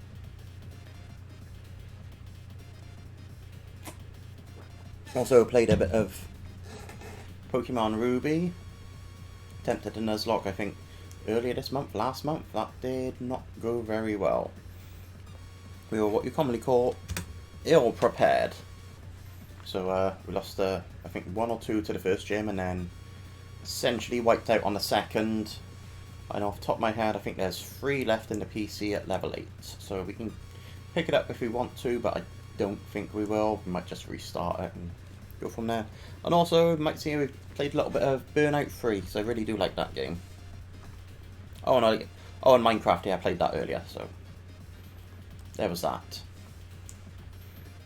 Also played a bit of Pokemon Ruby. Attempted a Nuzlocke, I think, earlier this month, last month. That did not go very well. We were what you commonly call ill-prepared. So we lost, I think, 1 or 2 to the first gym, and then essentially wiped out on the second. And off the top of my head, I think there's 3 left in the PC at level 8. So we can pick it up if we want to, but I don't think we will. We might just restart it and go from there. And also, you might see we've played a little bit of Burnout 3, so I really do like that game. Oh, and Minecraft, yeah, I played that earlier, so there was that.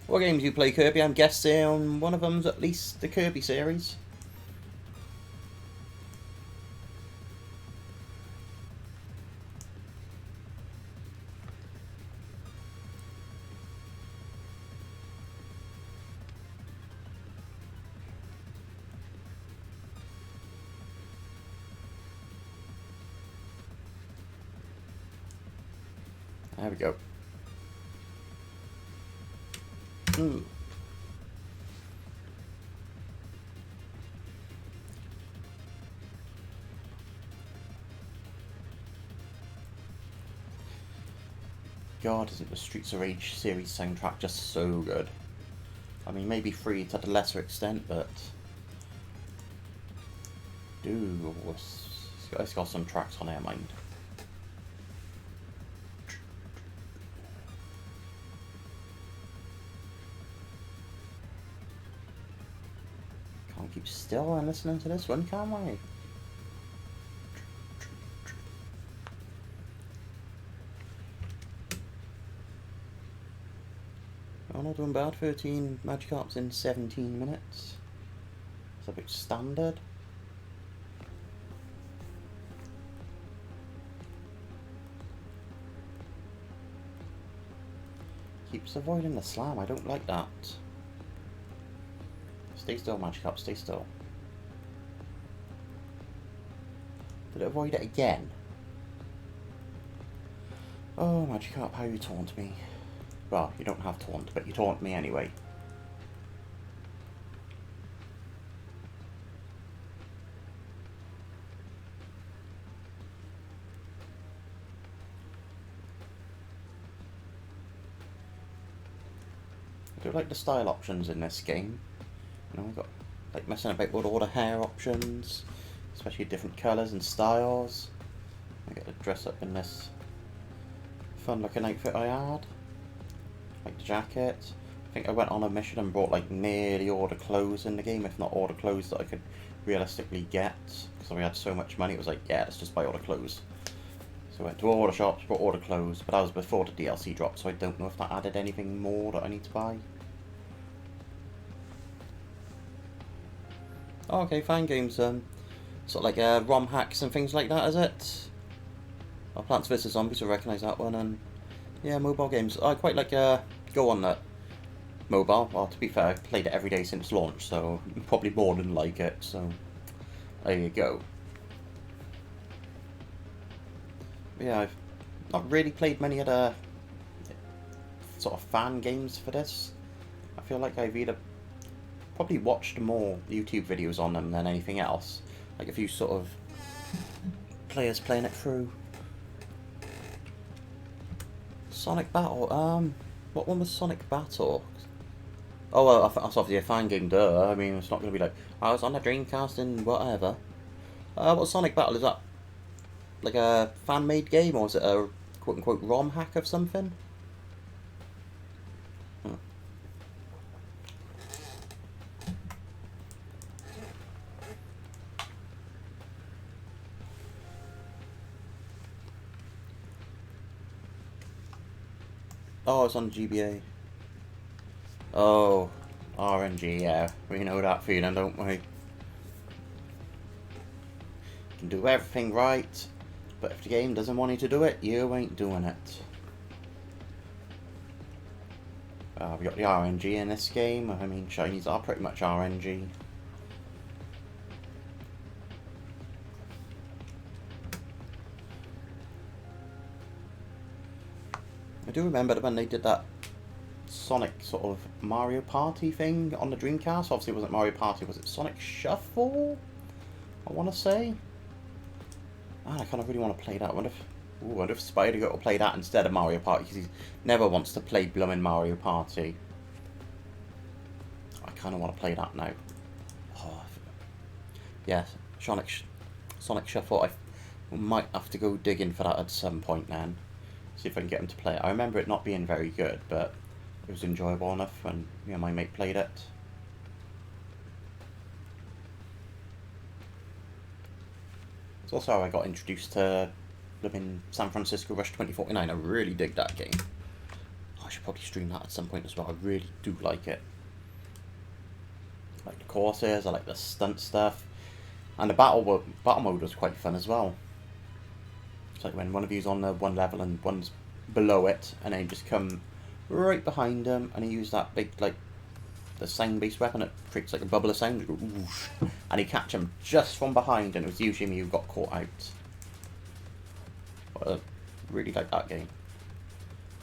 What games you play, Kirby? I'm guessing one of them's at least the Kirby series. There we go. Ooh. God, isn't the Streets of Rage series soundtrack just so good? I mean, maybe 3 to the lesser extent, but dude, it's got some tracks on their mind. Can't keep still and listening to this one, can I? I'm not doing bad. 13 Magikarps in 17 minutes. It's a bit standard. Keeps avoiding the slam. I don't like that. Stay still, Magikarp. Stay still. Did it avoid it again? Oh, Magikarp, how you taunt me. Well, you don't have taunt, but you taunt me anyway. I do like the style options in this game. You know, we've got like messing about with all the hair options, especially different colours and styles. I get to dress up in this fun looking outfit I had. Like the jacket. I think I went on a mission and bought like nearly all the clothes in the game, if not all the clothes that I could realistically get. Because we had so much money, it was like, yeah, let's just buy all the clothes. So I went to all the shops, bought all the clothes, but that was before the DLC dropped, so I don't know if that added anything more that I need to buy. Oh, okay, fine games. Sort of like ROM hacks and things like that, is it? Oh, Plants vs Zombies, I recognise that one, and yeah, mobile games. I quite like Go On That mobile. Well, to be fair, I've played it every day since launch, so probably more than like it. So there you go. But yeah, I've not really played many of the sort of fan games for this. I feel like I've either probably watched more YouTube videos on them than anything else. Like a few sort of players playing it through. Sonic Battle. What one was Sonic Battle? Oh well, that's obviously a fan game, duh. I mean, it's not going to be like, I was on a Dreamcast and whatever. What Sonic Battle, is that like a fan-made game, or is it a quote-unquote ROM hack of something? Oh, it's on GBA. Oh, RNG, yeah. We know that feeling, don't we? You can do everything right, but if the game doesn't want you to do it, you ain't doing it. We got the RNG in this game. I mean, shinies are pretty much RNG. I do remember that when they did that Sonic sort of Mario Party thing on the Dreamcast. Obviously it wasn't Mario Party, was it Sonic Shuffle? I want to say. Man, I kind of really want to play that. I wonder if Spider got to play that instead of Mario Party, because he never wants to play blooming Mario Party. I kind of want to play that now. Oh, yeah, Sonic Shuffle. I might have to go digging for that at some point then. See if I can get him to play it. I remember it not being very good, but it was enjoyable enough when my mate played it. It's also how I got introduced to living San Francisco Rush 2049. I really dig that game. Oh, I should probably stream that at some point as well. I really do like it. I like the courses, I like the stunt stuff. And the battle mode was quite fun as well. It's like when one of you's on the one level and one's below it, and then you just come right behind them, and he used that big, like, the sound-based weapon that creates like a bubble of sound, go whoosh, and he catch him just from behind, and it was usually me who got caught out. But I really like that game.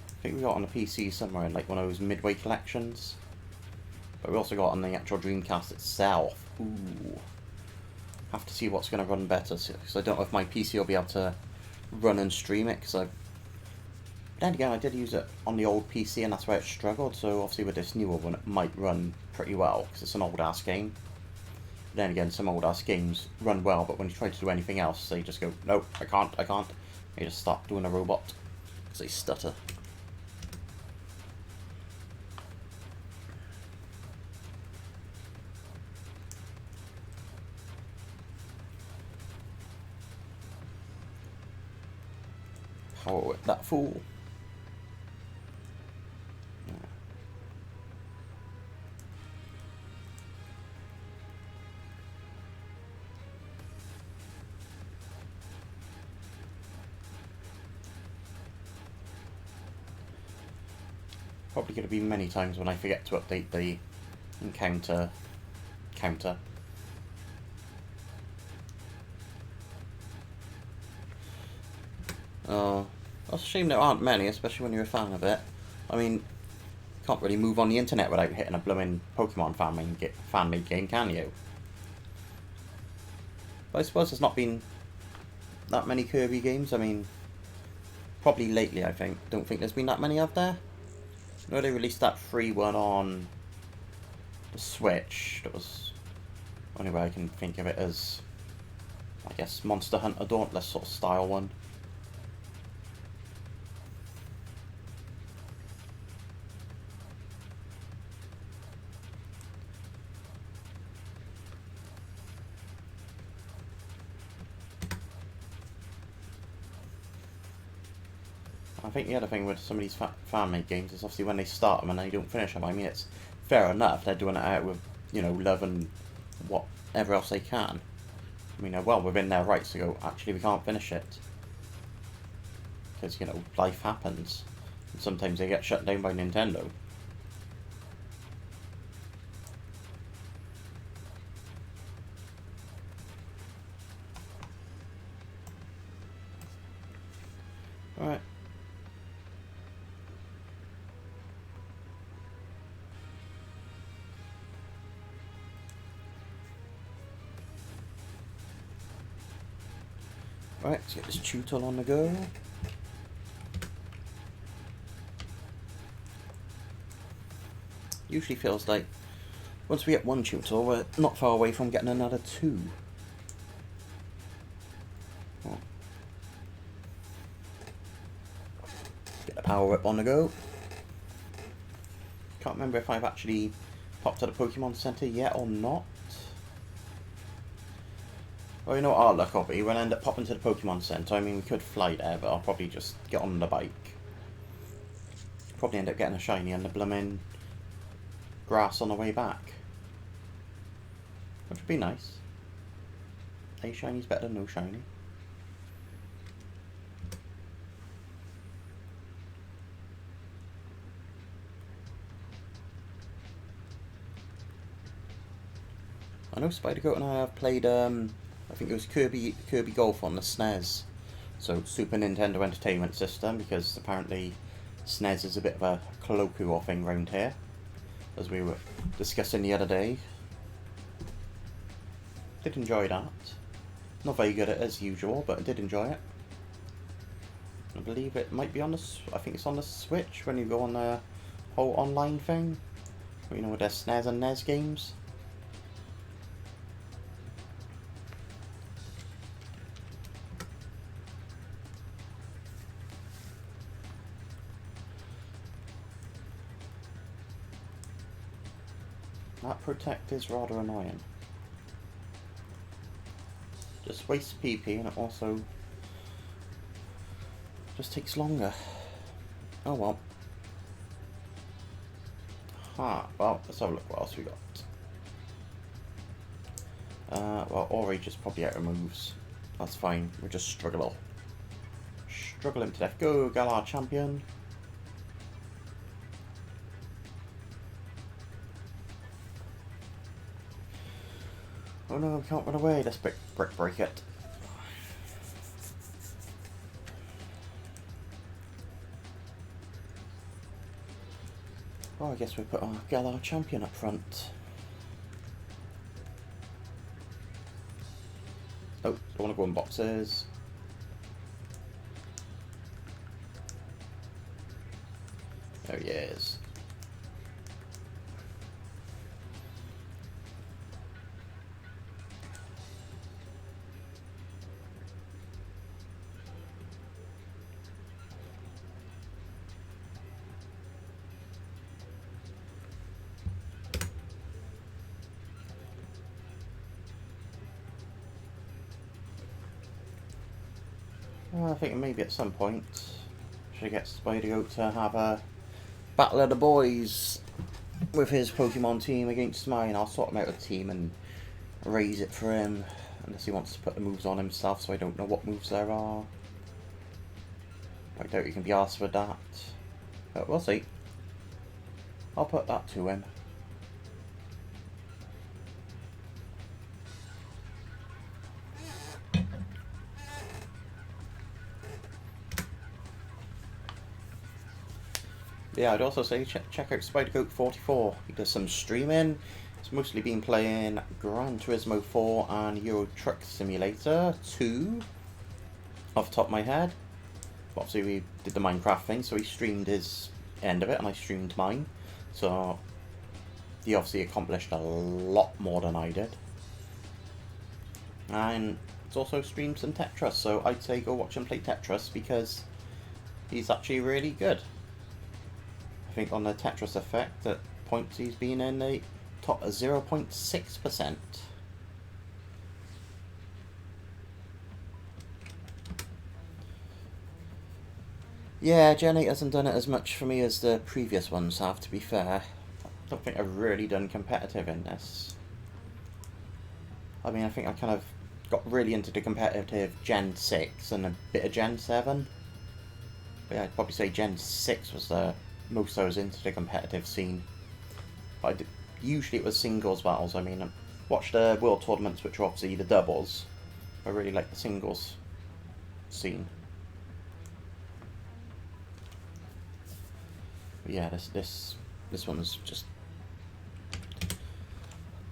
I think we got on the PC somewhere in like one of those midway collections, but we also got on the actual Dreamcast itself. Ooh, have to see what's going to run better, because I don't know if my PC will be able to run and stream it, because then again, I did use it on the old PC and that's where it struggled, so obviously with this newer one it might run pretty well, because it's an old ass game. But then again, some old ass games run well, but when you try to do anything else, they just go, nope, I can't. You just stop doing a robot, because they stutter. Power whip that fool. Probably going to be many times when I forget to update the encounter counter. Oh, that's a shame there aren't many, especially when you're a fan of it. I mean, can't really move on the internet without hitting a blooming Pokemon fan-made game, can you? But I suppose there's not been that many Kirby games. I mean, probably lately, I think. Don't think there's been that many, have there? No, they released that free one on the Switch. That was the only way I can think of it as, I guess, Monster Hunter Dauntless sort of style one. I think the other thing with some of these fan-made games is obviously when they start them and they don't finish them. I mean, it's fair enough. They're doing it out with, you know, love and whatever else they can. I mean, they're well within their rights to go, actually, we can't finish it. Because, you know, life happens. And sometimes they get shut down by Nintendo. Alright. Right, let's get this tutor on the go. Usually feels like once we get one tutor, we're not far away from getting another two. Oh. Get the power up on the go. Can't remember if I've actually popped to the Pokemon Center yet or not. Well, you know what our luck will be? We'll end up popping to the Pokemon Center. I mean, we could fly there, but I'll probably just get on the bike. Probably end up getting a shiny and the blooming grass on the way back. Which would be nice. A shiny's better than no shiny. I know Spider-Goat and I have played, I think it was Kirby Golf on the SNES. So, Super Nintendo Entertainment System, because apparently SNES is a bit of a colloquial thing around here, as we were discussing the other day. Did enjoy that. Not very good at it as usual, but I did enjoy it. I believe it might be on the, I think it's on the Switch when you go on the whole online thing. You know, with their SNES and NES games. That protect is rather annoying. Just wastes PP and it also just takes longer. Oh well. Well, let's have a look what else we got. Well, Ori just probably out of moves. That's fine, we're just struggling to death. Go, Galar champion. Oh no, we can't run away. Let's brick break it. Oh, I guess we put our Galar champion up front. Oh, don't want to go in boxes. There he is. I think maybe at some point should get Spider-Goat to have a battle of the boys with his Pokemon team against mine. I'll sort him out a team and raise it for him, unless he wants to put the moves on himself, so I don't know what moves there are. I doubt he can be asked for that, but we'll see. I'll put that to him. Yeah, I'd also say check out SpiderGoat44. He does some streaming. He's mostly been playing Gran Turismo 4 and Euro Truck Simulator 2, off the top of my head. Obviously we did the Minecraft thing, so he streamed his end of it and I streamed mine. So he obviously accomplished a lot more than I did. And he's also streamed some Tetris, so I'd say go watch him play Tetris because he's actually really good. I think on the Tetris effect at points he's been in the top 0.6%. Yeah, Gen 8 hasn't done it as much for me as the previous ones have, to be fair. I don't think I've really done competitive in this. I mean, I think I kind of got really into the competitive Gen 6 and a bit of Gen 7. But yeah, I'd probably say Gen 6 was the most I was into the competitive scene. But usually it was singles battles. I mean, I watched the world tournaments, which are obviously the doubles. I really like the singles scene. But yeah, this one's just,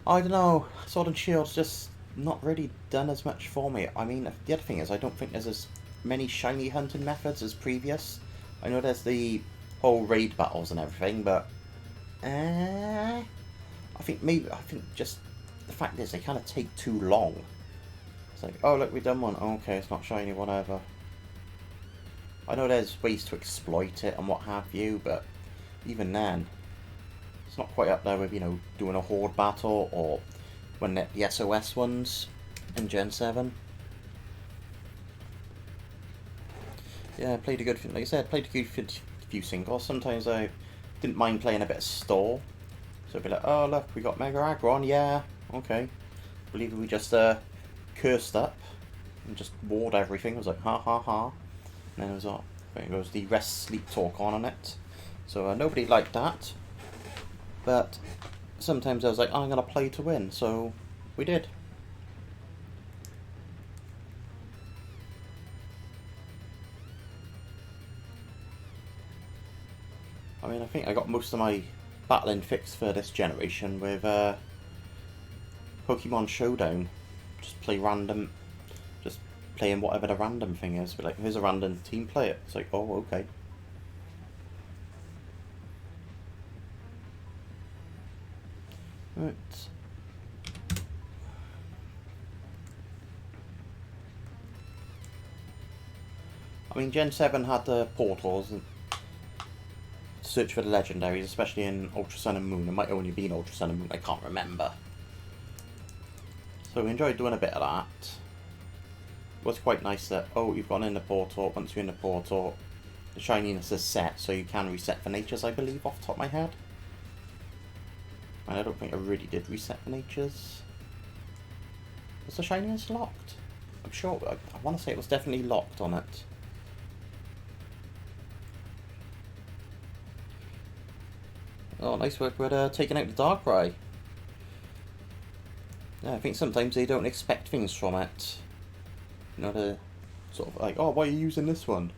I don't know, Sword and Shield's just not really done as much for me. I mean, the other thing is I don't think there's as many shiny hunting methods as previous. I know there's the whole raid battles and everything, but I think just the fact is they kind of take too long. It's like, oh look, we've done one. Oh, okay, it's not shiny, whatever. I know there's ways to exploit it and what have you, but even then, it's not quite up there with, you know, doing a horde battle or when the SOS ones in Gen 7. Yeah, played a good, like I said, played a good few singles. Sometimes I didn't mind playing a bit of stall. So I'd be like, oh look, we got Mega Aggron, yeah, okay. I believe we just cursed up and just ward everything. I was like, ha ha ha. And then it was like, there goes the rest sleep talk on it. So nobody liked that. But sometimes I was like, I'm going to play to win. So we did. I mean, I think I got most of my battling fixed for this generation with Pokemon Showdown. Just play random, just playing whatever the random thing is. But like, here's a random team, play it. It's like, oh, okay. Right. I mean, Gen 7 had the portals and search for the legendaries, especially in Ultra Sun and Moon. It might only be in Ultra Sun and Moon, I can't remember. So we enjoyed doing a bit of that. It was quite nice that, oh, you've gone in the portal, once you're in the portal, the shininess is set, so you can reset for natures, I believe, off the top of my head. And I don't think I really did reset for natures. Was the shininess locked? I'm sure, I want to say it was definitely locked on it. Oh, nice work with taking out the Darkrai. Yeah, I think sometimes they don't expect things from it. You know, the sort of like, oh, why are you using this one?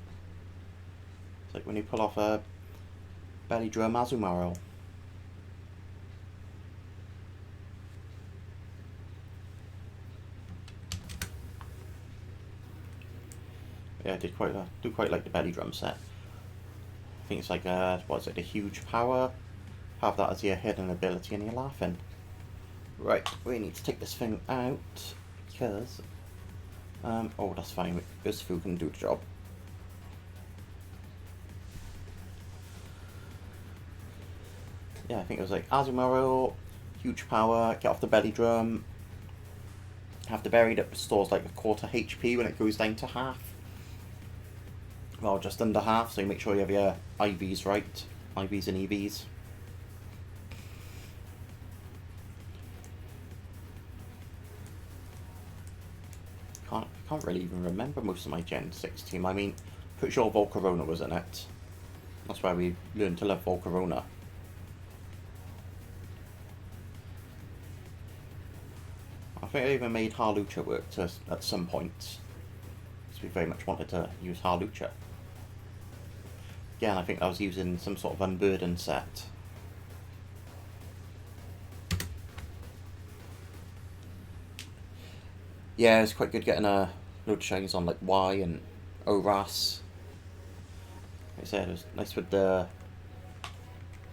It's like when you pull off a Belly Drum Azumarill. Yeah, I do quite like the Belly Drum set. I think it's like what is it, a huge power? Have that as your hidden ability and you're laughing. Right, we need to take this thing out because oh, that's fine, this food can do the job. Yeah, I think it was like Azumarill, huge power, get off the Belly Drum, have the berry that restores like a quarter HP when it goes down to half. Well, just under half, so you make sure you have your IVs right, IVs and EVs. Can't really even remember most of my Gen 6 team. I mean, pretty sure Volcarona was in it. That's why we learned to love Volcarona. think I even made Harlucha work at some point. Because we very much wanted to use Harlucha. Again, I think I was using some sort of Unburdened set. Yeah, it's quite good getting a load of shinies on like Y and Oras. Like I said, it was nice with the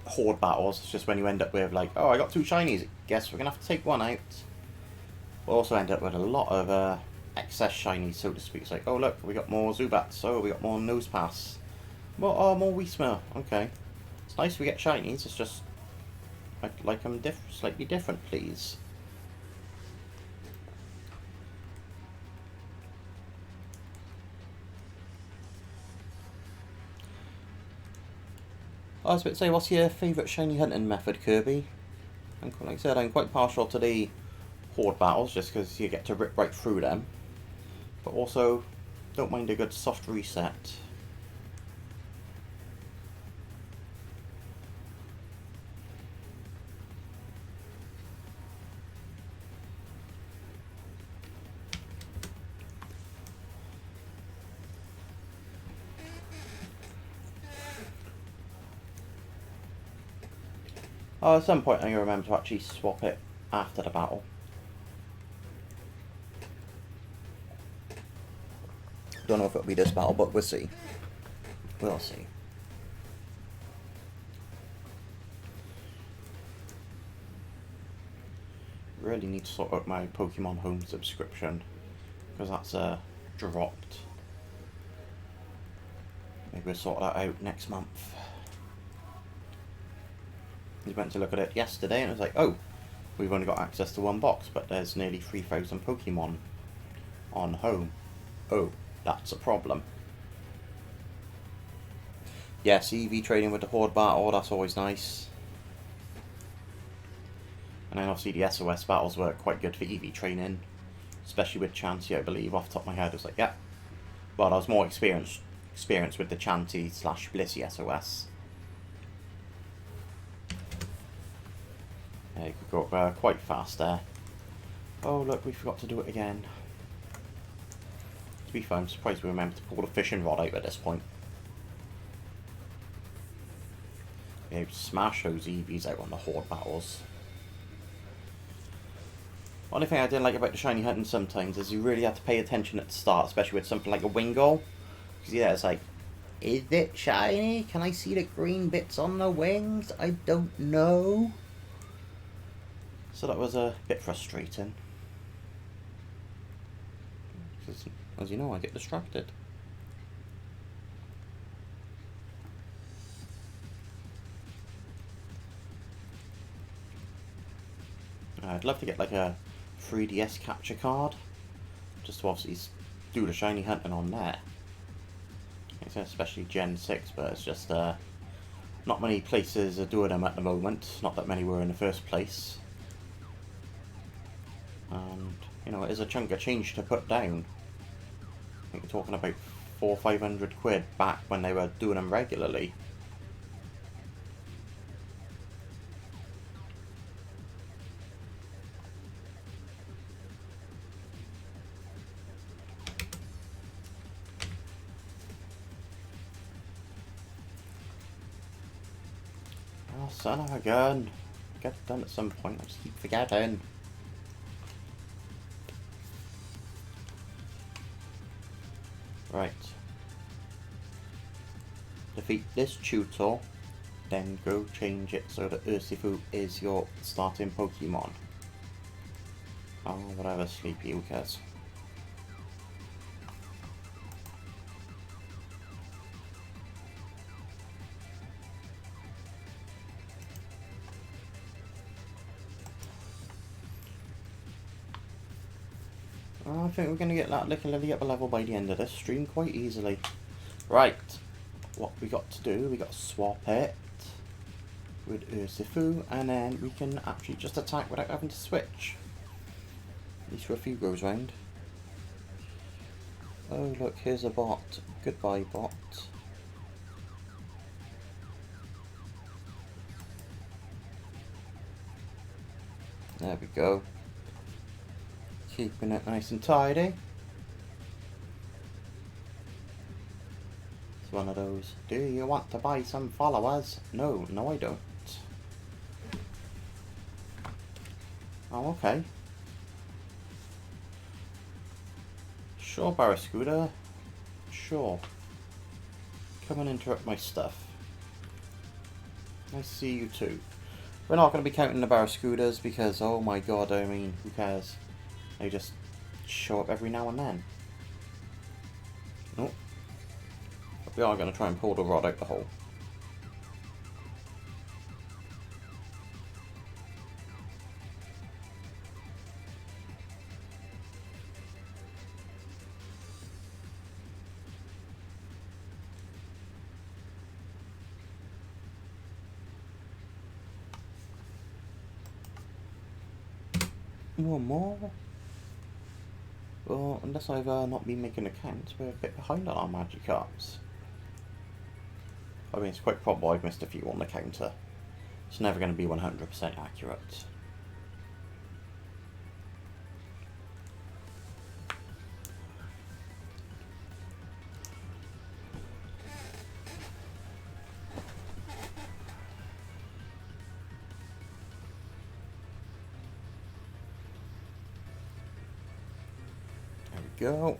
horde battles. It's just when you end up with like, oh, I got 2 shinies, guess we're gonna have to take one out. We'll also end up with a lot of excess shinies, so to speak. It's like, oh look, we got more Zubats, oh we got more Nosepass. Well, oh, more Whismur, okay. It's nice we get shinies, it's just I'd like them slightly different, please. I was about to say, what's your favourite shiny hunting method, Kirby? And like I said, I'm quite partial to the horde battles, just because you get to rip right through them. But also, don't mind a good soft reset. Oh, at some point I remember to actually swap it after the battle. Don't know if it'll be this battle, but we'll see. We'll see. Really need to sort out my Pokemon Home subscription, because that's dropped. Maybe we'll sort that out next month. I went to look at it yesterday and it was like, oh, we've only got access to 1 box, but there's nearly 3,000 Pokemon on Home. Oh, that's a problem. Yes, EV trading with the Horde battle, that's always nice. And then obviously the SOS battles were quite good for EV training, especially with Chansey, I believe. Off the top of my head, it was like, yeah. But I was more experienced with the Chansey / Blissey SOS. Yeah, you could go up quite fast there. Oh look, we forgot to do it again. To be fair, I'm surprised we remembered to pull the fishing rod out at this point. Yeah, smash those EVs out on the horde battles. Only thing I didn't like about the shiny hunting sometimes is you really have to pay attention at the start, especially with something like a Wingull. Because yeah, it's like, is it shiny? Can I see the green bits on the wings? I don't know. So that was a bit frustrating. Because, as you know, I get distracted. I'd love to get like a 3DS capture card, just to obviously do the shiny hunting on there. Especially Gen 6, but it's just not many places are doing them at the moment. Not that many were in the first place. And, you know, it is a chunk of change to put down. I think we're talking about 400 or 500 quid back when they were doing them regularly. Oh, son of a gun. Get it done at some point, I just keep forgetting. Right. Defeat this tutor, then go change it so that Urshifu is your starting Pokemon. Oh, whatever, Sleepy, who cares? I think we're going to get that Lickililly up a level by the end of this stream quite easily. Right, what we got to do, we got to swap it with Urshifu, and then we can actually just attack without having to switch. At least for a few goes round. Oh look, here's a bot. Goodbye, bot. There we go. Keeping it nice and tidy. It's one of those, do you want to buy some followers? No, no I don't. Oh, okay. Sure, Barracuda. Sure. Come and interrupt my stuff. I see you too. We're not going to be counting the Barracudas because, oh my god, I mean, who cares? They just show up every now and then. Nope. But we are going to try and pull the rod out the hole. One more. Well, unless I've not been making accounts, we're a bit behind on our Magikarps. I mean, it's quite probable I've missed a few on the counter. It's never going to be 100% accurate. There we go.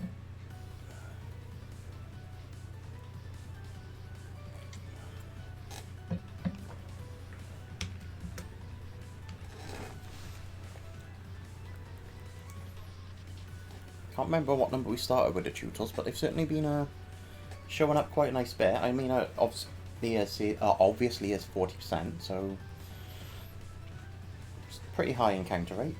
Can't remember what number we started with the tutors, but they've certainly been showing up quite a nice bit. I mean, obviously is 40%, so it's pretty high encounter rate.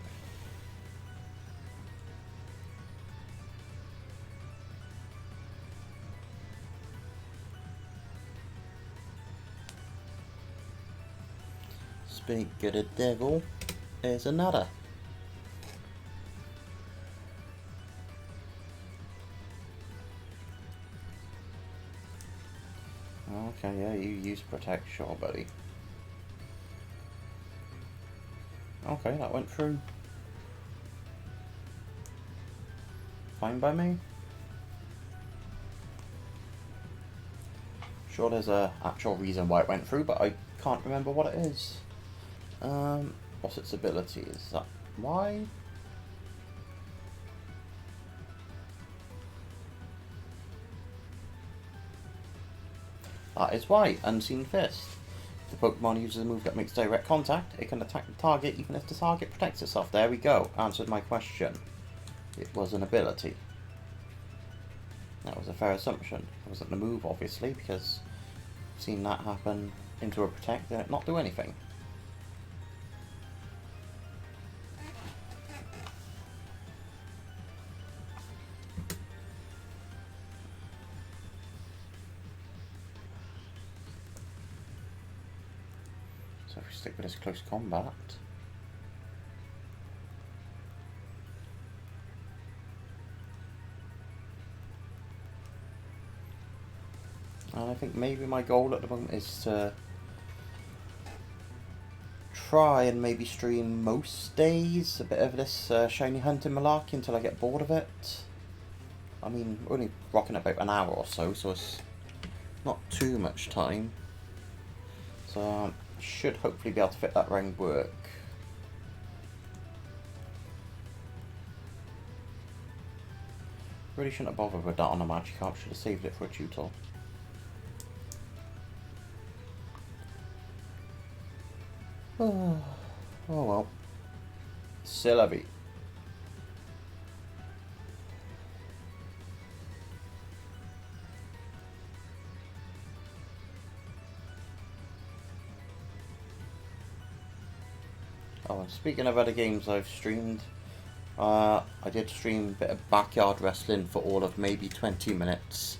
Speak of the devil, there's another. Okay, yeah, you use protect, sure, buddy. Okay, that went through. Fine by me. Sure, there's a actual reason why it went through, but I can't remember what it is. What's its ability? Is that why? That is why. Unseen Fist. If the Pokemon uses a move that makes direct contact, it can attack the target even if the target protects itself. There we go. Answered my question. It was an ability. That was a fair assumption. It wasn't the move, obviously, because I've seen that happen into a protect and it not do anything. So if we stick with this close combat. And I think maybe my goal at the moment is to try and maybe stream most days a bit of this shiny hunting malarkey until I get bored of it. I mean, we're only rocking about an hour or so, so it's not too much time. So should hopefully be able to fit that round work. Really shouldn't have bothered with that on a Magikarp, should have saved it for a tutor. Oh well. C'est la vie. Oh, speaking of other games I've streamed, I did stream a bit of backyard wrestling for all of maybe 20 minutes,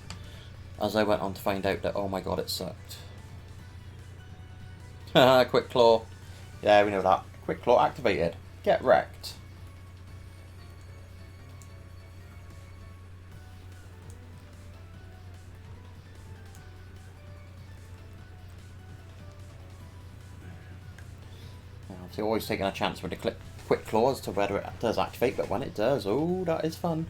as I went on to find out that, oh my god, it sucked. Quick Claw. Yeah, we know that. Quick Claw activated. Get wrecked. Obviously, always taking a chance with the quick claw as to whether it does activate, but when it does, oh, that is fun.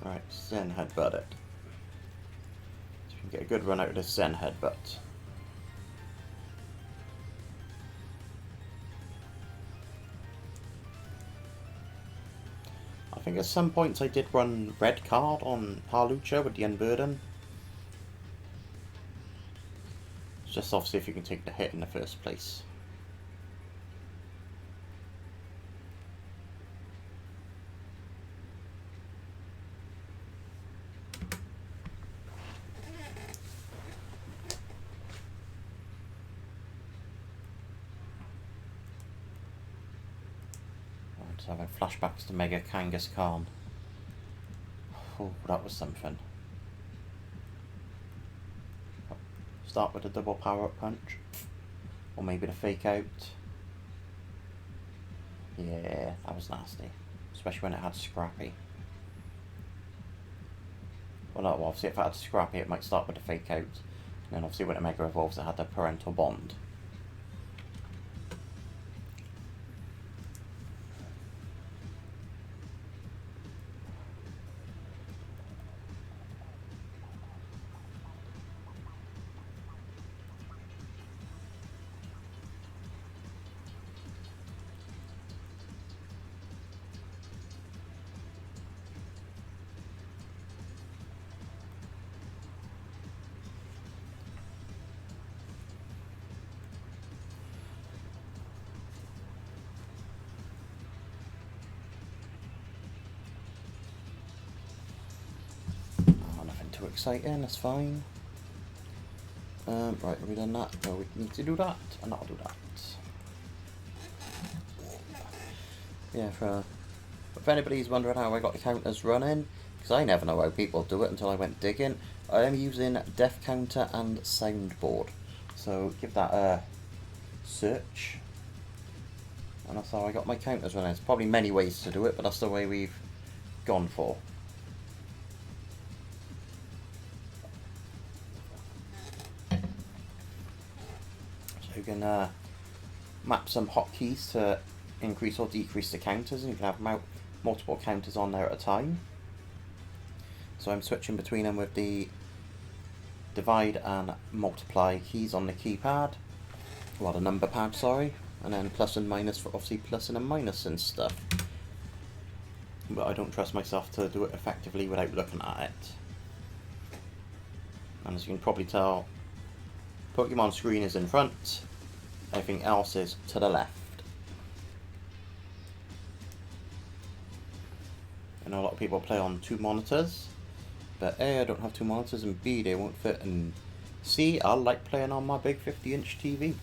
Right, Zen Headbutt it. So we can get a good run out of this Zen Headbutt. I think at some points I did run red card on Harlucha with the Unburden. It's just obviously if you can take the hit in the first place. So having flashbacks to Mega Kangaskhan. Oh, that was something. Start with a double power-up punch. Or maybe the fake out. Yeah, that was nasty. Especially when it had Scrappy. Well, no, obviously if it had Scrappy it might start with the fake out. And then obviously when it Mega Evolves it had the parental bond. Too exciting, that's fine. Right, have we done that? No, we need to do that, and I'll do that. Yeah, if anybody's wondering how I got the counters running, because I never know how people do it until I went digging, I am using Death Counter and Soundboard. So give that a search. And that's how I got my counters running. There's probably many ways to do it, but that's the way we've gone for. You can map some hotkeys to increase or decrease the counters, and you can have multiple counters on there at a time. So I'm switching between them with the divide and multiply keys on the keypad, well, the number pad, sorry, and then plus and minus for obviously plussing and minusing stuff. But I don't trust myself to do it effectively without looking at it. And as you can probably tell, Pokemon screen is in front, everything else is to the left. I know a lot of people play on 2 monitors, but A, I don't have 2 monitors, and B, they won't fit, and C, I like playing on my big 50-inch TV.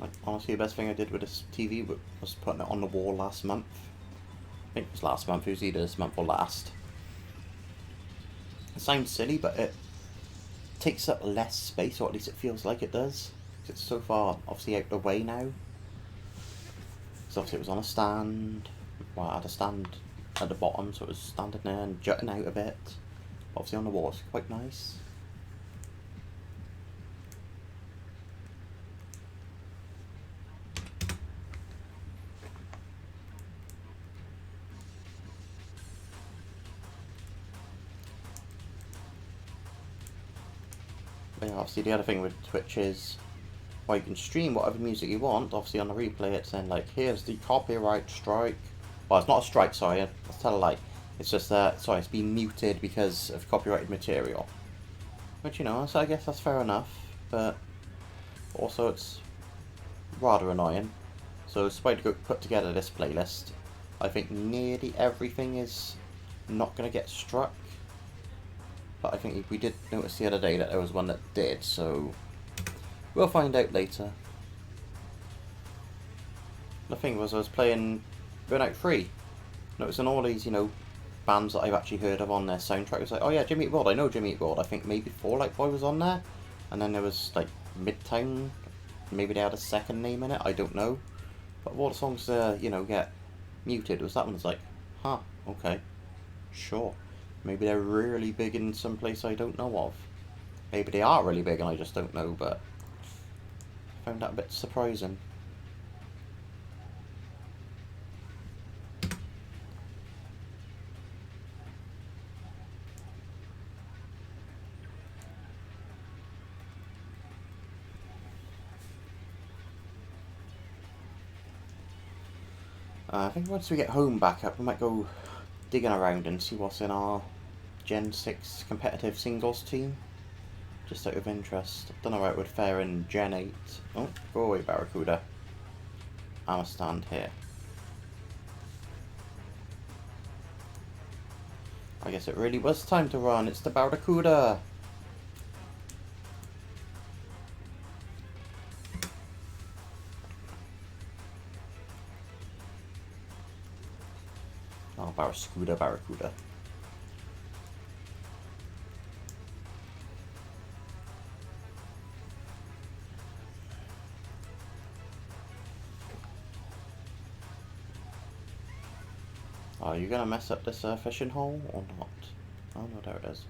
Like, honestly, the best thing I did with this TV was putting it on the wall last month. I think it was last month, it was either this month or last. It sounds silly, but it takes up less space, or at least it feels like it does. It's so far, obviously, out the way now. So obviously it was on a stand. Well, I had a stand at the bottom, so it was standing there and jutting out a bit. Obviously on the wall, it's quite nice. But yeah, obviously the other thing with Twitch is, well, you can stream whatever music you want. Obviously on the replay it's saying like, here's the copyright strike. Well, it's not a strike, sorry, I'll tell a lie. It's just that, sorry, it's been muted because of copyrighted material. Which, you know, so I guess that's fair enough, but also it's rather annoying. So despite put together this playlist, I think nearly everything is not going to get struck. But I think we did notice the other day that there was one that did, so we'll find out later. The thing was, I was playing Burnout 3. Noticing all these, you know, bands that I've actually heard of on their soundtrack. It was like, oh yeah, Jimmy Eat World, I know Jimmy Eat World. I think maybe Fall Out Boy was on there. And then there was, like, Midtown. Maybe they had a second name in it, I don't know. But of all the songs, you know, get muted, was that one was like, huh, okay, sure. Maybe they're really big in some place I don't know of. Maybe they are really big and I just don't know, but I found that a bit surprising. I think once we get home back up, we might go digging around and see what's in our Gen 6 competitive singles team. Just out of interest. Don't know how it would fare in Gen 8. Oh, go away, Barracuda. I'ma stand here. I guess it really was time to run. It's the Barracuda! Oh, Barracuda. Are you gonna mess up this fishing hole or not? Oh no, there it is.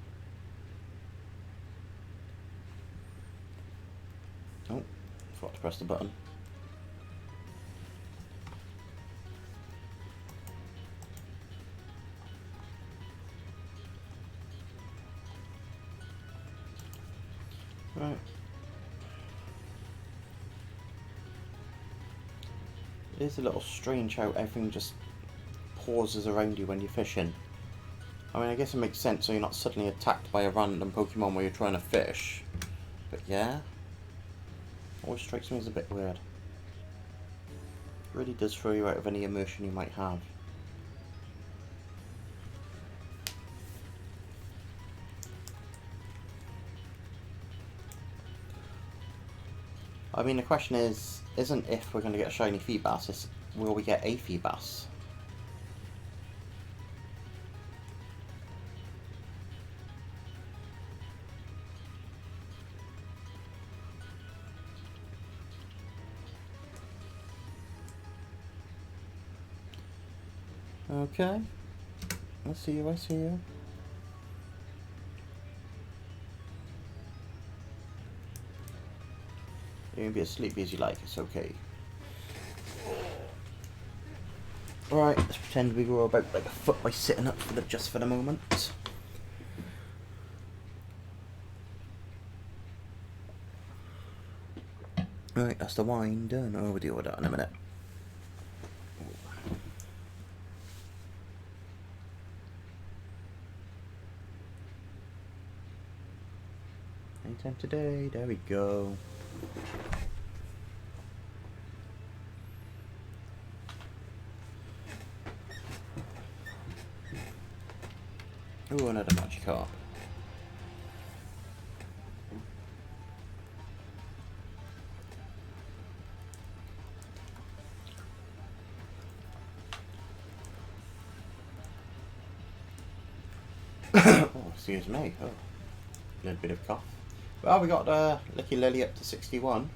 Oh, forgot to press the button. Right. It is a little strange how everything just pauses around you when you're fishing. I mean, I guess it makes sense so you're not suddenly attacked by a random Pokemon while you're trying to fish. But yeah, always strikes me as a bit weird. It really does throw you out of any immersion you might have. I mean, the question isn't if we're going to get a Shiny Feebas, it's will we get a Feebas? Okay. I see you. You can be as sleepy as you like, it's okay. Right, let's pretend we grow about like a foot by sitting up just for the moment. Right, that's the wine done. Oh, we'll deal with that in a minute. Anytime today, there we go. Ooh, another Magikarp. Oh, excuse me. Oh, a little bit of cough. Well, we got Licky Lily up to 61.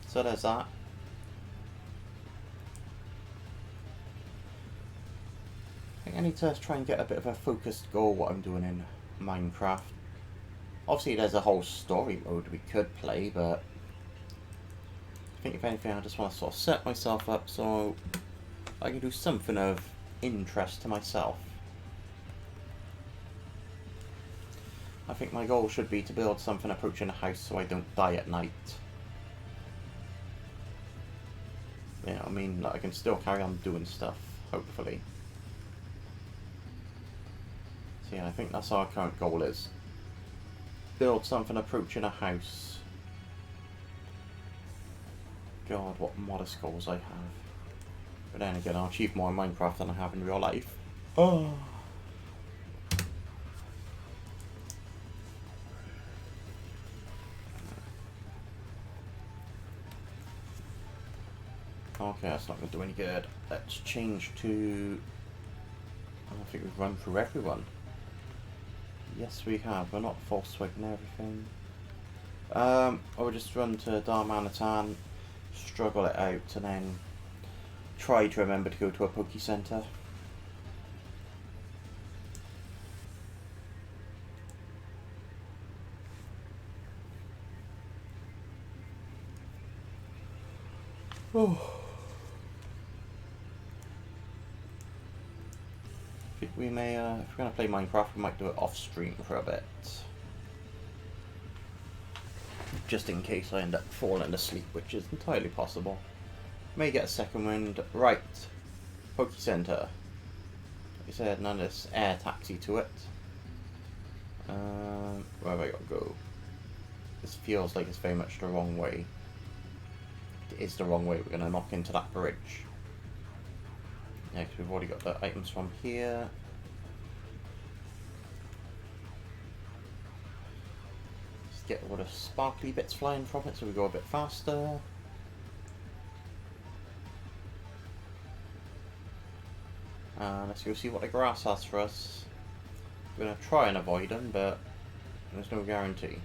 So there's that. I think I need to try and get a bit of a focused goal what I'm doing in Minecraft. Obviously there's a whole story mode we could play, but I think if anything I just want to sort of set myself up so I can do something of interest to myself. I think my goal should be to build something approaching a house so I don't die at night. Yeah, I mean, like, I can still carry on doing stuff, hopefully. So yeah, I think that's our current goal is. Build something approaching a house. God, what modest goals I have. But then again, I'll achieve more in Minecraft than I have in real life. Oh. Okay, that's not going to do any good. Let's change to... I don't think we've run through everyone. Yes, we have. We're not full swing and everything. Or just run to Darmanitan, struggle it out, and then try to remember to go to a Poke Center. Oh. I think we may, if we're going to play Minecraft, we might do it off stream for a bit. Just in case I end up falling asleep, which is entirely possible. May get a second wind. Right. Poke Center. Like I said, none of this air taxi to it. Where have I got to go? This feels like it's very much the wrong way. It is the wrong way. We're going to knock into that bridge. Yeah, because we've already got the items from here. Just get all the sparkly bits flying from it so we go a bit faster. Let's go see what the grass has for us. We're going to try and avoid them, but there's no guarantee.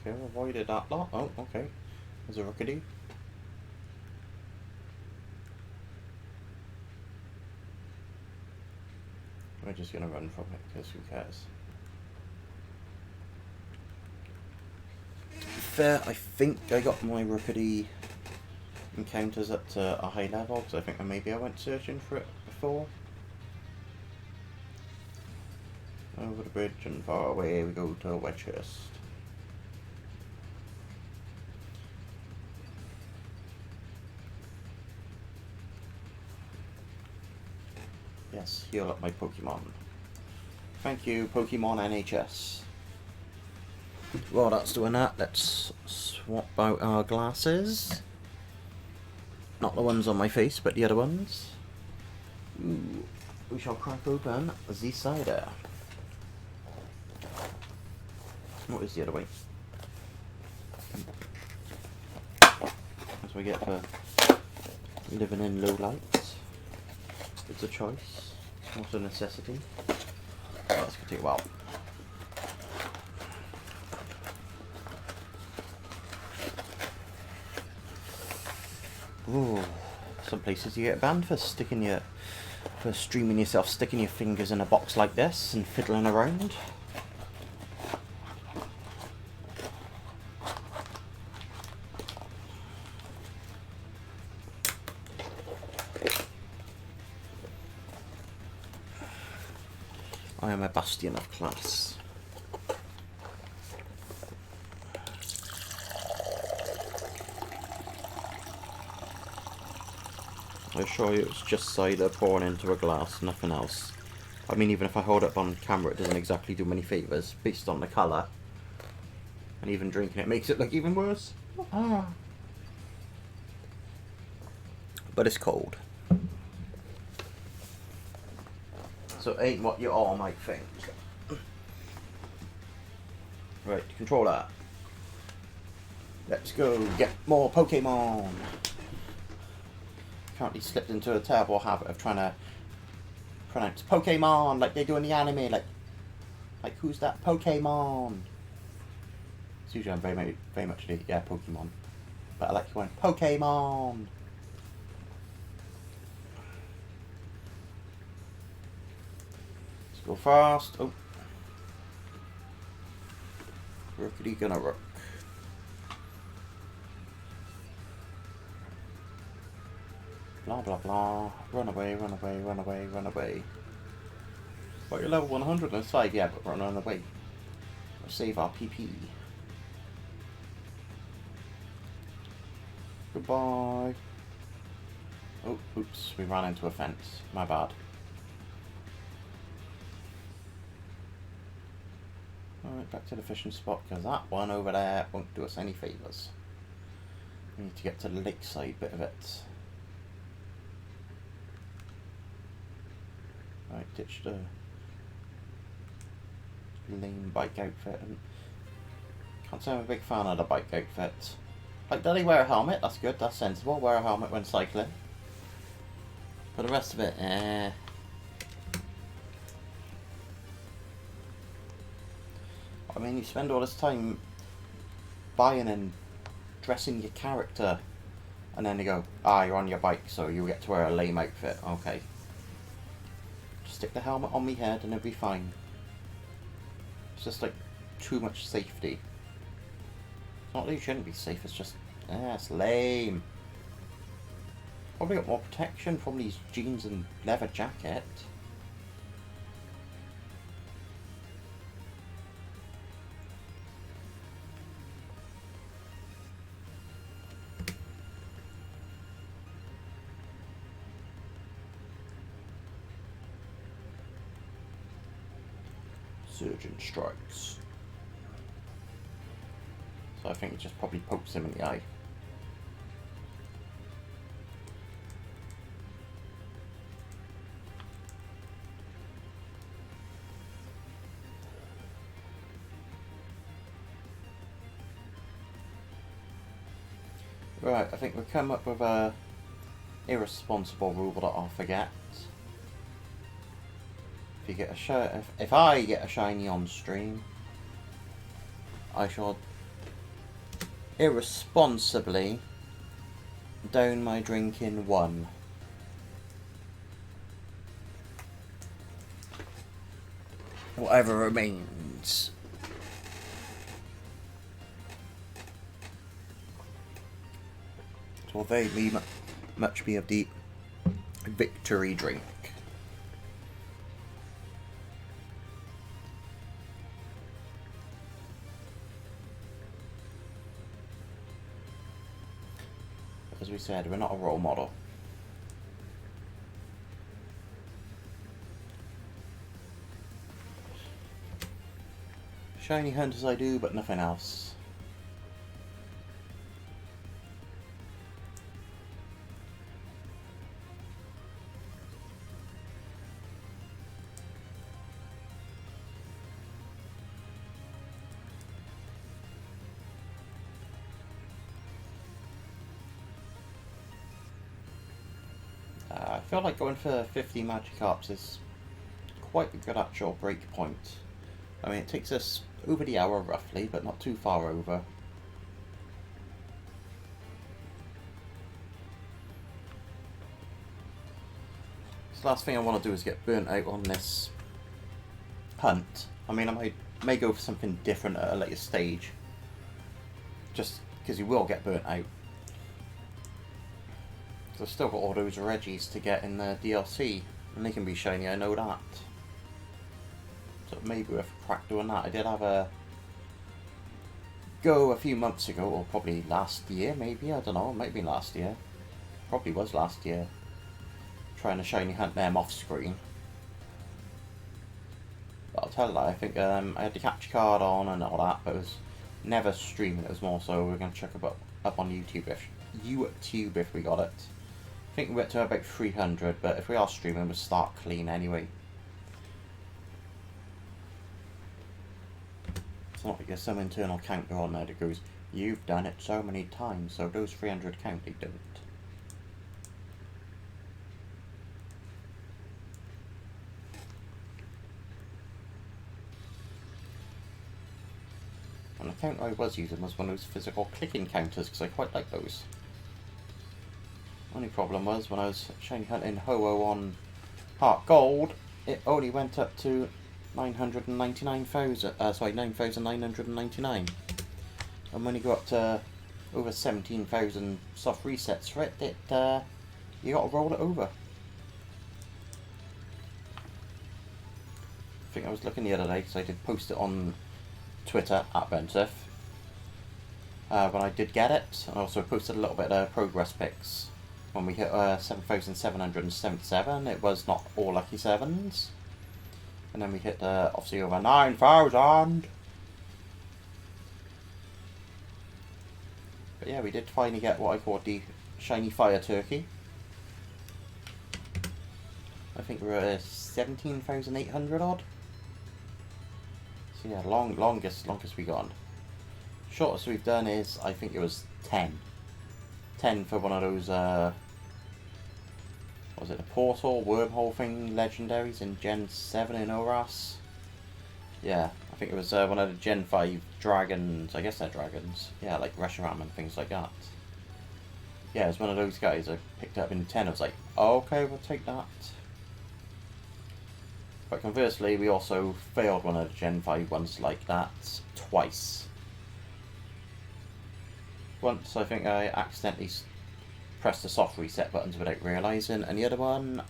Okay, we avoided that lot. Oh, okay. There's a Rookidee. We're just going to run from it, because who cares? To be fair, I think I got my Rookidee encounters up to a high level, because I think maybe I went searching for it before. Over the bridge and far away we go to Wedgehurst. Yes, heal up my Pokemon. Thank you, Pokemon NHS. While that's doing that, let's swap out our glasses. Not the ones on my face, but the other ones. Ooh, we shall crack open the cider. What is the other way? That's what we get for living in low light. It's a choice, it's not a necessity. Oh, that's going to take a while. Ooh, some places you get banned for streaming yourself, sticking your fingers in a box like this and fiddling around. I am a bastion of class. I assure you it's just cider pouring into a glass, nothing else. I mean, even if I hold it up on camera, it doesn't exactly do many favours, based on the colour. And even drinking it makes it look even worse. Ah. But it's cold. So it ain't what you all might think. Right, control that. Let's go get more Pokemon. Currently slipped into a terrible habit of trying to pronounce Pokemon like they do in the anime. Like who's that Pokemon? It's usually I'm very much yeah, Pokemon. But I like going Pokemon. Let's go fast. Oh. Rookity gonna rook. Blah blah blah. Run away, run away, run away, run away. But you're level 105, yeah, but run away. We'll save our PP. Goodbye. Oh, oops, we ran into a fence. My bad. Alright, back to the fishing spot, because that one over there won't do us any favours. We need to get to the lakeside bit of it. Right, ditch the lame bike outfit and Can't say I'm a big fan of the bike outfit. Like, do they wear a helmet? That's good, that's sensible. Wear a helmet when cycling. But the rest of it, I mean, you spend all this time buying and dressing your character, and then they go, you're on your bike, so you get to wear a lame outfit. Okay. Just stick the helmet on me head and it'll be fine. It's just like too much safety. It's not that you shouldn't be safe, it's just, it's lame. Probably got more protection from these jeans and leather jacket. Surgeon strikes. So I think it just probably pokes him in the eye. Right, I think we've come up with a irresponsible rule that I'll forget. If you get a if I get a shiny on stream, I shall irresponsibly down my drink in one. Whatever remains. So they me much be of the victory drink. As we said, we're not a role model. Shiny hunters I do, but nothing else. I feel like going for 50 Magikarps is quite a good actual break point. I mean, it takes us over the hour roughly, but not too far over. So the last thing I want to do is get burnt out on this hunt. I mean, I may go for something different at a later stage, just because you will get burnt out. I've still got all those Reggies to get in the DLC, and they can be shiny, I know that. So maybe worth a crack doing that. I did have a go a few months ago, or probably last year, maybe, I don't know, it might have been last year. Probably was last year. Trying to shiny hunt them off screen. But I'll tell you that, I think I had the capture card on and all that, but it was never streaming, it was more so we're going to check up on YouTube if we got it. I think we went to about 300, but if we are streaming, we'll start clean anyway. It's not like there's some internal counter on there that goes, you've done it so many times, so those 300 count, they don't. And the counter I was using was one of those physical clicking counters, because I quite like those. Only problem was when I was shiny hunting Ho-Oh on Heart Gold, it only went up to 9,999. And when you go up to over 17,000 soft resets for it, you got to roll it over. I think I was looking the other day because I did post it on Twitter at Bensif when I did get it. I also posted a little bit of progress pics. When we hit 7,777, it was not all lucky sevens. And then we hit obviously over 9,000. But yeah, we did finally get what I called the shiny fire turkey. I think we're at 17,800 odd. So yeah, longest we gone. Shortest we've done is, I think it was 10. 10 for one of those, what was it, the portal, wormhole thing, legendaries in Gen 7 in ORAS? Yeah, I think it was one of the Gen 5 dragons, I guess they're dragons. Yeah, like Reshiram and things like that. Yeah, it was one of those guys I picked up in 10, I was like, oh, okay, we'll take that. But conversely, we also failed one of the Gen 5 ones like that twice. Once, I think I accidentally pressed the soft reset buttons without realising, and the other one,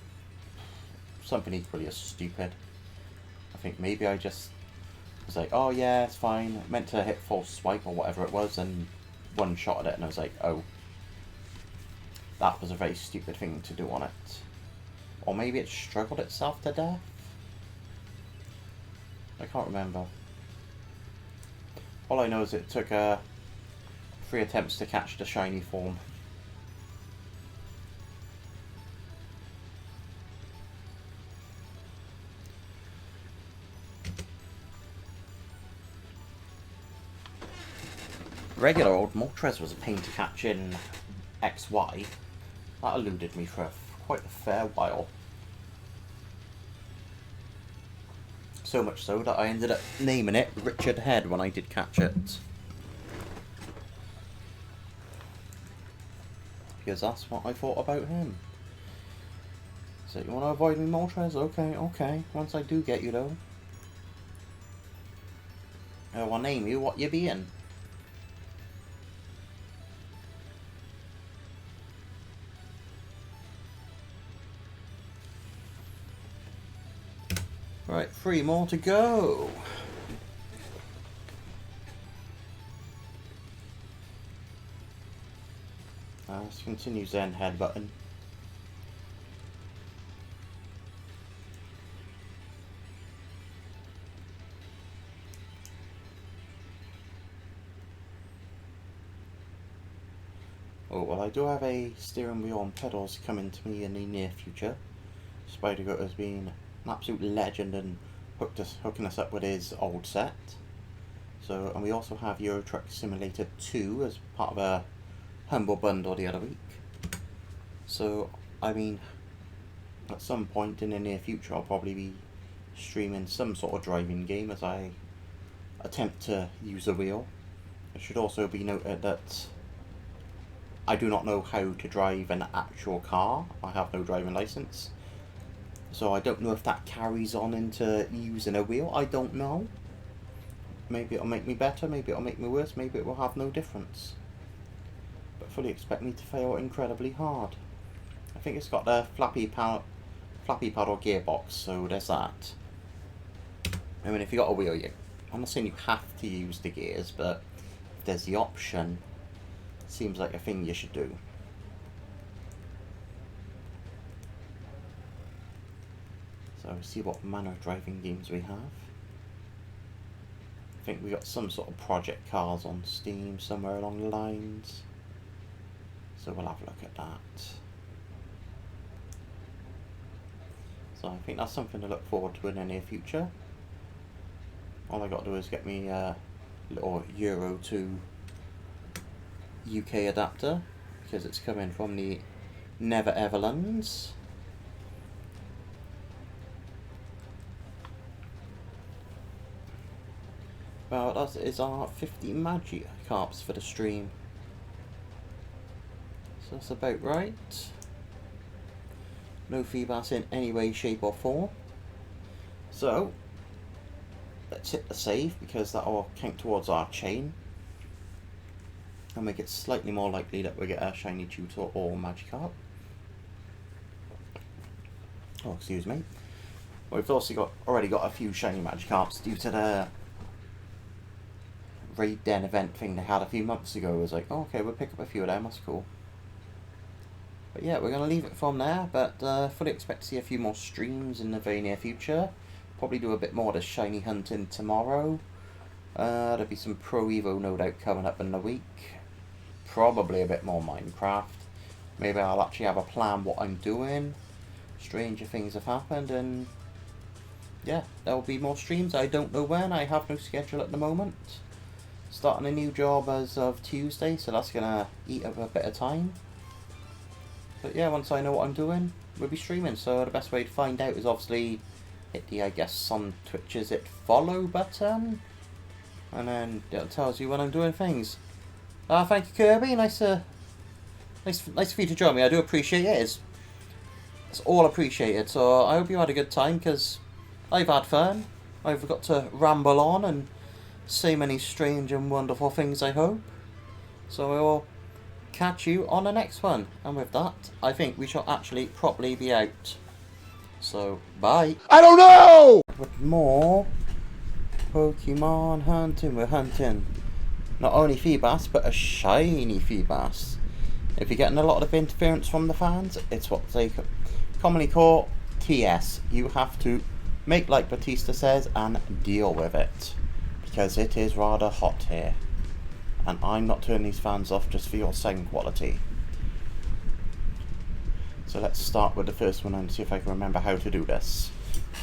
something equally as stupid. I think maybe I just was like, oh yeah, it's fine, I meant to hit full swipe or whatever it was, and one shot at it, and I was like, oh. That was a very stupid thing to do on it. Or maybe it struggled itself to death? I can't remember. All I know is it took 3 attempts to catch the shiny form. Regular old Moltres was a pain to catch in XY. That eluded me for quite a fair while. So much so that I ended up naming it Richard Head when I did catch it. Because that's what I thought about him. So you want to avoid me, Moltres? Okay, okay. Once I do get you though. I'll name you what you being. Right, 3 more to go. Let's continue Zen head button. Oh, well, I do have a steering wheel and pedals coming to me in the near future. Spider-Goat has been an absolute legend and hooking us up with his old set. So, and we also have Euro Truck Simulator 2 as part of a Humble Bundle the other week. So, I mean, at some point in the near future I'll probably be streaming some sort of driving game as I attempt to use a wheel. It should also be noted that I do not know how to drive an actual car. I have no driving license. So I don't know if that carries on into using a wheel. I don't know. Maybe it'll make me better, maybe it'll make me worse, maybe it will have no difference. But fully expect me to fail incredibly hard. I think it's got the flappy paddle gearbox, so there's that. I mean, if you got a wheel, I'm not saying you have to use the gears, but if there's the option, it seems like a thing you should do. So see what manner of driving games we have. I think we got some sort of project cars on Steam somewhere along the lines. So we'll have a look at that. So I think that's something to look forward to in the near future. All I got to do is get me a little Euro to UK adapter, because it's coming from the Never Everlands. Well, that is our 50 Magikarps for the stream. So that's about right. No Feebas in any way, shape or form. So, let's hit the save, because that will count towards our chain. And make it slightly more likely that we get a Shiny Tutor or Magikarp. Oh, excuse me. Well, we've also already got a few Shiny Magikarps due to the Raid Den event thing they had a few months ago. It was like, oh, okay, we'll pick up a few of them, that's cool. But yeah, we're going to leave it from there, but fully expect to see a few more streams in the very near future. Probably do a bit more of the shiny hunting tomorrow. There'll be some Pro Evo no doubt coming up in the week. Probably a bit more Minecraft. Maybe I'll actually have a plan what I'm doing. Stranger things have happened, and yeah, there will be more streams. I don't know when, I have no schedule at the moment. starting a new job as of Tuesday, so that's gonna eat up a bit of time. But yeah, once I know what I'm doing, we'll be streaming. So the best way to find out is obviously hit the, I guess on Twitch is it follow button, and then it tells you when I'm doing things. Thank you, Kirby. Nice for you to join me. I do appreciate it. It's all appreciated. So I hope you had a good time, because I've had fun. I've got to ramble on and say many strange and wonderful things, I hope. So I will catch you on the next one. And with that, I think we shall actually properly be out. So, bye. I don't know! With more Pokemon hunting, we're hunting not only Feebas, but a Shiny Feebas. If you're getting a lot of interference from the fans, it's what they commonly call TS. You have to make like Batista says and deal with it, because it is rather hot here. And I'm not turning these fans off just for your sound quality. So let's start with the first one and see if I can remember how to do this.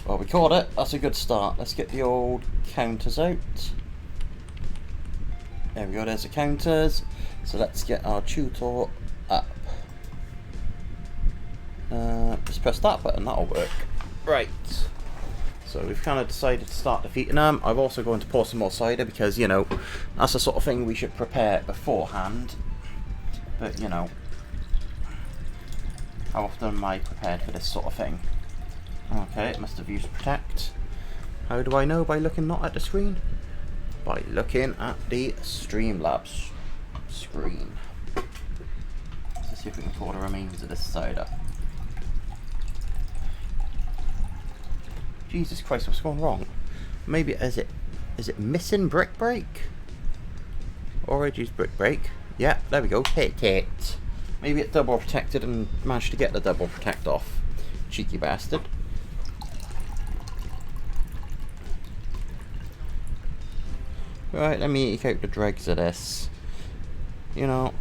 Well, we caught it. That's a good start. Let's get the old counters out. There we go, there's the counters. So let's get our tutor up. Just press that button, that'll work. Right. So we've kind of decided to start defeating them. I've also going to pour some more cider because, you know, that's the sort of thing we should prepare beforehand. But, you know, how often am I prepared for this sort of thing? Okay, it must have used protect. How do I know? By looking not at the screen? By looking at the Streamlabs screen. Let's see if we can pour the remains of this cider. Jesus Christ, what's going wrong? Maybe is it missing brick break? Or I used brick break. Yeah, there we go. Hit it. Maybe it double protected and managed to get the double protect off. Cheeky bastard. Right, let me eke out the dregs of this. You know,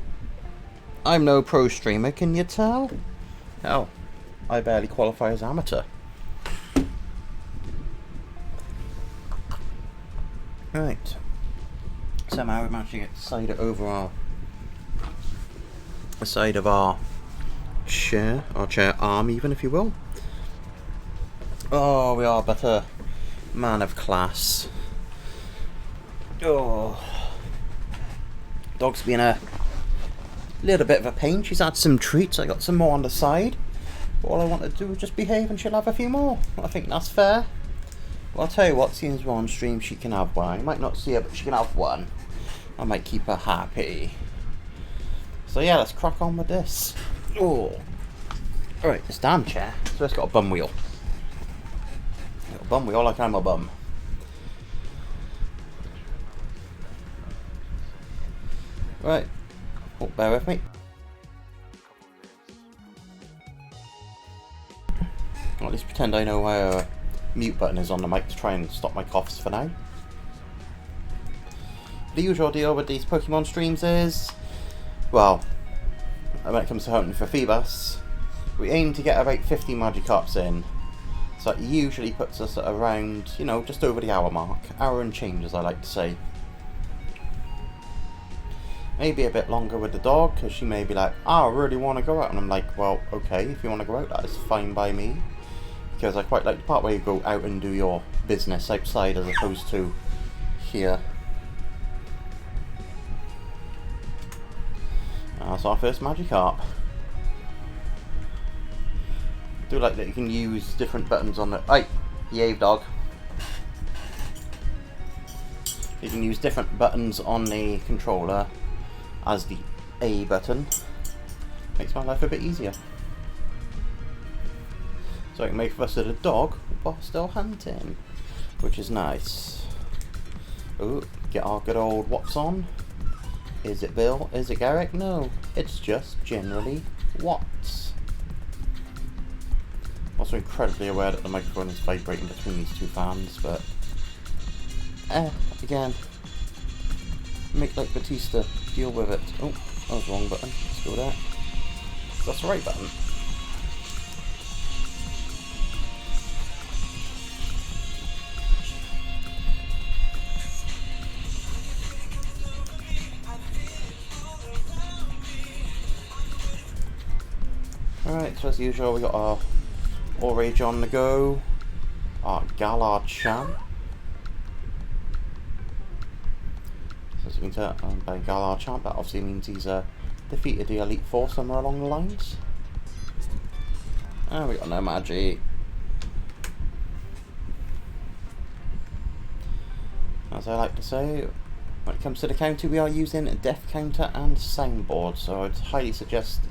I'm no pro streamer, can you tell? Hell, I barely qualify as amateur. Right. Somehow we managed to get the cider over the side of our chair arm even, if you will. Oh, we are but a man of class. Oh, dog's been a little bit of a pain. She's had some treats. I got some more on the side. All I want to do is just behave and she'll have a few more. I think that's fair. Well, I'll tell you what, seeing as we're on stream, she can have one. You might not see her, but she can have one. I might keep her happy. So yeah, let's crack on with this. Oh, alright, this damn chair. So it's got a bum wheel. Got a bum wheel like I'm a bum. Right. Oh, bear with me. I'll at least pretend I know where mute button is on the mic to try and stop my coughs for now. The usual deal with these Pokemon streams is, well, when it comes to hunting for Feebas, we aim to get about 50 Magikarps in. So that usually puts us at around, you know, just over the hour mark. Hour and change, as I like to say. Maybe a bit longer with the dog, because she may be like, I really want to go out. And I'm like, well, okay, if you want to go out, that is fine by me. Because I quite like the part where you go out and do your business outside as opposed to here. That's our first Magikarp. I do like that you can use different buttons on the... Hey, behave dog. You can use different buttons on the controller as the A button. Makes my life a bit easier. So I can make fuss of the dog while still hunting, which is nice. Oh, get our good old Watts on. Is it Bill? Is it Garrick? No, it's just generally Watts. Also incredibly aware that the microphone is vibrating between these two fans, but again, make like Batista, deal with it. Oh, that was the wrong button. Let's go there. That's the right button. So as usual, we got our All Rage on the go. Our Galar Champ. So as you can tell by Galar Champ, that obviously means he's defeated the Elite Four somewhere along the lines. And we got no magic. As I like to say, when it comes to the counter, we are using a death counter and soundboard, so I'd highly suggest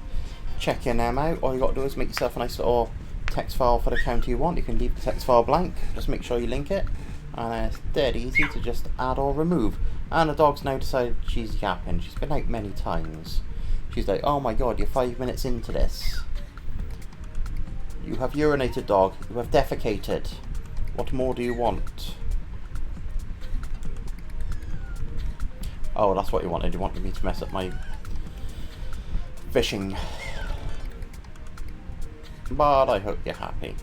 checking them out. All you got to do is make yourself a nice little text file for the counter you want. You can leave the text file blank, just make sure you link it, and it's dead easy to just add or remove. And the dog's now decided she's yapping. She's been out many times. She's like, oh my god, you're 5 minutes into this. You have urinated, dog. You have defecated. What more do you want? Oh, that's what you wanted. You wanted me to mess up my fishing. But I hope you're happy.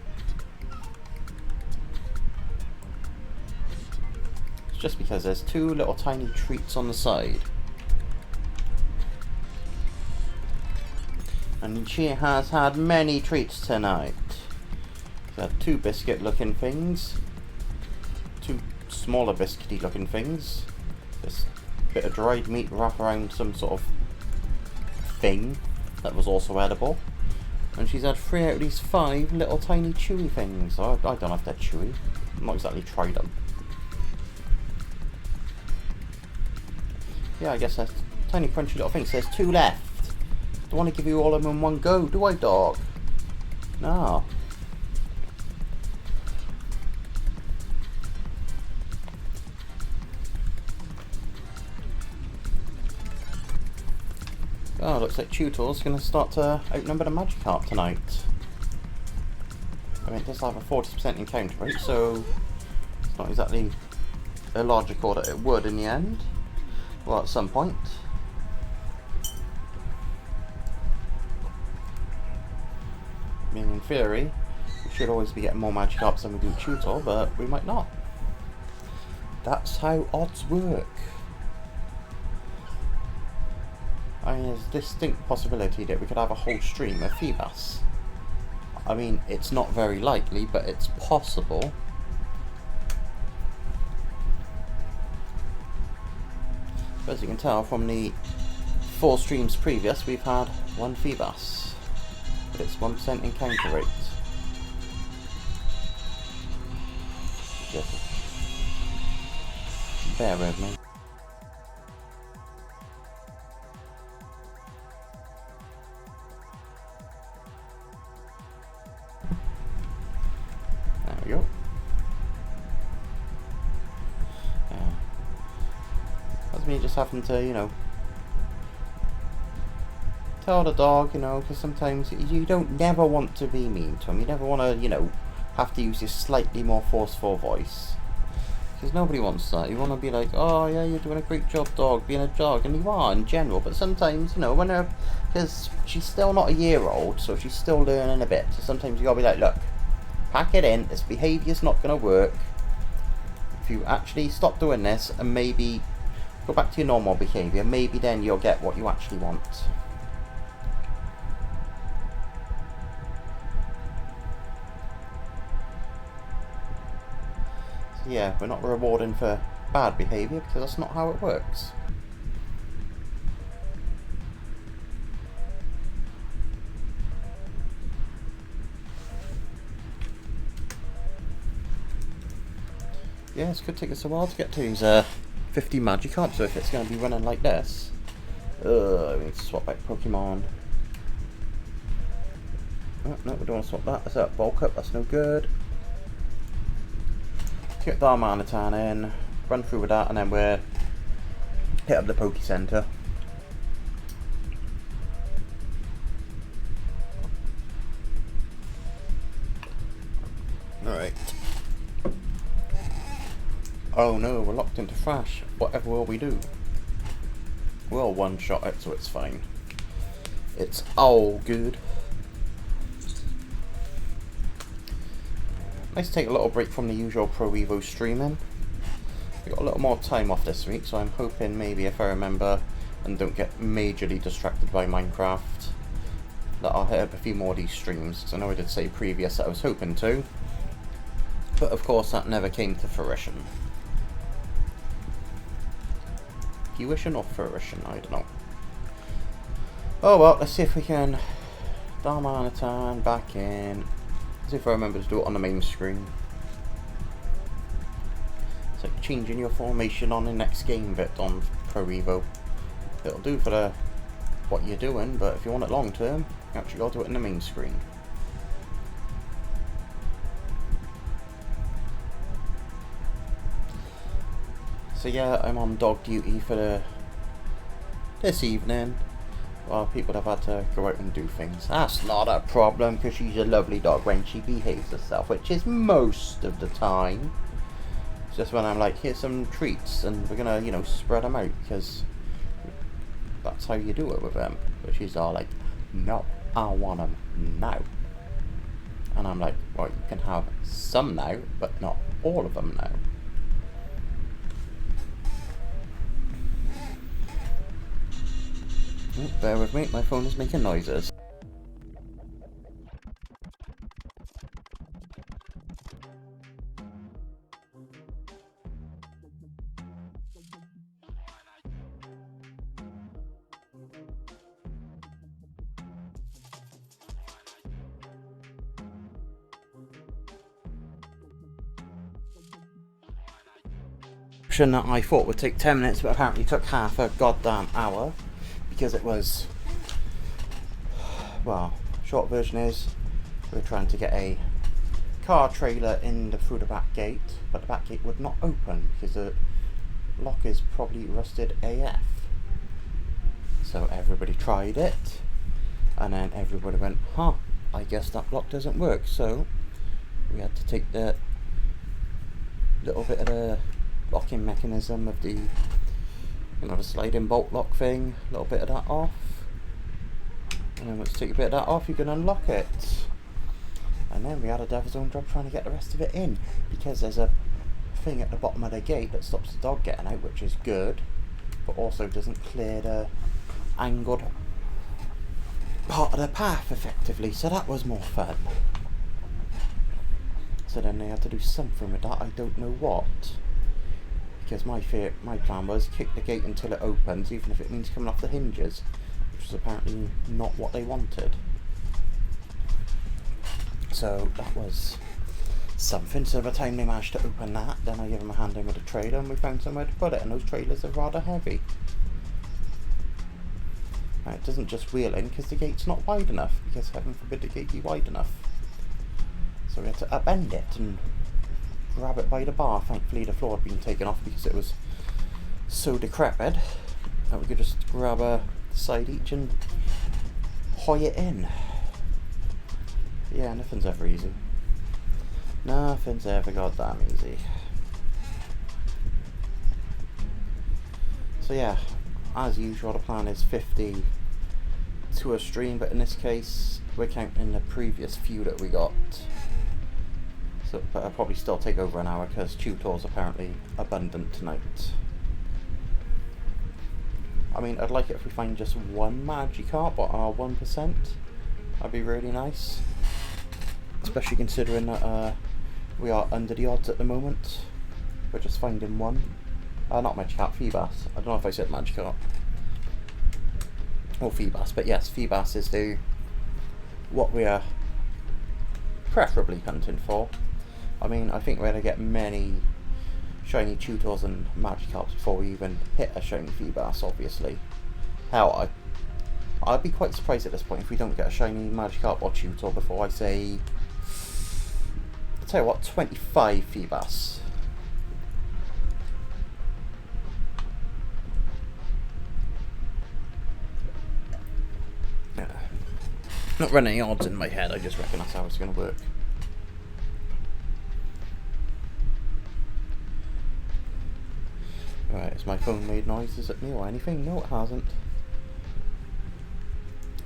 It's just because there's two little tiny treats on the side. And she has had many treats tonight. She's had two biscuit looking things. Two smaller biscuity looking things. This bit of dried meat wrapped around some sort of thing that was also edible. And she's had 3 out of these 5 little tiny chewy things. I don't know if they're chewy. I've not exactly tried them. Yeah, I guess they're tiny crunchy little things. There's 2 left. Don't want to give you all of them in one go, do I, dog? No. Oh, looks like Tutor's going to start to outnumber the Magikarp tonight. I mean, it does have a 40% encounter rate, so it's not exactly illogical that it would in the end. Well, at some point. I mean, in theory, we should always be getting more Magikarps than we do Tutor, but we might not. That's how odds work. I mean, there's a distinct possibility that we could have a whole stream of Feebas. I mean, it's not very likely, but it's possible. But as you can tell from the 4 streams previous, we've had 1 Feebas. But it's 1% encounter rate. Just bear with me. There we go. That's me just having to, you know, tell the dog, you know, because sometimes you don't never want to be mean to him. You never want to, you know, have to use this slightly more forceful voice. Because nobody wants that. You want to be like, oh yeah, you're doing a great job, dog, being a dog, and you are in general. But sometimes, you know, when because she's still not a year old, so she's still learning a bit. So sometimes you gotta be like, look, pack it in. This behaviour's not gonna work. If you actually stop doing this and maybe go back to your normal behaviour, maybe then you'll get what you actually want. So yeah, we're not rewarding for bad behaviour because that's not how it works. Yeah, it's going to take us a while to get to these 50 Magikarp, so if it's going to be running like this, I need to swap back Pokemon. Oh, no, we don't want to swap that. That's that bulk up, that's no good. Get the Darmanitan in, run through with that, and then we'll hit up the Poke Center. Alright. Oh no, we're locked into Thrash. Whatever will we do? We'll one-shot it, so it's fine. It's all good. Nice to take a little break from the usual Pro Evo streaming. We got a little more time off this week, so I'm hoping maybe if I remember and don't get majorly distracted by Minecraft, that I'll hit up a few more of these streams, because I know I did say previous that I was hoping to, but of course that never came to fruition. Fruition or fruition, I don't know. Oh well, let's see if we can Darmanitan back in. See if I remember to do it on the main screen. It's like changing your formation on the next game bit on Pro Evo. It'll do for the what you're doing, but if you want it long term, you actually got to do it in the main screen. So yeah, I'm on dog duty for this evening. Well, people have had to go out and do things. That's not a problem, because she's a lovely dog when she behaves herself, which is most of the time. It's just when I'm like, here's some treats, and we're gonna, you know, spread them out, because that's how you do it with them. But she's all like, no, I want them now. And I'm like, well, you can have some now, but not all of them now. Oh, bear with me, my phone is making noises. That I thought would take 10 minutes, but apparently took half a goddamn hour, because it was, well, short version is we're trying to get a car trailer through the back gate, but the back gate would not open because the lock is probably rusted AF. So everybody tried it, and then everybody went, huh, I guess that lock doesn't work. So we had to take the little bit of the locking mechanism of the, you know, the sliding bolt lock thing, a little bit of that off, and then once you take a bit of that off, you can unlock it. And then we had a devil's own job trying to get the rest of it in, because there's a thing at the bottom of the gate that stops the dog getting out, which is good, but also doesn't clear the angled part of the path effectively, so that was more fun. So then they had to do something with that, I don't know what. Because my plan was kick the gate until it opens, even if it means coming off the hinges, which was apparently not what they wanted. So that was something. So by the time they managed to open that, then I gave them a hand in with a trailer, and we found somewhere to put it, and those trailers are rather heavy. Now, it doesn't just wheel in because the gate's not wide enough, because heaven forbid the gate be wide enough. So we had to upend it and grab it by the bar. Thankfully the floor had been taken off because it was so decrepit that we could just grab a side each and hoy it in. Yeah, nothing's ever easy. Nothing's ever goddamn easy. So yeah, as usual the plan is 50 to a stream, but in this case we're counting the previous few that we got. So, but I'll probably still take over an hour because tutor's apparently abundant tonight. I mean, I'd like it if we find just one Magikarp or our 1%. That'd be really nice. Especially considering that we are under the odds at the moment. We're just finding one. Not Magikarp, Feebas. I don't know if I said Magikarp. Or Feebas, but yes, Feebas is what we are preferably hunting for. I mean, I think we're going to get many shiny tutors and Magikarps before we even hit a shiny Feebas, obviously. Hell, I'd be quite surprised at this point if we don't get a shiny Magikarp or tutor before I say, I'll tell you what, 25 Feebas. Not running any odds in my head, I just reckon that's how it's going to work. Right, has my phone made noises at me or anything? No, it hasn't.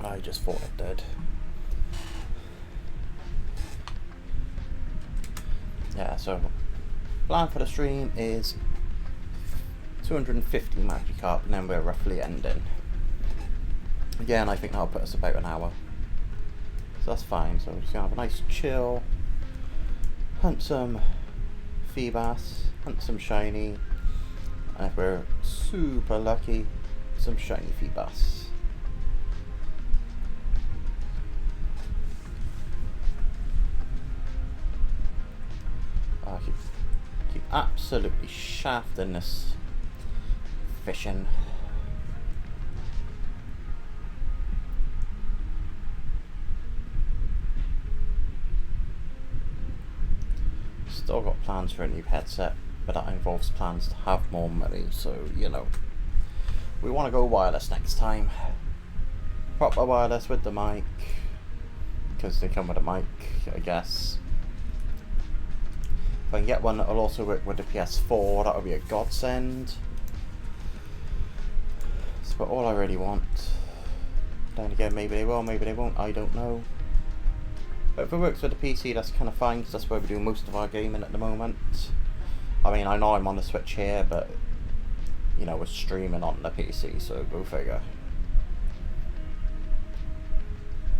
I just thought it did. Yeah, so plan for the stream is 250 Magikarp, and then we're roughly ending. Again, I think that'll put us about an hour. So that's fine. So we're just gonna have a nice chill, hunt some Feebas, hunt some shiny, and if we're super lucky, some shiny Feebas. I keep absolutely shafting this fishing. Still got plans for a new headset, but that involves plans to have more money, so you know, we want to go wireless next time. Proper wireless with the mic, because they come with a mic, I guess. If I can get one that'll also work with the PS4, that'll be a godsend. That's about all I really want. Then again, maybe they will, maybe they won't, I don't know. But if it works with the PC, that's kind of fine, because that's where we do most of our gaming at the moment. I mean, I know I'm on the Switch here, but, you know, we're streaming on the PC, so go figure.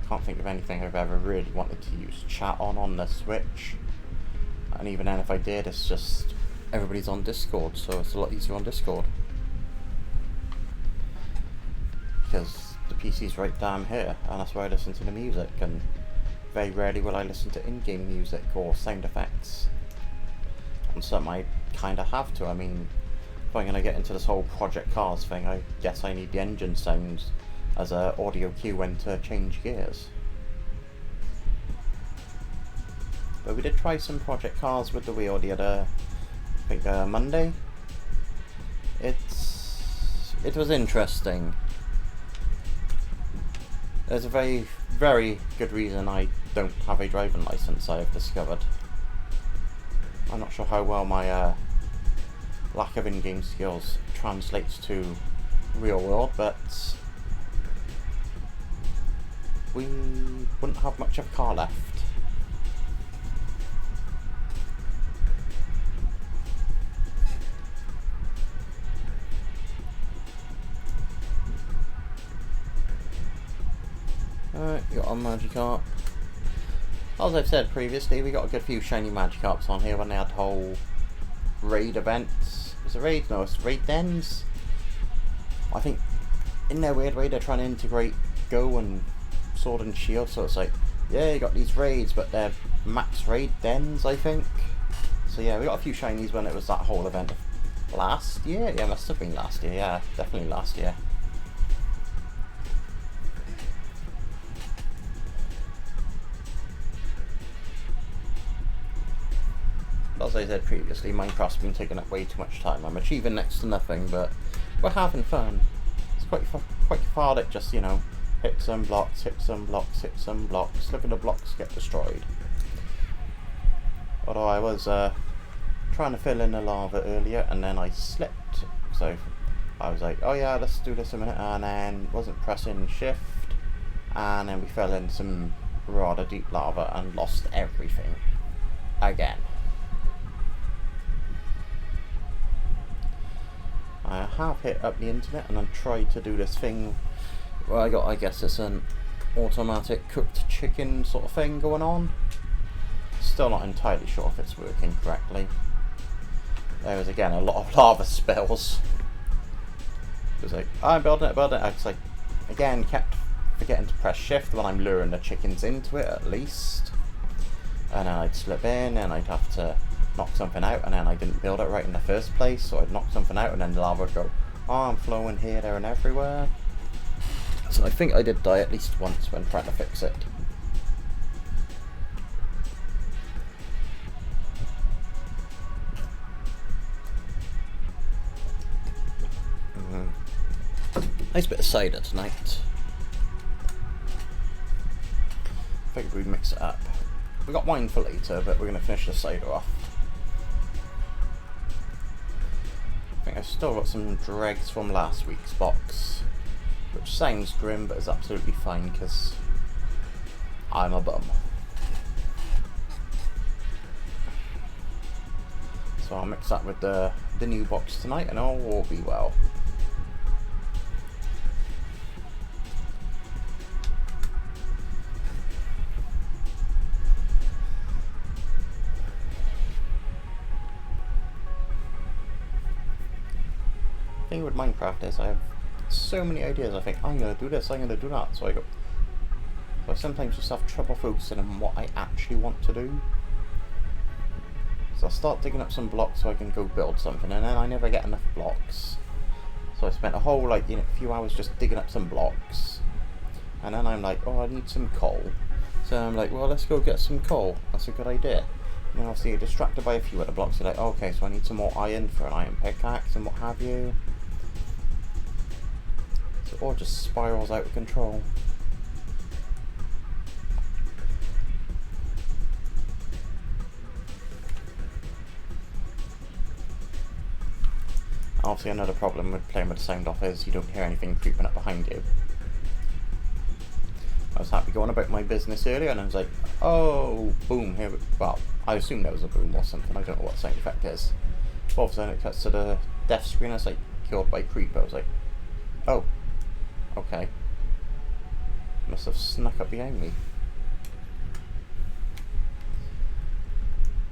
Can't think of anything I've ever really wanted to use chat on the Switch. And even then, if I did, it's just everybody's on Discord, so it's a lot easier on Discord. Because the PC's right down here, and that's where I listen to the music, and very rarely will I listen to in-game music or sound effects. On some I kind of have to. I mean, if I'm going to get into this whole Project Cars thing, I guess I need the engine sounds as a audio cue when to change gears. But we did try some Project Cars with the wheel the other, I think Monday. It was interesting. There's a very, very good reason I don't have a driving license, I have discovered. I'm not sure how well my lack of in-game skills translates to real world, but we wouldn't have much of a car left. Alright, got on Magikarp. As I've said previously, we got a good few shiny Magikarps on here when they had the whole raid events. Was it raid? No, it's raid dens. I think in their weird way they're trying to integrate Go and Sword and Shield, so it's like, yeah, you got these raids, but they're max raid dens, I think. So yeah, we got a few shinies when it was that whole event last year. Yeah, it must have been last year. Yeah, definitely last year. As I said previously, Minecraft's been taking up way too much time. I'm achieving next to nothing, but we're having fun. It's quite cathartic, just, you know, hit some blocks, hit some blocks, hit some blocks. Look at the blocks get destroyed. Although I was trying to fill in the lava earlier, and then I slipped. So I was like, oh yeah, let's do this a minute, and then wasn't pressing shift, and then we fell in some rather deep lava and lost everything again. I have hit up the internet and I've tried to do this thing where I guess it's an automatic cooked chicken sort of thing going on. Still not entirely sure if it's working correctly. There was again a lot of lava spills. It was like, I'm building it. I just like, again, kept forgetting to press shift when I'm luring the chickens into it at least. And then I'd slip in and I'd have to knock something out, and then I didn't build it right in the first place, so I'd knock something out and then the lava would go, oh, I'm flowing here, there and everywhere. So I think I did die at least once when trying to fix it. Nice bit of cider tonight. Figured we'd mix it up. We got wine for later, but we're going to finish the cider off. I think I've still got some dregs from last week's box, which sounds grim, but is absolutely fine because I'm a bum. So I'll mix that with the new box tonight and all will be well. thing with Minecraft is I have so many ideas. I think I'm gonna do this, I'm gonna do that. So I sometimes just have trouble focusing on what I actually want to do. So I start digging up some blocks so I can go build something, and then I never get enough blocks. So I spent a whole few hours just digging up some blocks, and then I'm like, oh, I need some coal. So I'm like, well, let's go get some coal. That's a good idea. And then obviously you're distracted by a few other blocks. You're like, oh, okay, so I need some more iron for an iron pickaxe and what have you. So it all just spirals out of control. Obviously another problem with playing with the sound off is you don't hear anything creeping up behind you. I was happy going about my business earlier and I was like, oh, boom, here we, well, I assume there was a boom or something, I don't know what the sound effect is. But all of a sudden it cuts to the death screen, I was like, killed by creeper. I was like, oh, okay. Must have snuck up behind me.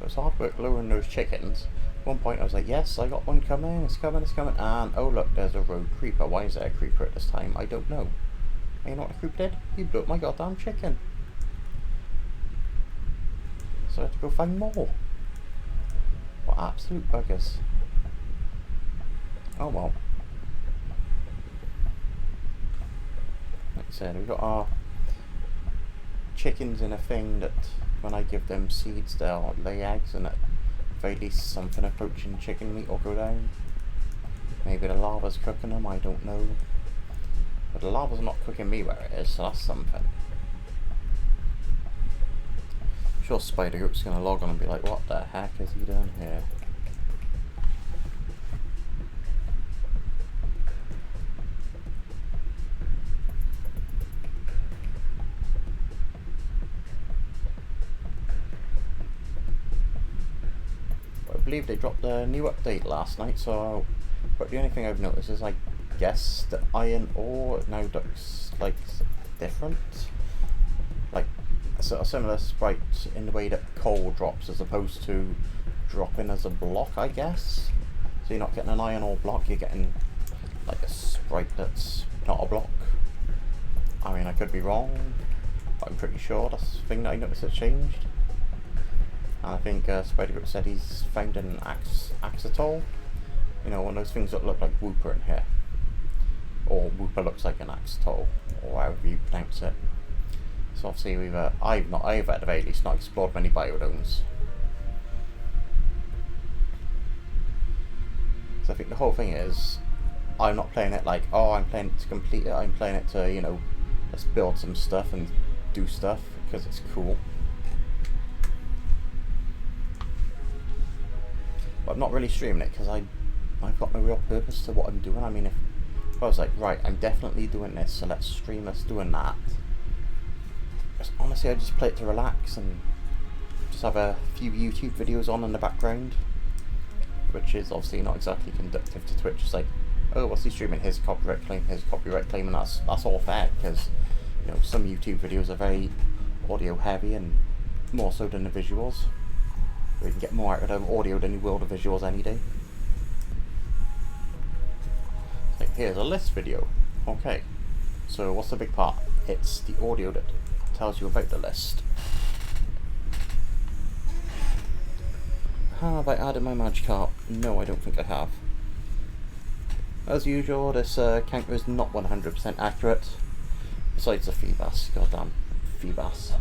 It was hard work lowering those chickens. At one point I was like, yes, I got one coming, it's coming, it's coming, and oh look, there's a rogue creeper. Why is there a creeper at this time? I don't know. And you know what the creeper did? He blew up my goddamn chicken. So I had to go find more. What absolute buggers. Oh well. Like I said, we've got our chickens in a thing that when I give them seeds they'll lay eggs, and at the very least something approaching chicken meat will go down. Maybe the lava's cooking them, I don't know. But the lava's not cooking me where it is, so that's something. I'm sure Spider Goat's gonna log on and be like, what the heck is he doing here? I believe they dropped a new update last night, so but the only thing I've noticed is I guess the iron ore now looks like different, like a sort of similar sprite in the way that coal drops as opposed to dropping as a block, I guess. So you're not getting an iron ore block, you're getting like a sprite that's not a block. I mean, I could be wrong, but I'm pretty sure that's the thing that I noticed has changed. And I think Spider-Goat said he's found an axatol. You know, one of those things that look like Whooper in here. Or Whooper looks like an axatol, or however you pronounce it. So obviously we've, I've at the very least not explored many biodomes. So I think the whole thing is, I'm not playing it like, oh, I'm playing it to complete it. I'm playing it to, you know, let's build some stuff and do stuff, because it's cool. But I'm not really streaming it because I've got no real purpose to what I'm doing. I mean, if I was like, right, I'm definitely doing this, so let's stream us doing that. Honestly, I just play it to relax and just have a few YouTube videos on in the background, which is obviously not exactly conductive to Twitch. It's like, oh, what's he streaming? His copyright claim, and that's all fair, because you know some YouTube videos are very audio heavy and more so than the visuals. You can get more out of the audio than you will the visuals any day. Like, here's a list video. Okay, so what's the big part? It's the audio that tells you about the list. Have I added my Magikarp? No, I don't think I have. As usual, this counter is not 100% accurate. Besides the Feebas, goddamn Feebas.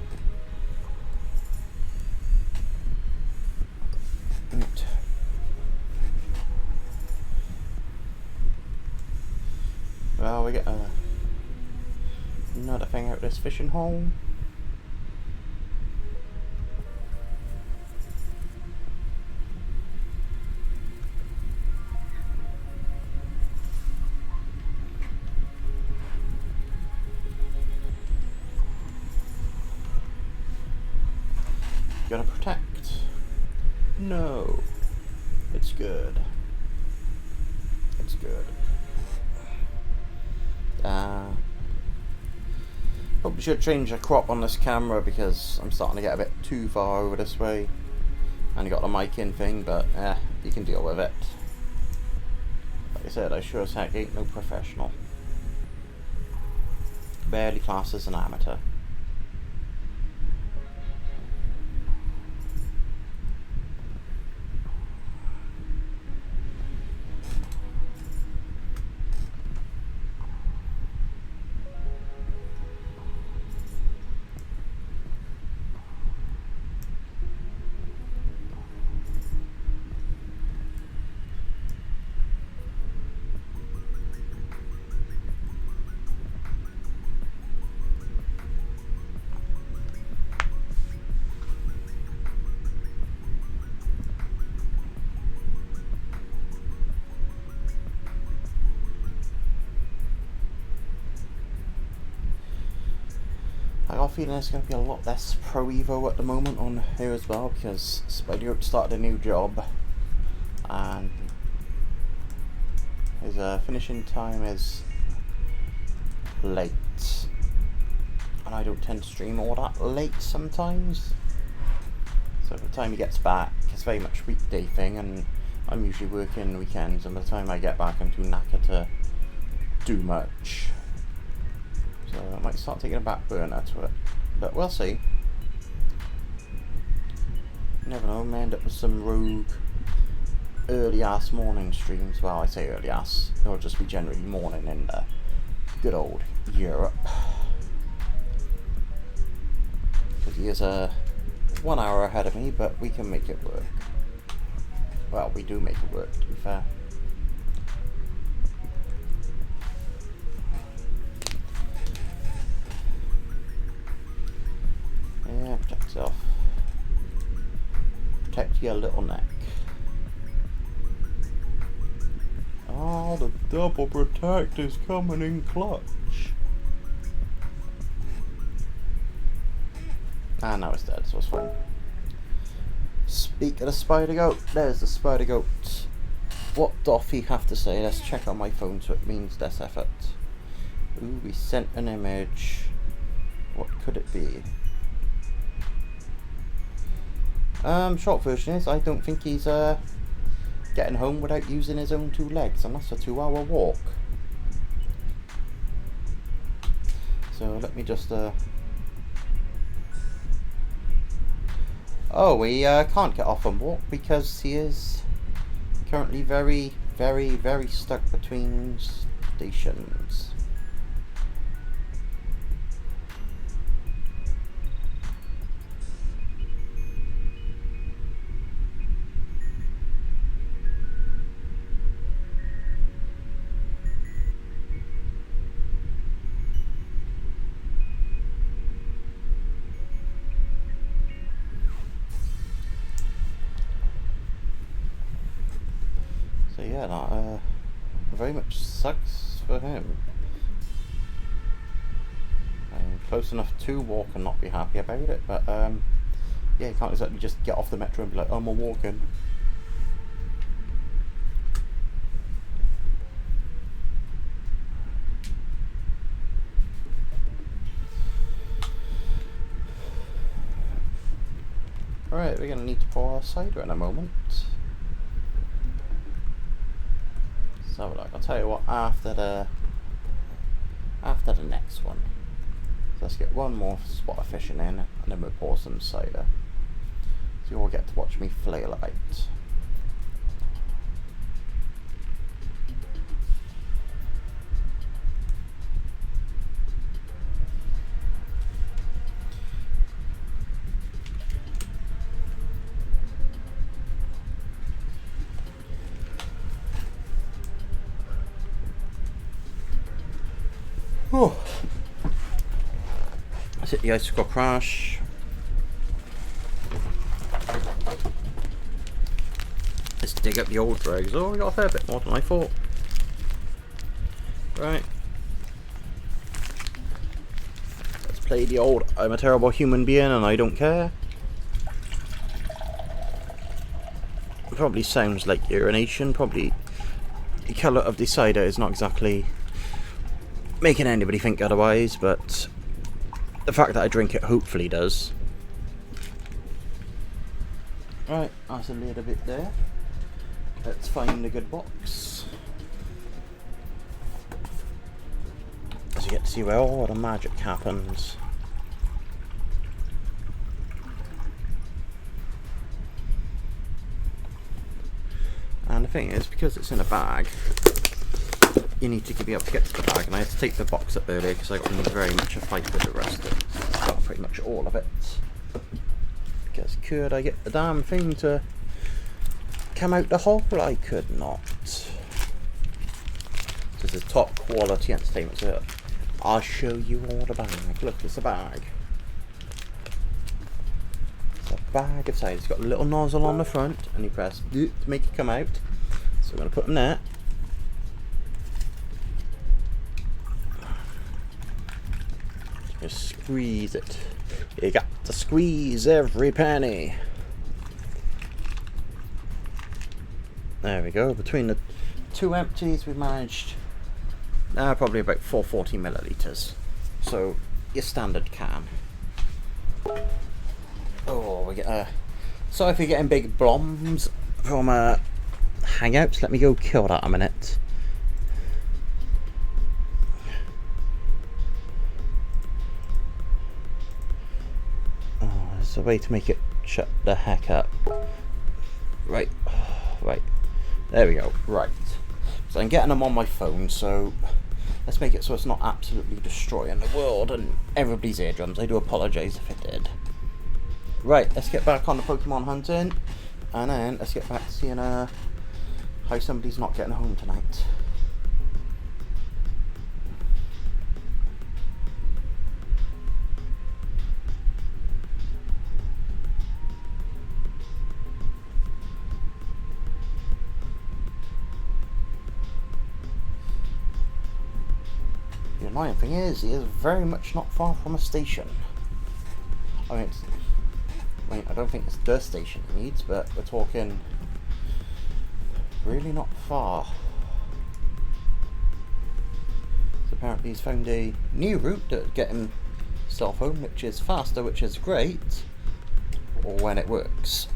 Right. Well, we get another thing out of this fishing hole. Gonna protect. No, it's good. It's good. Probably should change the crop on this camera because I'm starting to get a bit too far over this way. And you got the mic in thing, but you can deal with it. Like I said, I sure as heck ain't no professional. Barely classed as an amateur. I got a feeling there's going to be a lot less Pro Evo at the moment on here as well, because Spidey Oak started a new job and his finishing time is late, and I don't tend to stream all that late sometimes, so by the time he gets back it's very much a weekday thing, and I'm usually working weekends, and by the time I get back I'm too knackered to do much. So I might start taking a back burner to it, but we'll see. You never know, I may end up with some rogue early ass morning streams. Well, I say early ass, it'll just be generally morning in the good old Europe. Because he is 1 hour ahead of me, but we can make it work. Well, we do make it work, to be fair. Yeah, protect yourself. Protect your little neck. Oh, the double protect is coming in clutch. Ah, now it's dead, so it's fine. Speak of the spider goat, there's the spider goat. What doth he have to say? Let's check on my phone so it means less effort. Ooh, we sent an image. What could it be? Short version is, I don't think he's getting home without using his own 2 legs, and that's a 2-hour walk. So let me just oh, he can't get off and walk because he is currently very, very, very stuck between stations. Yeah, that very much sucks for him. I'm close enough to walk and not be happy about it, but yeah, you can't exactly just get off the metro and be like, oh, I'm walking. Alright, we're gonna need to pour our cider in a moment. So like, I'll tell you what, after the next one. So let's get one more spot of fishing in, and then we'll pour some cider. So you all get to watch me flail about. Oh. Let's hit the icicle crash. Let's dig up the old dregs. Oh, we got a fair bit more than I thought. Right. Let's play the old I'm a terrible human being and I don't care. It probably sounds like urination. Probably the colour of the cider is not exactly making anybody think otherwise, but the fact that I drink it hopefully does. Right, that's a little bit there. Let's find a good box. get to see where all the magic happens. And the thing is, because it's in a bag, you need to be able to get to the bag, and I had to take the box up earlier because I got in very much a fight with the rest of it. Well, pretty much all of it. Because could I get the damn thing to come out the hole? I could not. This is top quality entertainment, so I'll show you all the bag. Look, it's a bag. It's a bag of size. It's got a little nozzle on the front, and you press to make it come out. So I'm going to put them there. Just squeeze it. You got to squeeze every penny. There we go. Between the two empties, we managed probably about 440 milliliters. So your standard can. Oh, we get sorry if you're getting big bloms from hangouts. Let me go kill that a minute. Oh, there's a way to make it shut the heck up. Right, right. There we go. Right. So I'm getting them on my phone, so let's make it so it's not absolutely destroying the world and everybody's eardrums. I do apologise if it did. Right, let's get back on the Pokemon hunting, and then let's get back to seeing how somebody's not getting home tonight. The annoying thing is, he is very much not far from a station. I mean, I don't think it's the station he needs, but we're talking really not far. So apparently he's found a new route to get himself home, which is faster, which is great, or when it works.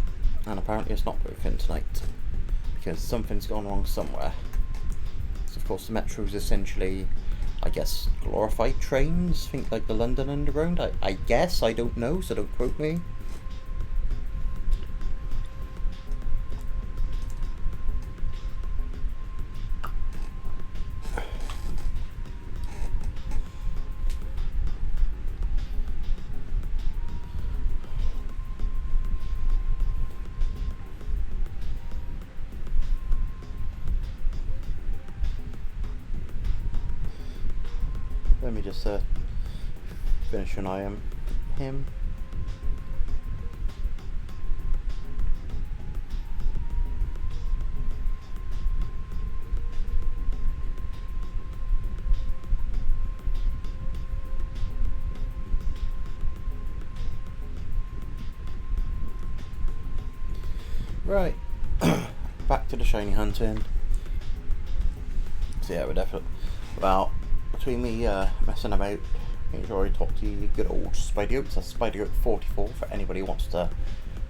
And apparently it's not working tonight, because something's gone wrong somewhere. So of course the metro's essentially, I guess, glorified trains, think like the London Underground, I guess, I don't know, so don't quote me. Let me just finish an eye on him. Right, back to the shiny hunting. So yeah, we're definitely, well, between me messing about, making sure I talk to you good old Spidey Oats. That's Spidey Oat 44 for anybody who wants to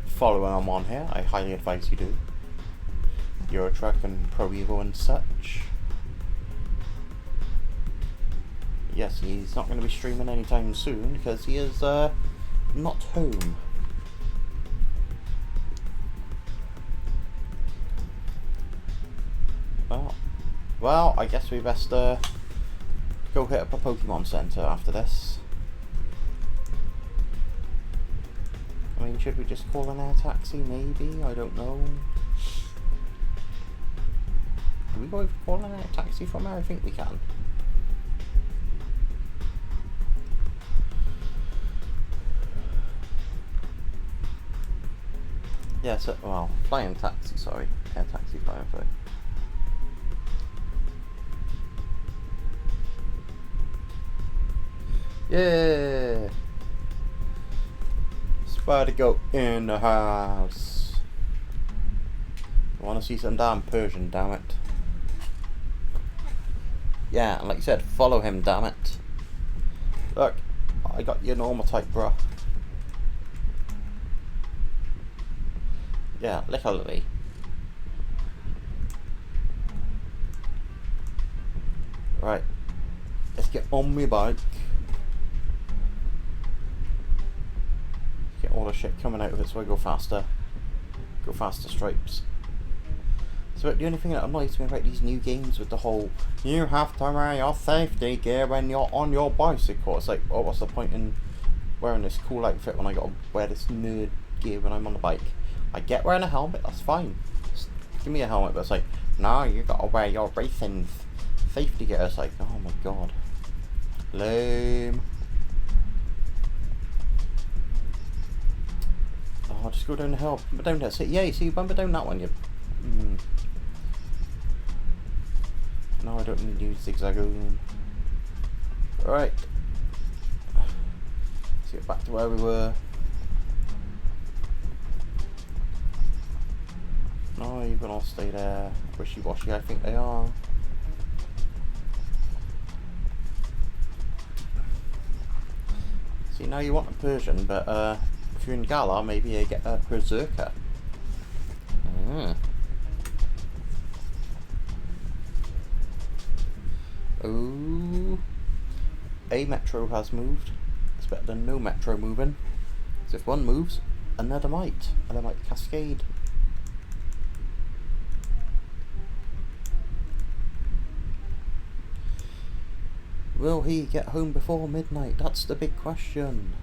follow him on here. I highly advise you do. Euro Truck and Pro Evo and such. Yes, he's not going to be streaming anytime soon because he is not home. Well, I guess we best go hit up a Pokemon Center after this. I mean, should we just call an air taxi? Maybe? I don't know. Can we go over call an air taxi from there? I think we can. Yeah, so, well, flying taxi, sorry. Air taxi, flying, sorry. Yeah! Spider Goat in the house. I want to see some damn Persian, damn it. Yeah, and like you said, follow him, damn it. Look, I got your normal type, bro. Yeah, literally. Right. Let's get on my bike. Get all the shit coming out of it so I go faster. Go faster stripes. So the only thing that annoys me about these new games with the whole you have to wear your safety gear when you're on your bicycle. It's like, oh, what's the point in wearing this cool outfit when I gotta wear this nerd gear when I'm on the bike? I get wearing a helmet, that's fine. Just give me a helmet, but it's like, no, you gotta wear your racing safety gear. It's like, oh my god. Lame. Oh, just go down the hill. Bumper down there. See, yeah, you see, bumper down that one. You. No, I don't need to use zigzagoon. Right. Let's get back to where we were. No, you can all stay there. Wishy-washy, I think they are. See, now you want a Persian, but if you're in Galar, maybe you get a Berserker. Oh, a metro has moved. It's better than no metro moving. So if one moves, another might. And they might cascade. Will he get home before midnight? That's the big question.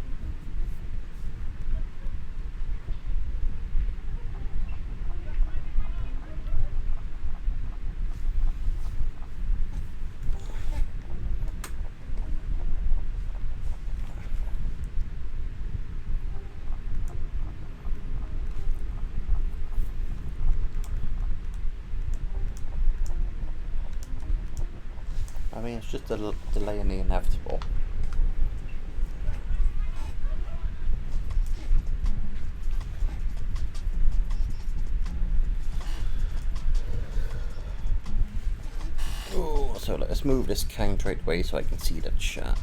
I mean, it's just a delay in the inevitable. Oh, so let's move this counter right away so I can see the chat.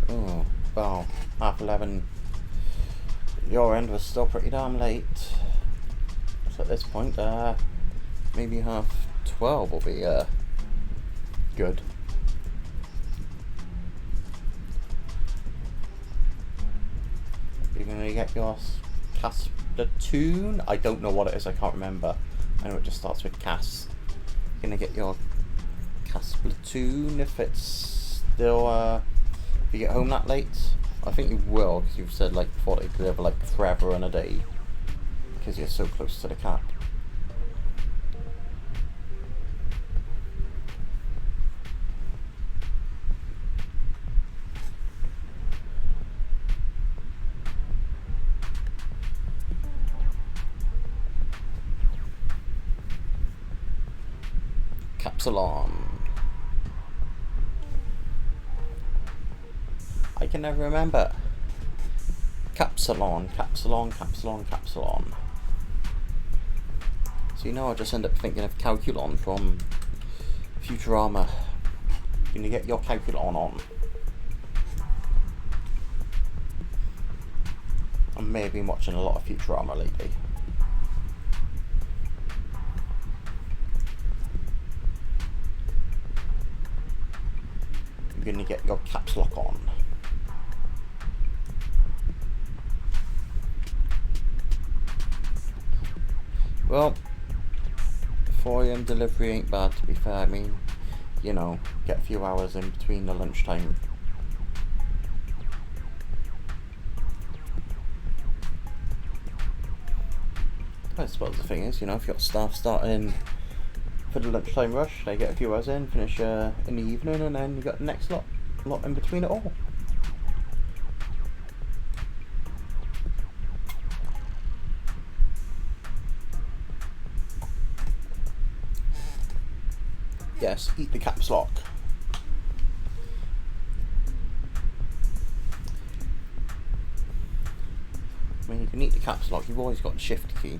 Oh, wow, 11:30. Your end was still pretty damn late. So at this point, maybe 12:30 will be good. You're gonna get your Casplatoon? I don't know what it is, I can't remember. I know it just starts with Cass. You're gonna get your Casplatoon if it's still if you get home that late. I think you will, because you've said like before they deliver like forever and a day. Because you're so close to the cap. Capsulon. I can never remember. Capsulon. So you know, I just end up thinking of Calculon from Futurama. You're gonna get your Calculon on. I may have been watching a lot of Futurama lately. You're gonna get your caps lock on. Well, 4 AM delivery ain't bad, to be fair. I mean, you know, get a few hours in between the lunchtime. I suppose the thing is, you know, if you've got staff starting for the lunchtime rush, they get a few hours in, finish in the evening, and then you got the next lot in between it all. Yes, eat the caps lock. I mean, you can eat the caps lock, you've always got the shift key.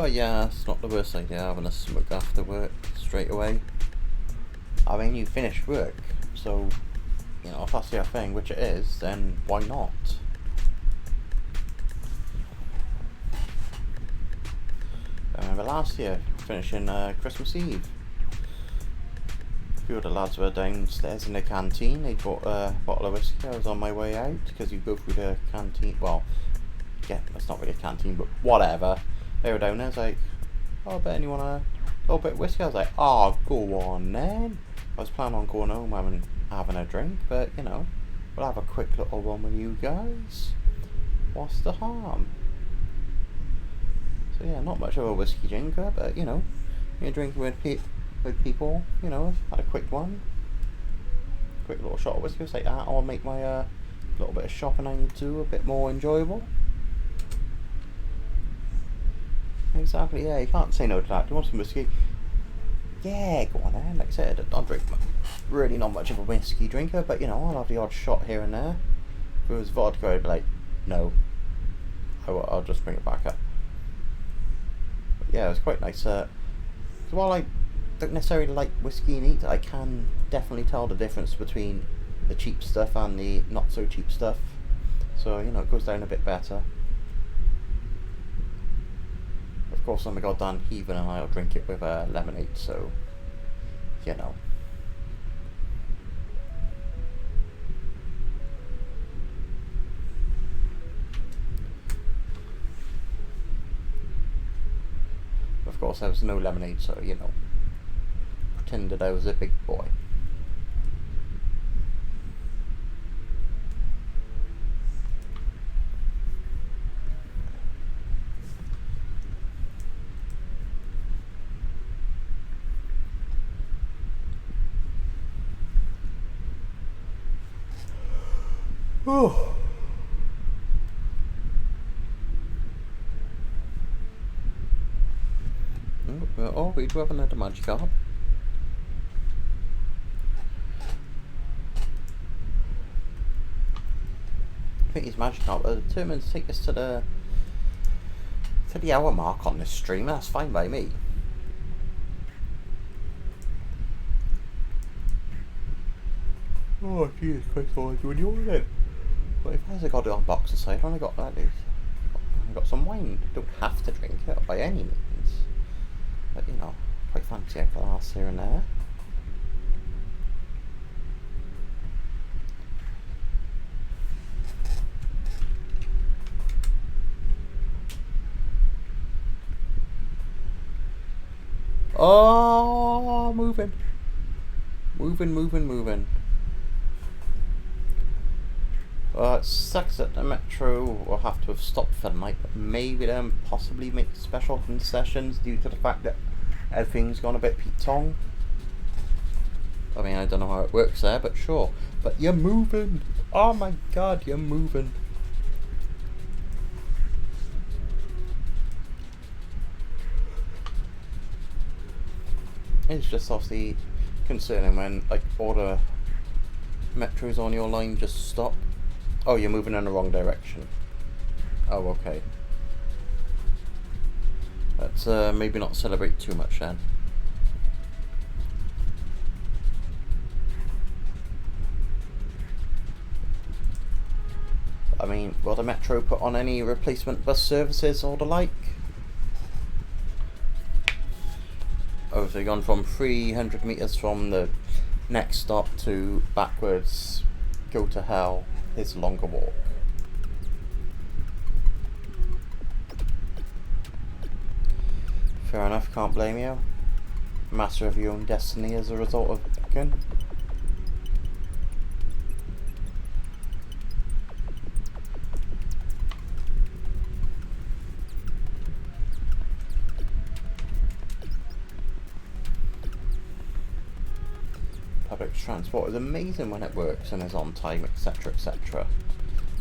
Oh yeah, it's not the worst idea having a smoke after work straight away. I mean, you finish work, so, you know, if that's your thing, which it is, then why not? I remember last year, finishing Christmas Eve. A few of the lads were downstairs in the canteen. They bought a bottle of whiskey. I was on my way out because you go through the canteen. Well, yeah, that's not really a canteen, but whatever. They were down there. I was like, oh, I bet you want a little bit of whiskey. I was like, oh, go on then. I was planning on going home having a drink, but you know, we'll have a quick little one with you guys. What's the harm? So yeah, not much of a whiskey drinker, but you know, you're drinking with people, you know, had a quick one. Quick little shot of whiskey, like that, I'll make my little bit of shopping I need to do a bit more enjoyable. Exactly, yeah, you can't say no to that. Do you want some whiskey? Yeah, go on then. Like I said, I don't drink really not much of a whiskey drinker, but you know, I'll have the odd shot here and there. If it was vodka, I'd be like, no, I'll just bring it back up. But yeah, it was quite nice. So while I don't necessarily like whiskey neat, I can definitely tell the difference between the cheap stuff and the not so cheap stuff. So, you know, it goes down a bit better. Of course, I'm a goddamn heathen and I'll drink it with lemonade, so, you know. Of course, there was no lemonade, so, you know, pretended I was a big boy. Oh. Oh, we do have another Magikarp. I think he's Magikarp are determined to take us to the hour mark on this stream. That's fine by me. Oh, Jesus Christ, what am I doing with it? But if I got it on box aside, I've only got that. I've got some wine. I don't have to drink it by any means. But you know, quite fancy a glass here and there. Oh, moving. Moving. It sucks that the metro will have to have stopped for the night, but maybe then possibly make special concessions due to the fact that everything's gone a bit Pete-tong. I mean, I don't know how it works there, but sure. But you're moving! Oh my god, you're moving! It's just obviously concerning when, like, all the metros on your line just stop. Oh, you're moving in the wrong direction. Oh, okay. Let's maybe not celebrate too much then. I mean, will the metro put on any replacement bus services or the like? Oh, so you've gone from 300 metres from the next stop to backwards, go to hell, is a longer walk. Fair enough, can't blame you. Master of your own destiny as a result of cooking. Public transport is amazing when it works and is on time, etc, etc.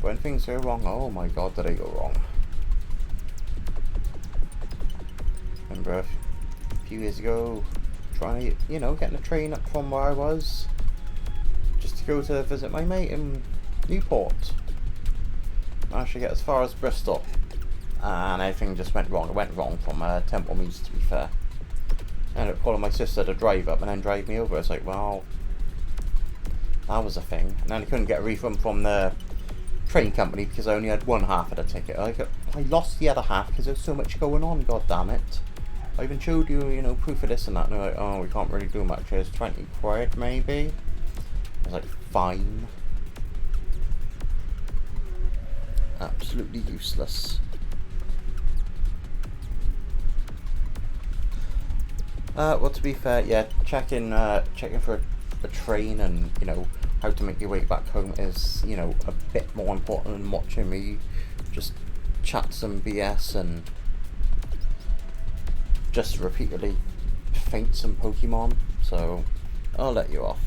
When things go wrong, oh my god, did they go wrong. Remember a few years ago, trying to, you know, getting a train up from where I was, just to go to visit my mate in Newport. Managed to get as far as Bristol, and everything just went wrong. It went wrong from Temple Meads, to be fair. I ended up calling my sister to drive up and then drive me over. It's like, well, that was a thing. And then I couldn't get a refund from the train company because I only had one half of the ticket. I lost the other half because there's so much going on, god damn it. I even showed you, you know, proof of this and that, and they're like, oh, we can't really do much. There's 20 quid, maybe. I was like, fine. Absolutely useless. Well, to be fair, yeah, checking for a train and, you know, how to make your way back home is, you know, a bit more important than watching me just chat some BS and just repeatedly faint some Pokemon, so I'll let you off.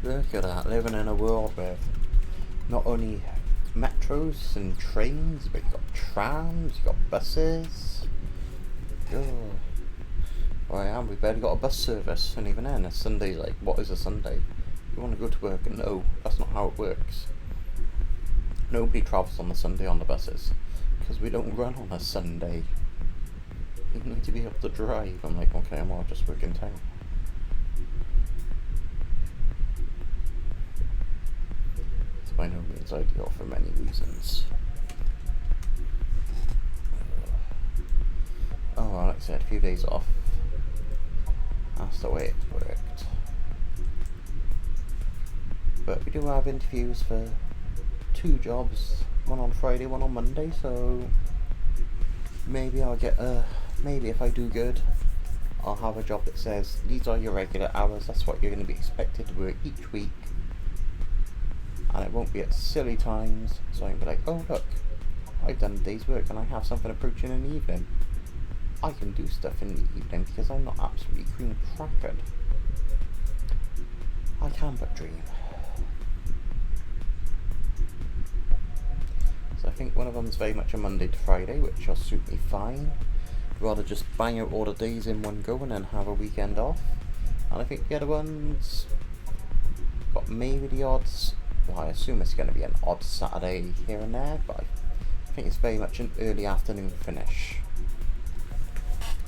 Look at that, living in a world with not only metros and trains, but you've got trams, you've got buses. Oh, well, yeah, we've barely got a bus service, and even then, a Sunday's like, what is a Sunday? You want to go to work? And no, that's not how it works. Nobody travels on the Sunday on the buses, because we don't run on a Sunday. You need to be able to drive. I'm like, okay, I'll just work in town. By no means ideal for many reasons. Oh well, like I said, a few days off. That's the way it worked. But we do have interviews for 2 jobs, one on Friday, one on Monday, so maybe I'll get maybe if I do good, I'll have a job that says these are your regular hours, that's what you're going to be expected to work each week. And it won't be at silly times, so I can be like, oh look, I've done a day's work and I have something approaching in the evening. I can do stuff in the evening because I'm not absolutely cream crackered. I can but dream. So I think one of them's very much a Monday to Friday, which will suit me fine. Rather just bang out all the days in one go and then have a weekend off. And I think the other one's got maybe the odds. Well, I assume it's going to be an odd Saturday here and there, but I think it's very much an early afternoon finish.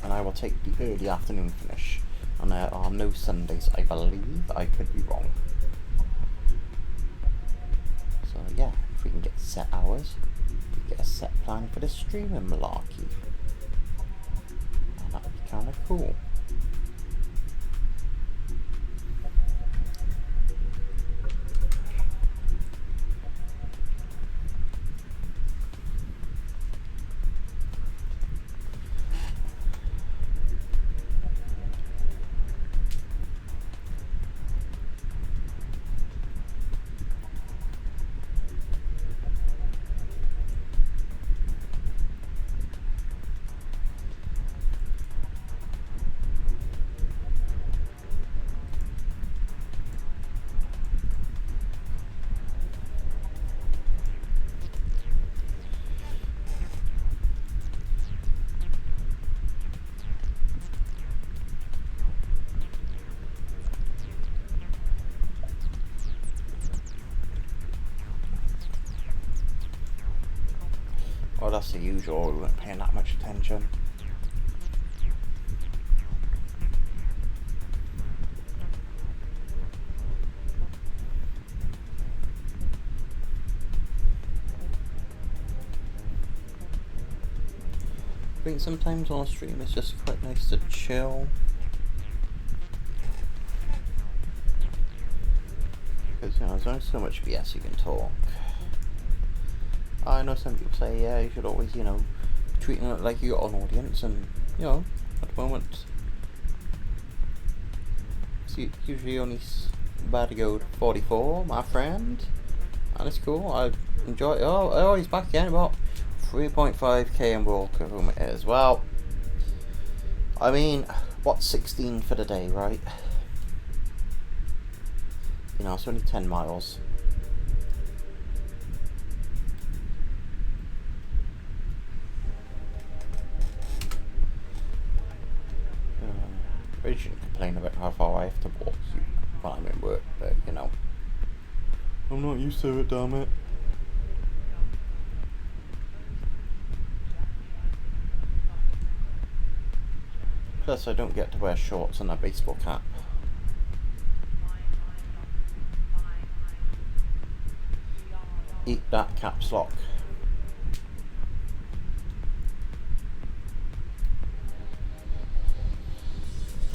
And I will take the early afternoon finish. And there are no Sundays, I believe. I could be wrong. So yeah, if we can get set hours, we get a set plan for the streaming malarkey. And that would be kind of cool. Well, that's the usual, we weren't paying that much attention. I think sometimes on a stream it's just quite nice to chill. Because, you know, there's only so much BS you can talk. I know some people say, yeah, you should always, you know, treat it like you got an audience, and, you know, at the moment, it's usually only about to go to 44, my friend, and it's cool, I enjoy it. Oh, he's back again, about 3.5k in Walker Room it is. Well, I mean, what's 16 for the day, right? You know, it's only 10 miles. really shouldn't complain about how far I have to walk when I'm in work, but you know. I'm not used to it, damn it. Plus, I don't get to wear shorts and a baseball cap. Eat that caps lock.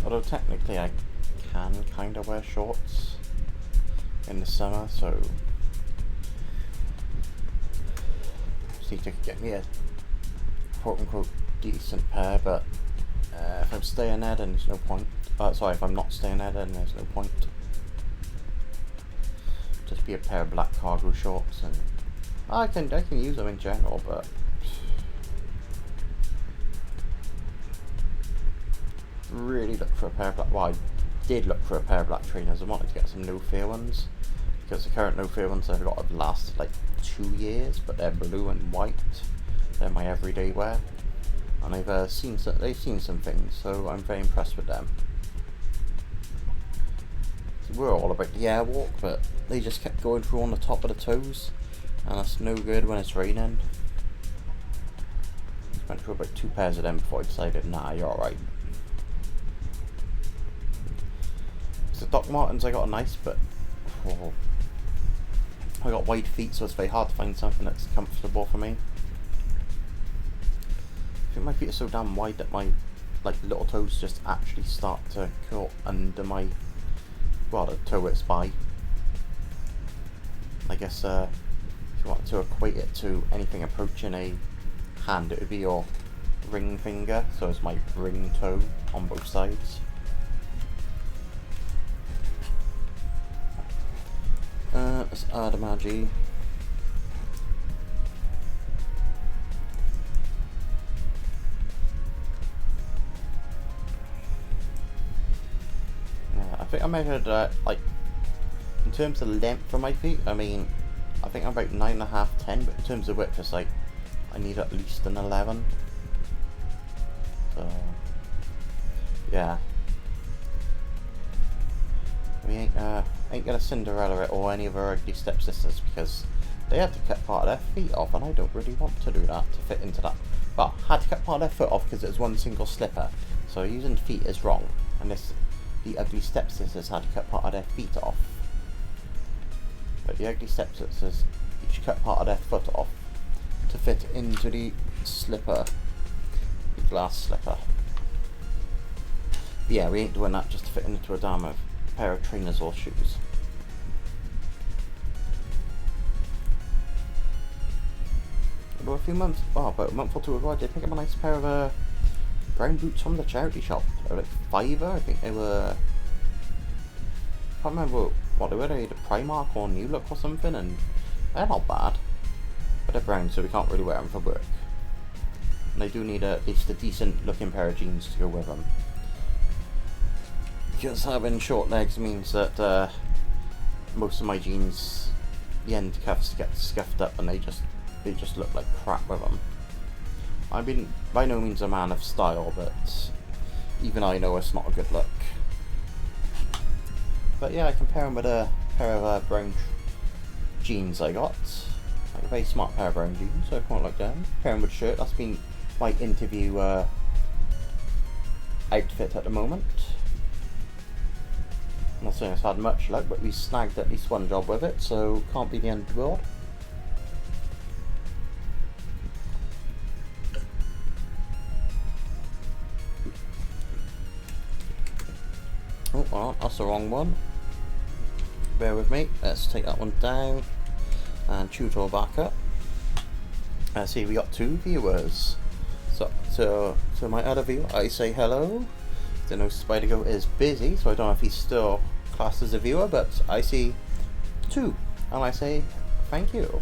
Although technically I can kind of wear shorts in the summer, so just need to get me a quote-unquote decent pair, but if I'm staying there then there's no point. Sorry, if I'm not staying there then there's no point. Just be a pair of black cargo shorts, and I can use them in general, but really look for a pair of black. Well, I did look for a pair of black trainers. I wanted to get some no fear ones because the current no fear ones I've got have lasted like 2 years, but they're blue and white. They're my everyday wear, and they've seen some things, so I'm very impressed with them. We're all about the airwalk, but they just kept going through on the top of the toes, and that's no good when it's raining. Went through about 2 pairs of them before I decided, nah, you're alright. So Doc Martens I got a nice, but I got wide feet, so it's very hard to find something that's comfortable for me. I think my feet are so damn wide that my little toes just actually start to curl under my, well, the toe it's by. I guess if you want to equate it to anything approaching a hand, it would be your ring finger, so it's my ring toe on both sides. Let's add a Magi. I think I measured in terms of length for my feet, I mean, I think I'm about 9.5, 10, but in terms of width it's like I need at least an 11. So yeah, we ain't gonna Cinderella it or any of our ugly stepsisters, because they had to cut part of their feet off, and I don't really want to do that to fit into that. But had to cut part of their foot off because it was one single slipper, so using feet is wrong, and the ugly stepsisters had to cut part of their feet off. But the ugly stepsisters each cut part of their foot off to fit into the slipper, the glass slipper. But yeah, we ain't doing that just to fit into a damn pair of trainers or shoes. Although about a month or 2 ago, I did pick up a nice pair of brown boots from the charity shop. They were like £5, I think they were. I can't remember what they were. They had a Primark or New Look or something, and they're not bad. But they're brown, so we can't really wear them for work. And they do need at least a decent looking pair of jeans to go with them. Because having short legs means that most of my jeans, the end cuffs get scuffed up, and they just look like crap with them. I've been by no means a man of style, but even I know it's not a good look. But yeah, I compare them with a pair of brown jeans I got. Like a very smart pair of brown jeans, so I quite like them. Pair them with a shirt. That's been my interview outfit at the moment. I'm not saying it's had much luck, but we snagged at least one job with it, so can't be the end of the world. Oh, well, that's the wrong one. Bear with me. Let's take that one down and tutor back up. See, we got 2 viewers. So to my other viewer, I say hello. I know Spider-Go is busy, so I don't know if he's still classed as a viewer, but I see 2, and I say thank you.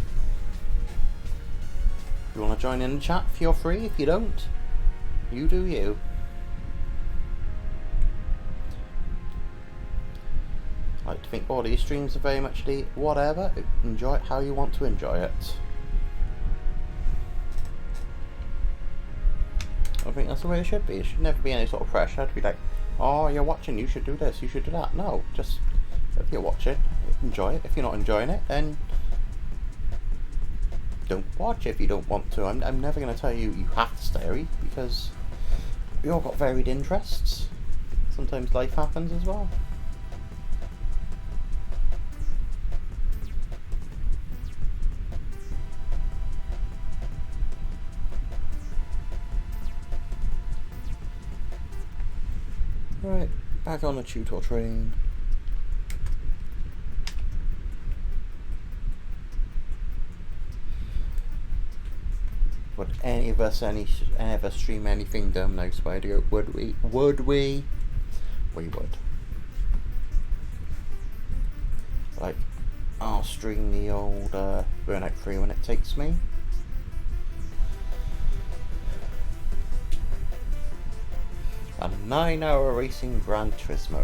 If you want to join in the chat, feel free. If you don't, you do you. I like to think all these streams are very much the whatever. Enjoy it how you want to enjoy it. I think that's the way it should be. It should never be any sort of pressure to be like, oh, you're watching, you should do this, you should do that. No, just if you're watching, enjoy it. If you're not enjoying it, then don't watch if you don't want to. I'm never going to tell you you have to stay, because we all got varied interests. Sometimes life happens as well. Right, back on the tutor train. Would any of us ever stream anything dumb now, Spider? Would we? Would we? We would. Like, I'll stream the old Burnout 3 when it takes me. A 9-hour racing Gran Turismo.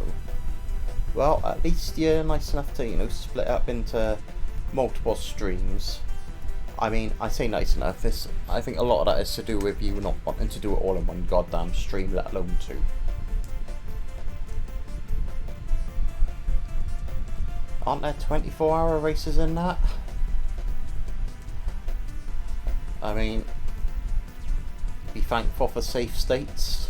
Well, at least you're nice enough to, you know, split up into multiple streams. I mean, I say nice enough. I think a lot of that is to do with you not wanting to do it all in one goddamn stream, let alone two. Aren't there 24-hour races in that? I mean, be thankful for safe states.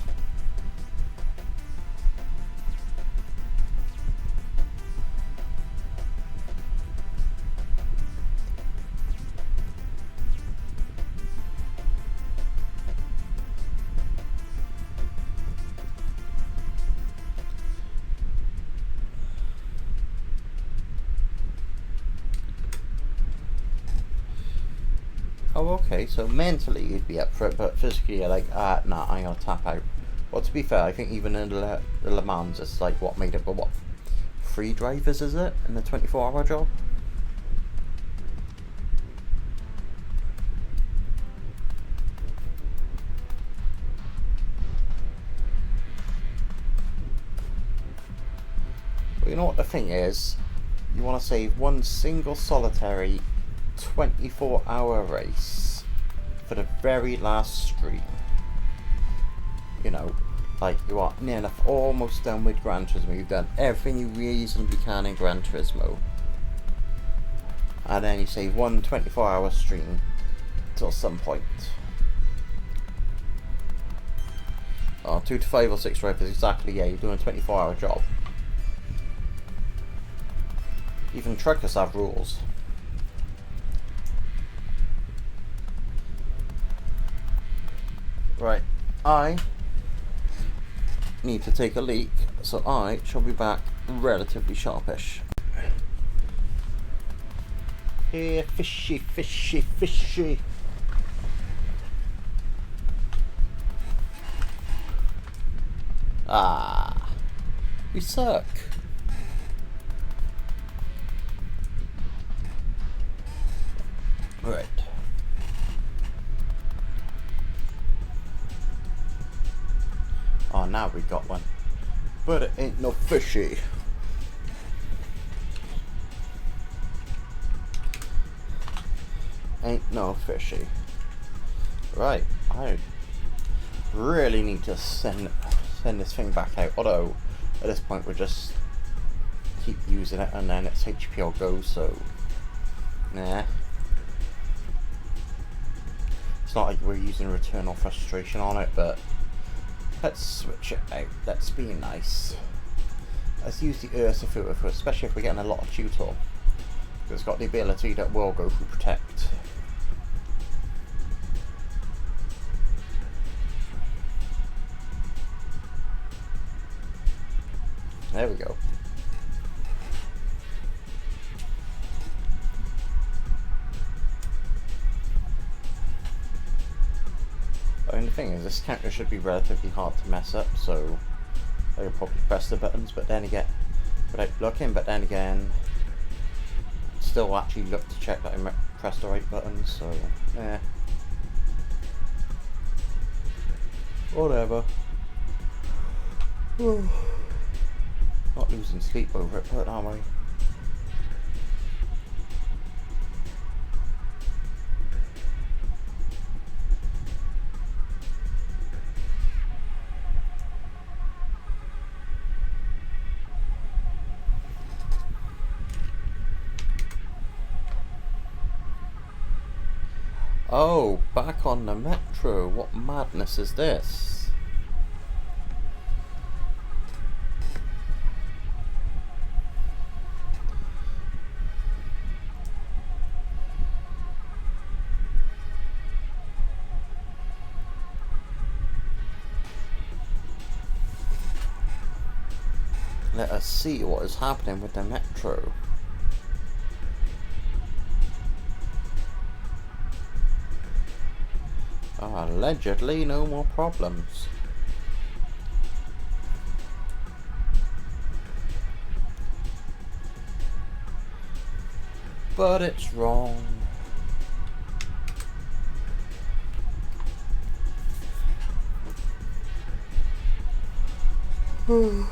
Oh, okay, so mentally you'd be up for it, but physically you're like, nah, I'm gonna tap out. Well, to be fair, I think even in the Le Mans, it's like what made it, but what, 3 drivers is it, in the 24-hour job? Well, you know what the thing is? You want to save one single solitary 24-hour race for the very last stream. You know, like you are near enough almost done with Gran Turismo. You've done everything you reasonably can in Gran Turismo, and then you save one 24-hour stream till some point. 2 to 5 or 6 drivers, exactly. Yeah, you're doing a 24-hour job. Even truckers have rules. Right, I need to take a leak, so I shall be back relatively sharpish. Here, fishy, fishy, fishy. Ah, we suck. Right. Oh, now we got one. But it ain't no fishy. Ain't no fishy. Right, I really need to send this thing back out. Although, at this point we'll just keep using it and then its HPL goes, so... Nah. It's not like we're using Return or Frustration on it, but... Let's switch it out. Let's be nice. Let's use the Ursa filter for, especially if we're getting a lot of tutor. It's got the ability that will go through Protect. There we go. I mean, the thing is, this counter should be relatively hard to mess up, so I'll probably press the buttons, but then again, without looking, but then again, still actually look to check that I pressed the right buttons, so, yeah. Whatever. Not losing sleep over it, put it that way. Oh, back on the metro. What madness is this? Let us see what is happening with the metro. Allegedly, no more problems. But it's wrong. The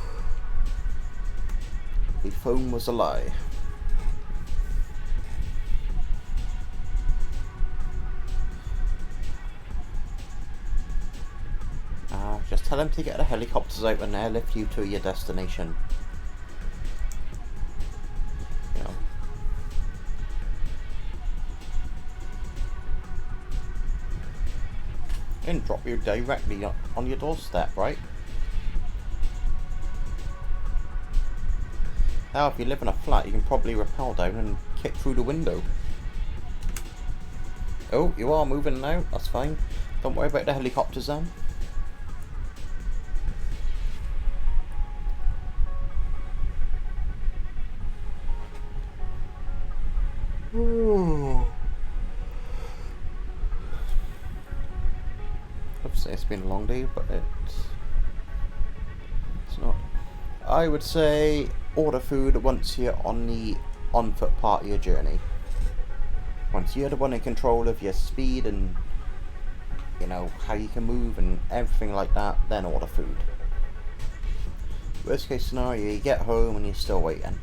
phone was a lie. Just tell him to get the helicopters out and airlift you to your destination. You know. And drop you directly on your doorstep, right? Now, if you live in a flat, you can probably rappel down and kick through the window. Oh, you are moving now. That's fine. Don't worry about the helicopters then. Obviously, it's been a long day, but it's not. I would say order food once you're on the on-foot part of your journey. Once you're the one in control of your speed and, you know, how you can move and everything like that, then order food. Worst case scenario, you get home and you're still waiting.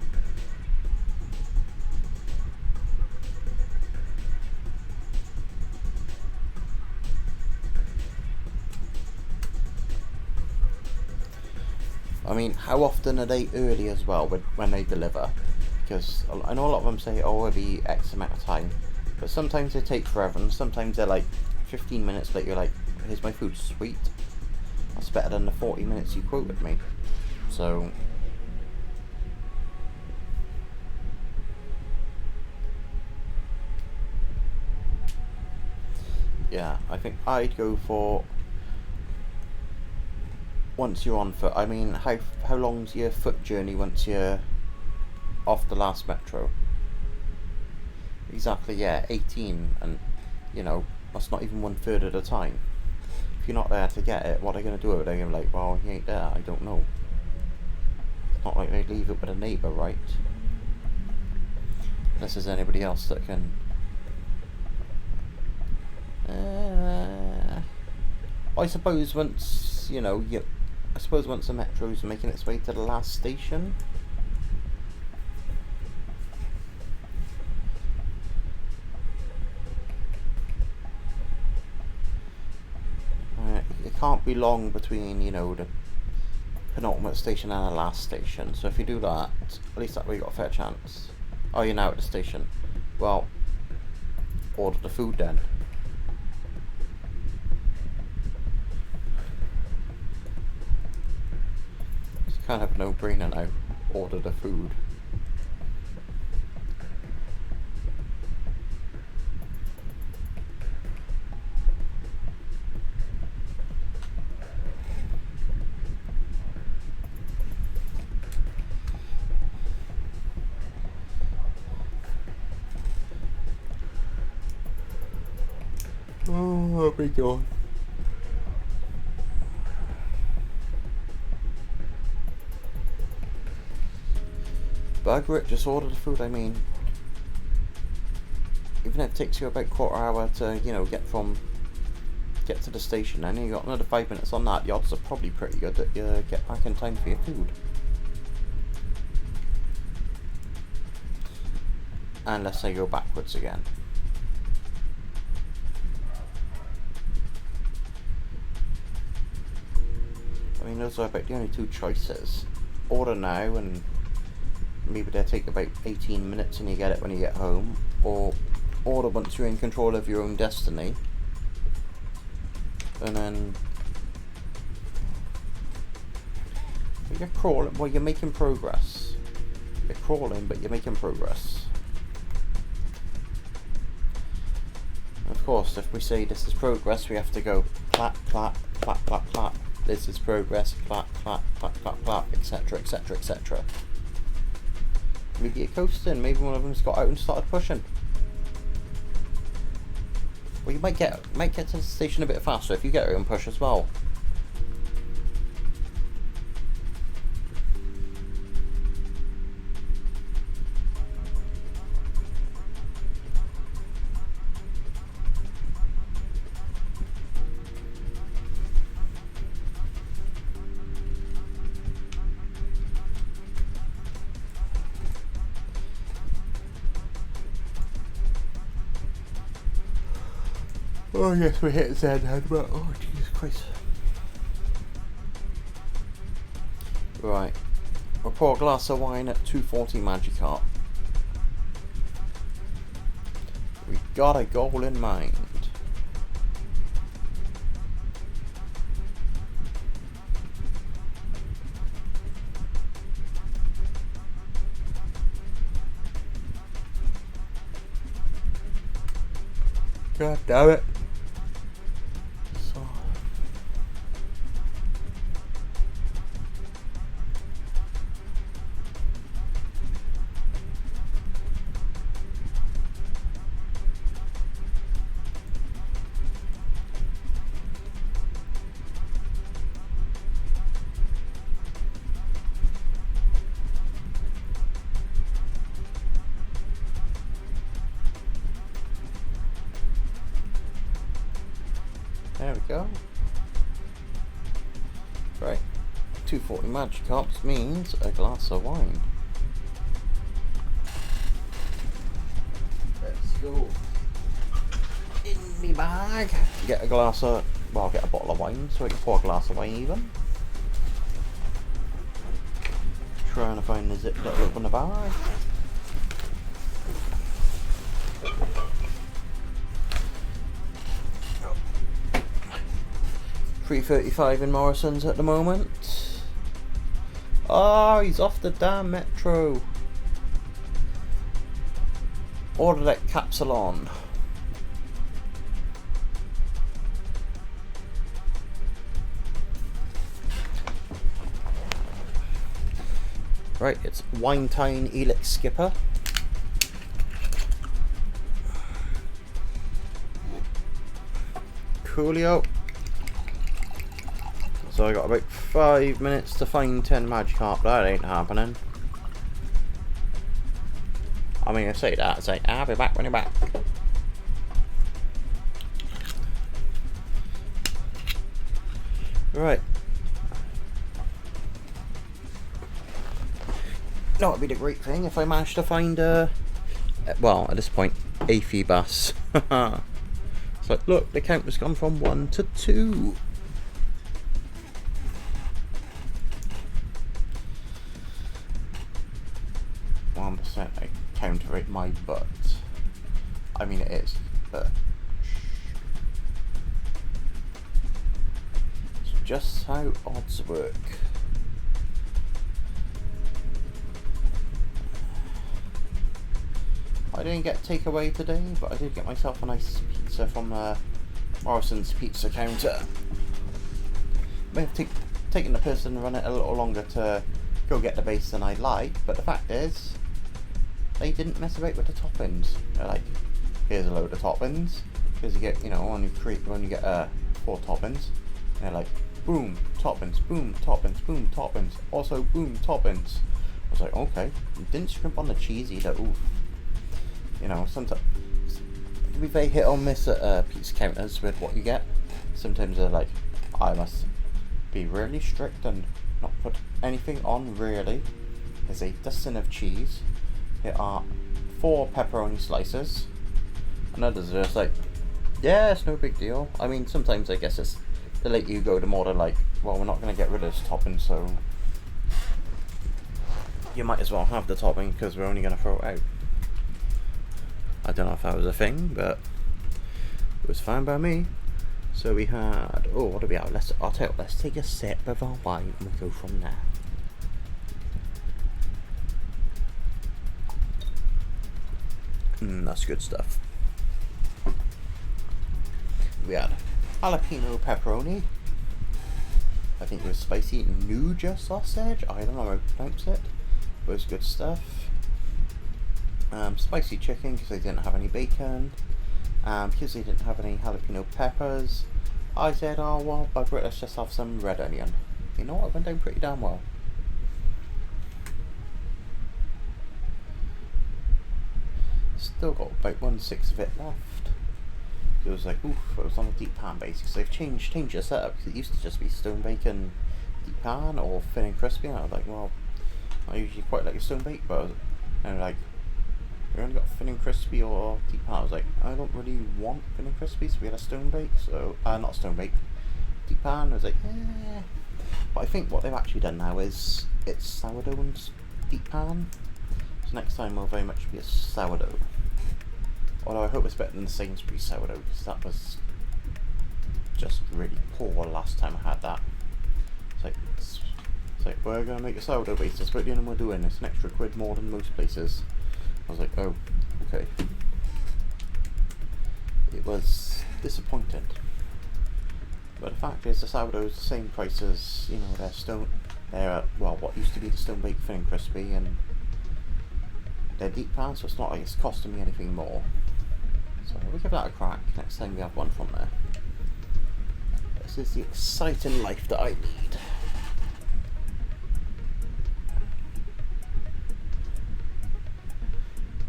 I mean, how often are they early as well when they deliver? Because I know a lot of them say, oh, it'll be X amount of time. But sometimes they take forever, and sometimes they're like 15 minutes later, you're like, here's my food, sweet. That's better than the 40 minutes you quoted me. So... yeah, I think I'd go for... once you're on foot. I mean, how long's your foot journey once you're off the last metro? Exactly, yeah, 18, and you know, that's not even 1/3 of the time. If you're not there to get it, what are they going to do with it? They're going to be like, well, he ain't there, I don't know. It's not like they leave it with a neighbour, right? Unless there's anybody else that can... I suppose once, you know, I suppose once the metro's making its way to the last station... it can't be long between, you know, the penultimate station and the last station. So if you do that, at least that way you got a fair chance. Oh, you're now at the station. Well, order the food then. It's kind of a no-brainer now. Order the food. Oh, my God. Bugger it, just order the food. I mean, even if it takes you about a quarter hour to, you know, get to the station, and you got another 5 minutes on that, the odds are probably pretty good that you get back in time for your food. Unless they go backwards again. I mean, those are about the only two choices. Order now and maybe they'll take about 18 minutes and you get it when you get home, or order once you're in control of your own destiny. And then you're crawling. Well, you're making progress. You're crawling, but you're making progress. Of course, if we say this is progress, we have to go clap, clap, clap, clap, clap. This is progress, clap, clap, clap, clap, clap, etc., etc., etc. Maybe you're coasting. Maybe one of them's got out and started pushing. Well, you might get to the station a bit faster if you get out and push as well. Oh yes, we hit Zen head, but oh Jesus Christ. Right. We'll pour a glass of wine at 240 Magikarp. We got a goal in mind. God damn it. So. There we go. Right. 240 Magikarps means a glass of wine. Let's go. In me bag. Get a glass of, well, get a bottle of wine so we can pour a glass of wine even. Trying to find the zip that open the bag. $3.35 in Morrison's at the moment. Oh, he's off the damn metro. Ordered at Capsalon. Right, it's Winetine Elix Skipper. Coolio. So I got about 5 minutes to find 10 Magikarp. That ain't happening. I mean, I say that, it's like, I'll be back when you're back. Right. No, it'd be the great thing if I managed to find well, at this point, a Feebas. It's like, look, the count has gone from 1 to 2. I counter-rate my butt. I mean, it is, but it's just how odds work. I didn't get takeaway today, but I did get myself a nice pizza from Morrison's pizza counter. May have taken the person to run it a little longer to go get the base than I'd like, but the fact is, they didn't mess about with the toppings. They're like, here's a load of toppings. Because you get, you know, when you get 4 toppings, and they're like, boom, toppings, boom, toppings, boom, toppings, also boom, toppings. I was like, okay, you didn't scrimp on the cheese either. Oof. You know, sometimes it can be very hit or miss at pizza counters with what you get. Sometimes they're like, I must be really strict and not put anything on really. There's a dusting of cheese. There are 4 pepperoni slices, and others are just like, yeah, it's no big deal. I mean, sometimes I guess it's the later you go, the more they're like, well, we're not going to get rid of this topping, so you might as well have the topping because we're only going to throw it out. I don't know if that was a thing, but it was fine by me. So we had, oh, what do we have? I'll tell you, let's take a sip of our wine and we'll go from there. That's good stuff. We had jalapeno pepperoni. I think it was spicy Nuja sausage. I don't know how to pronounce it. It was good stuff. Spicy chicken because they didn't have any bacon. Because they didn't have any jalapeno peppers, I said, oh well, bugger it, let's just have some red onion. You know what, it went down pretty damn well. Still got about 1/6 of it left. It was like, oof, it was on a deep pan base because they've changed the setup because it used to just be stone bacon deep pan or thin and crispy, and I was like, well, I usually quite like a stone bake, but and like, we only got thin and crispy or deep pan. I was like, I don't really want thin and crispy, so we had a stone bake, so not stone bake, deep pan. I was like, eh. But I think what they've actually done now is it's sourdough and deep pan. So next time will very much be a sourdough. Although I hope it's better than the Sainsbury's sourdough, because that was just really poor last time I had that. It's like we're going to make a sourdough base, that's what the we're doing. It's an extra £1 more than most places. I was like, oh, okay. It was disappointing. But the fact is, the sourdough's the same price as, you know, they're well, what used to be the stone baked thin and crispy, and they're deep pan, so it's not like it's costing me anything more. So we'll give that a crack next time we have one from there. This is the exciting life that I need.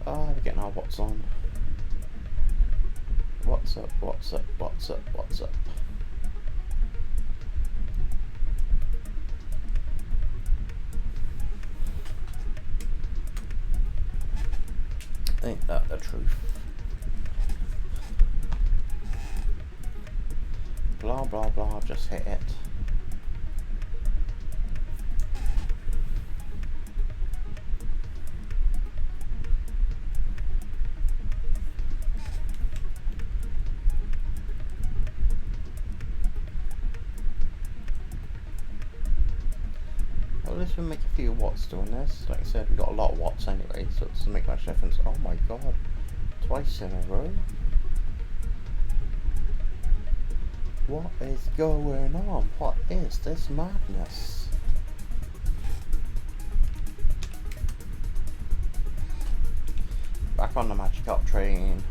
We're getting our what's on. What's up, what's up, what's up, what's up? Ain't that the truth? Blah blah blah, just hit it. Well, this will make a few watts doing this. Like I said, we got a lot of watts anyway, so it doesn't make much difference. Oh my god, twice in a row. What is going on? What is this madness? Back on the Magikarp train.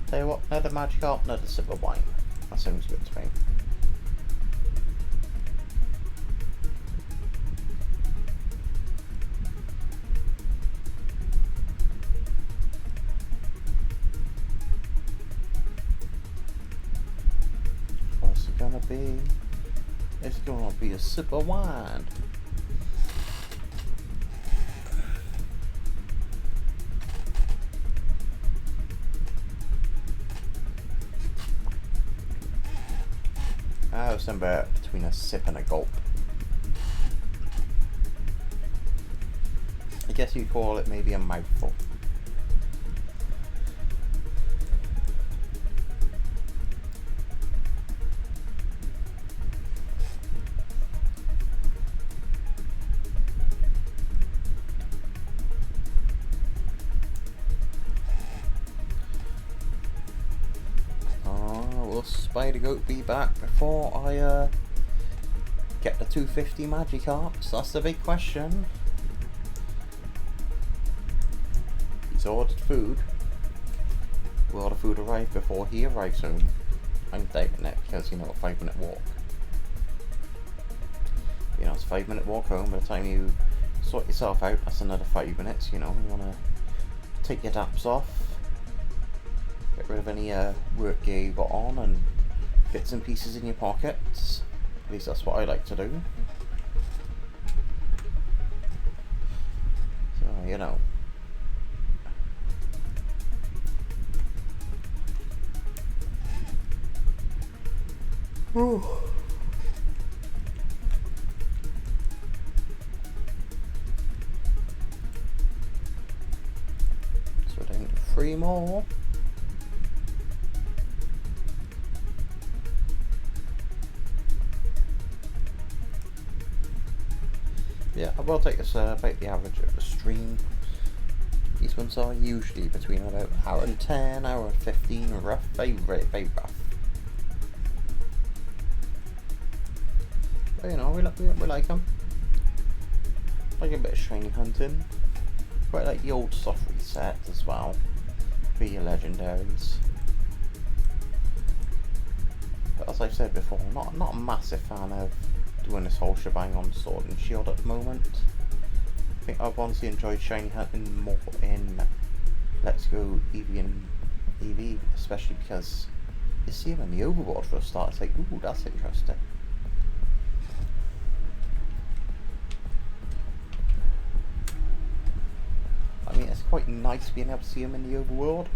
Tell you what, another Magikarp, another sip of wine. That sounds good to me. What's it gonna be? It's gonna be a sip of wine. I was somewhere between a sip and a gulp. I guess you'd call it maybe a mouthful. Spider Goat be back before I get the 250 Magikarps? That's the big question. He's ordered food. Will the food arrive before he arrives home? I'm doubting it because, you know, a 5-minute walk. You know, it's a 5-minute walk home. By the time you sort yourself out, that's another 5 minutes. You know, you want to take your daps off, get rid of any work gear you got on, and bits and pieces in your pockets. At least that's what I like to do. So, you know. 3 more. Yeah, I will take this about the average of the stream. These ones are usually between about hour and 10, hour and 15, rough, very rough. But you know, we like them. Like a bit of shiny hunting. Quite like the old stuff reset as well. For your legendaries. But as I've said before, not a massive fan of doing this whole shebang on Sword and Shield at the moment. I think I've honestly enjoyed shiny hunting more in Let's Go Eevee and Eevee, especially because you see them in the overboard for a start. It's like, ooh, that's interesting. I mean, it's quite nice being able to see them in the overworld.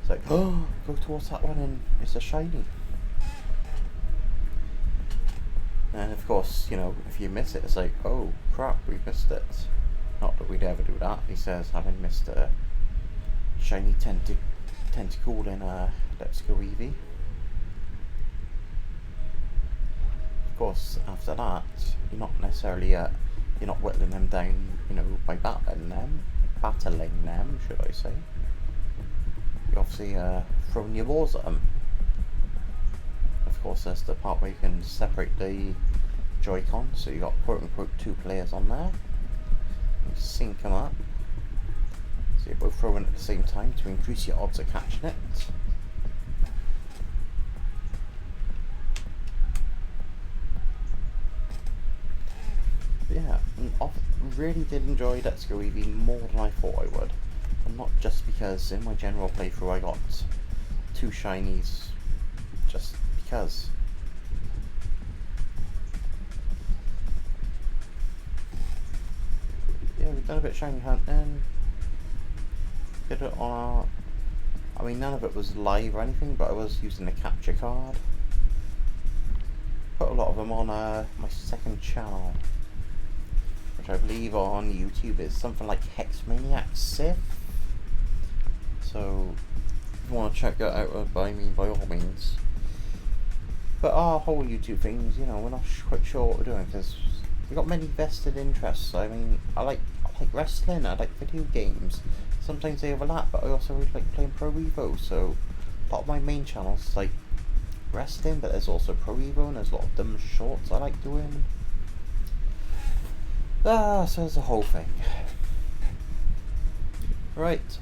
It's like, oh, go towards that one and it's a shiny. And of course, you know, if you miss it, it's like, oh crap, we've missed it. Not that we'd ever do that. He says, having missed a shiny tentacle in Let's Go Eevee. Of course, after that, you're not necessarily, you're not whittling them down, you know, by battling them, should I say. You're obviously throwing your balls at them. Of course, there's the part where you can separate the Joy-Con, so you got quote-unquote 2 players on there. You sync them up, so you're both throwing at the same time to increase your odds of catching it. But yeah, I really did enjoy Let's Go Eevee more than I thought I would, and not just because in my general playthrough I got 2 shinies just because. Yeah, we've done a bit of shiny hunting. Did it on our... I mean, none of it was live or anything, but I was using the capture card. Put a lot of them on my second channel, which I believe on YouTube is something like Hexmaniac Sith. So, if you want to check that out, by all means. But our whole YouTube things, you know, we're not quite sure what we're doing because we've got many vested interests. I mean, I like wrestling, I like video games. Sometimes they overlap, but I also really like playing Pro Evo. So a lot of my main channels is like wrestling, but there's also Pro Evo and there's a lot of dumb shorts I like doing. So there's the whole thing. Right,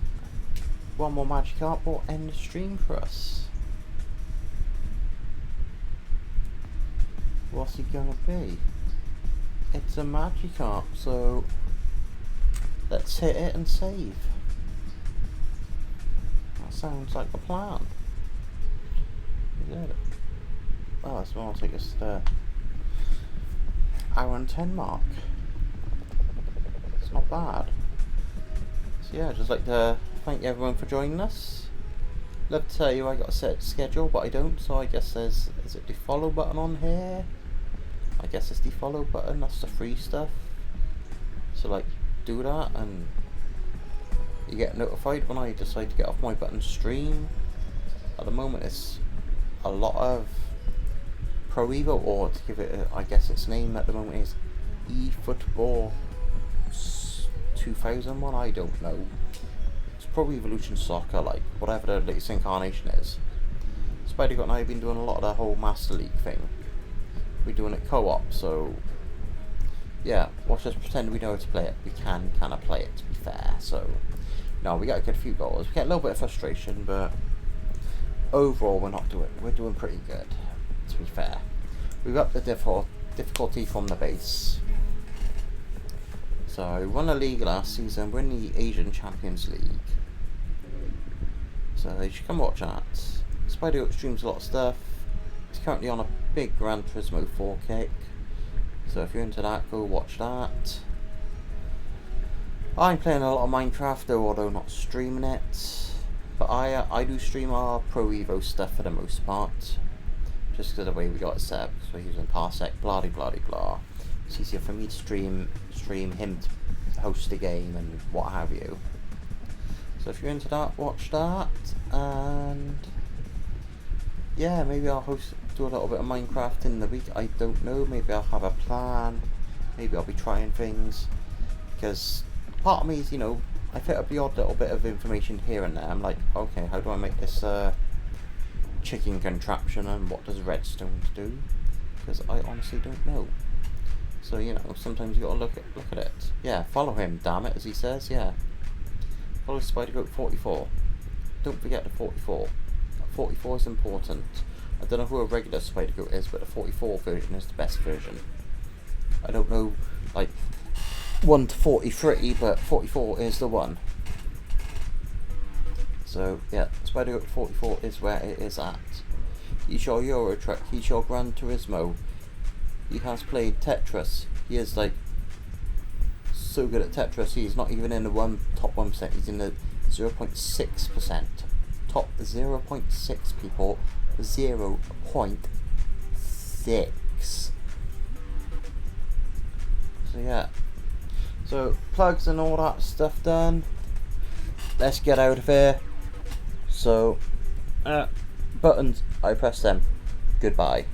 one more Magikarp will end the stream for us. What's he gonna be? It's a Magikarp, so let's hit it and save. That sounds like a plan. Is it? Oh, it's more like it's the hour and 10 mark. It's not bad. So yeah, I'd just like to thank everyone for joining us. Love to tell you I got a set schedule, but I don't, so I guess is it the follow button on here? I guess it's the follow button, that's the free stuff. So like, do that and you get notified when I decide to get off my button stream. At the moment it's a lot of Pro Evo, or to give it I guess its name at the moment is eFootball 2001, I don't know. It's probably Evolution Soccer, like whatever the latest incarnation is. Spider-God and I have been doing a lot of the whole Master League thing. We're doing it co-op, so yeah, watch us pretend we know how to play it. We can kind of play it, to be fair. So no, we got to get a few goals. We get a little bit of frustration, but overall we're doing pretty good, to be fair. We've got the difficulty from the base. So we won the league last season. We're in the Asian Champions League, so you should come watch that. Spider streams a lot of stuff. He's currently on a big Gran Turismo 4 kick, so if you're into that, go watch that. I'm playing a lot of Minecraft, though, although not streaming it. But I do stream our Pro Evo stuff for the most part, just because of the way we got it set up, because we're using Parsec, blah blah blah blah. It's easier for me to stream him to host the game and what have you. So if you're into that, watch that. And yeah, maybe I'll do a little bit of Minecraft in the week. I don't know. Maybe I'll have a plan. Maybe I'll be trying things. Because part of me is, you know, I pick up the odd little bit of information here and there. I'm like, okay, how do I make this chicken contraption, and what does redstone do? Because I honestly don't know. So, you know, sometimes you gotta look at it. Yeah, follow him, damn it, as he says, yeah. Follow SpiderGoat44. Don't forget the 44. 44 is important. I don't know who a regular SpiderGoat is, but the 44 version is the best version. I don't know, like, 1 to 43, but 44 is the one. So, yeah, SpiderGoat44 is where it is at. He's your Euro Truck, he's your Gran Turismo. He has played Tetris. He is, like, so good at Tetris, he's not even in the top 1%, he's in the 0.6%. Top 0.6 people. 0.6. So yeah. So plugs and all that stuff done. Let's get out of here. So buttons, I press them. Goodbye.